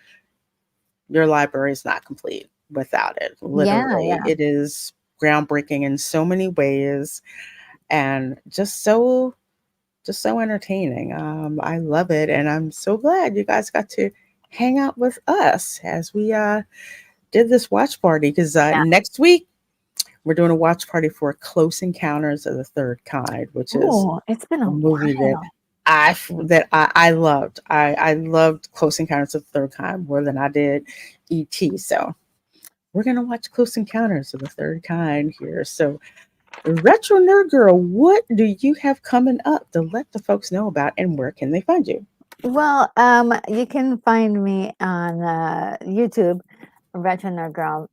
S1: your library is not complete without it.
S2: Yeah,
S1: Literally,
S2: yeah.
S1: it is groundbreaking in so many ways, and just so entertaining. I love it, and I'm so glad you guys got to hang out with us as we did this watch party. Because
S2: Yeah.
S1: next week we're doing a watch party for Close Encounters of the Third Kind, which is
S2: Oh, it's been
S1: a
S2: a
S1: movie that
S2: while.
S1: I loved. I loved Close Encounters of the Third Kind more than I did E.T. So we're gonna watch Close Encounters of the Third Kind here. So Retro Nerd Girl, what do you have coming up to let the folks know about, and where can they find you?
S2: Well, you can find me on YouTube, Retro Nerd Girl,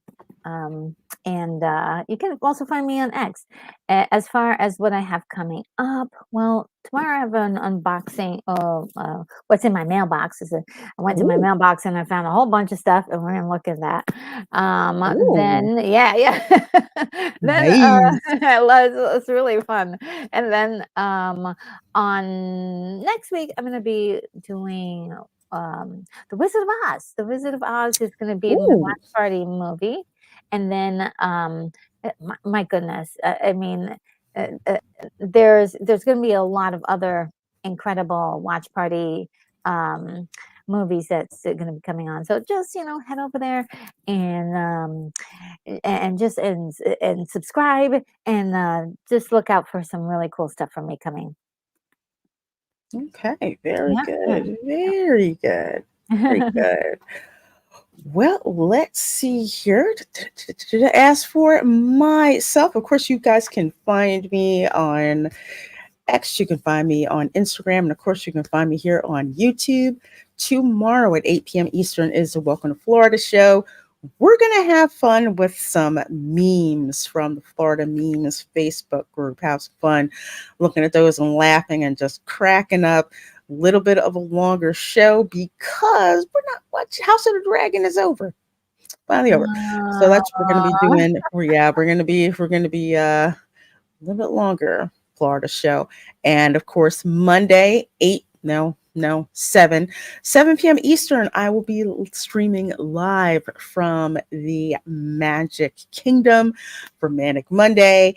S2: um, and you can also find me on X. As far as what I have coming up, well, tomorrow I have an unboxing of what's in my mailbox. I went to my
S1: Ooh,
S2: mailbox and I found a whole bunch of stuff, and we're gonna look at that.
S1: ooh,
S2: Then yeah, yeah. Then
S1: nice.
S2: it's really fun. And then on next week, I'm going to be doing The Wizard of Oz. The Wizard of Oz is going to be in the
S1: Ooh,
S2: Watch Party movie. And then, my goodness, I mean, there's going to be a lot of other incredible Watch Party um, movies that's going to be coming on. So just head over there and just and subscribe and just look out for some really cool stuff from me coming.
S1: okay, very
S2: Yeah.
S1: good, very good, very good. Well, let's see here. As for myself, of course, you guys can find me on X. You can find me on Instagram. And of course, you can find me here on YouTube. Tomorrow at 8 p.m. Eastern is the Welcome to Florida show. We're going to have fun with some memes from the Florida Memes Facebook group. Have some fun looking at those and laughing and just cracking up. A little bit of a longer show because we're not watching. House of the Dragon is over. Finally over. So that's what we're going to be
S2: Uh,
S1: doing. We're going to be a little bit longer Florida show. And of course, Monday, 8, no, 7 p.m. Eastern, I will be streaming live from the Magic Kingdom for Manic Monday.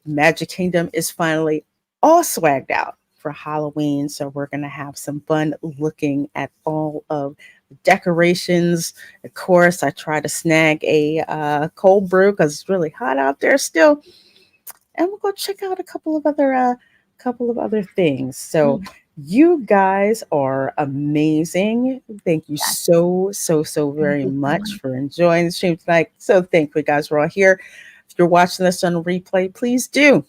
S1: Magic Kingdom is finally all swagged out for Halloween. So we're going to have some fun looking at all of the decorations. Of course, I try to snag a cold brew because it's really hot out there still, and we'll go check out a couple of other things. So
S2: mm,
S1: you guys are amazing. Thank you
S2: yes,
S1: so
S2: thank
S1: very
S2: you so
S1: much
S2: much.
S1: for enjoying the stream tonight. So thankful you guys were all here. If you're watching this on replay, please do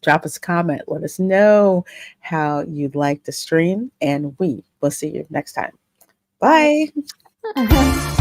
S1: drop us a comment. Let us know how you'd like to stream, and we will see you next time.
S2: Bye.
S1: Bye.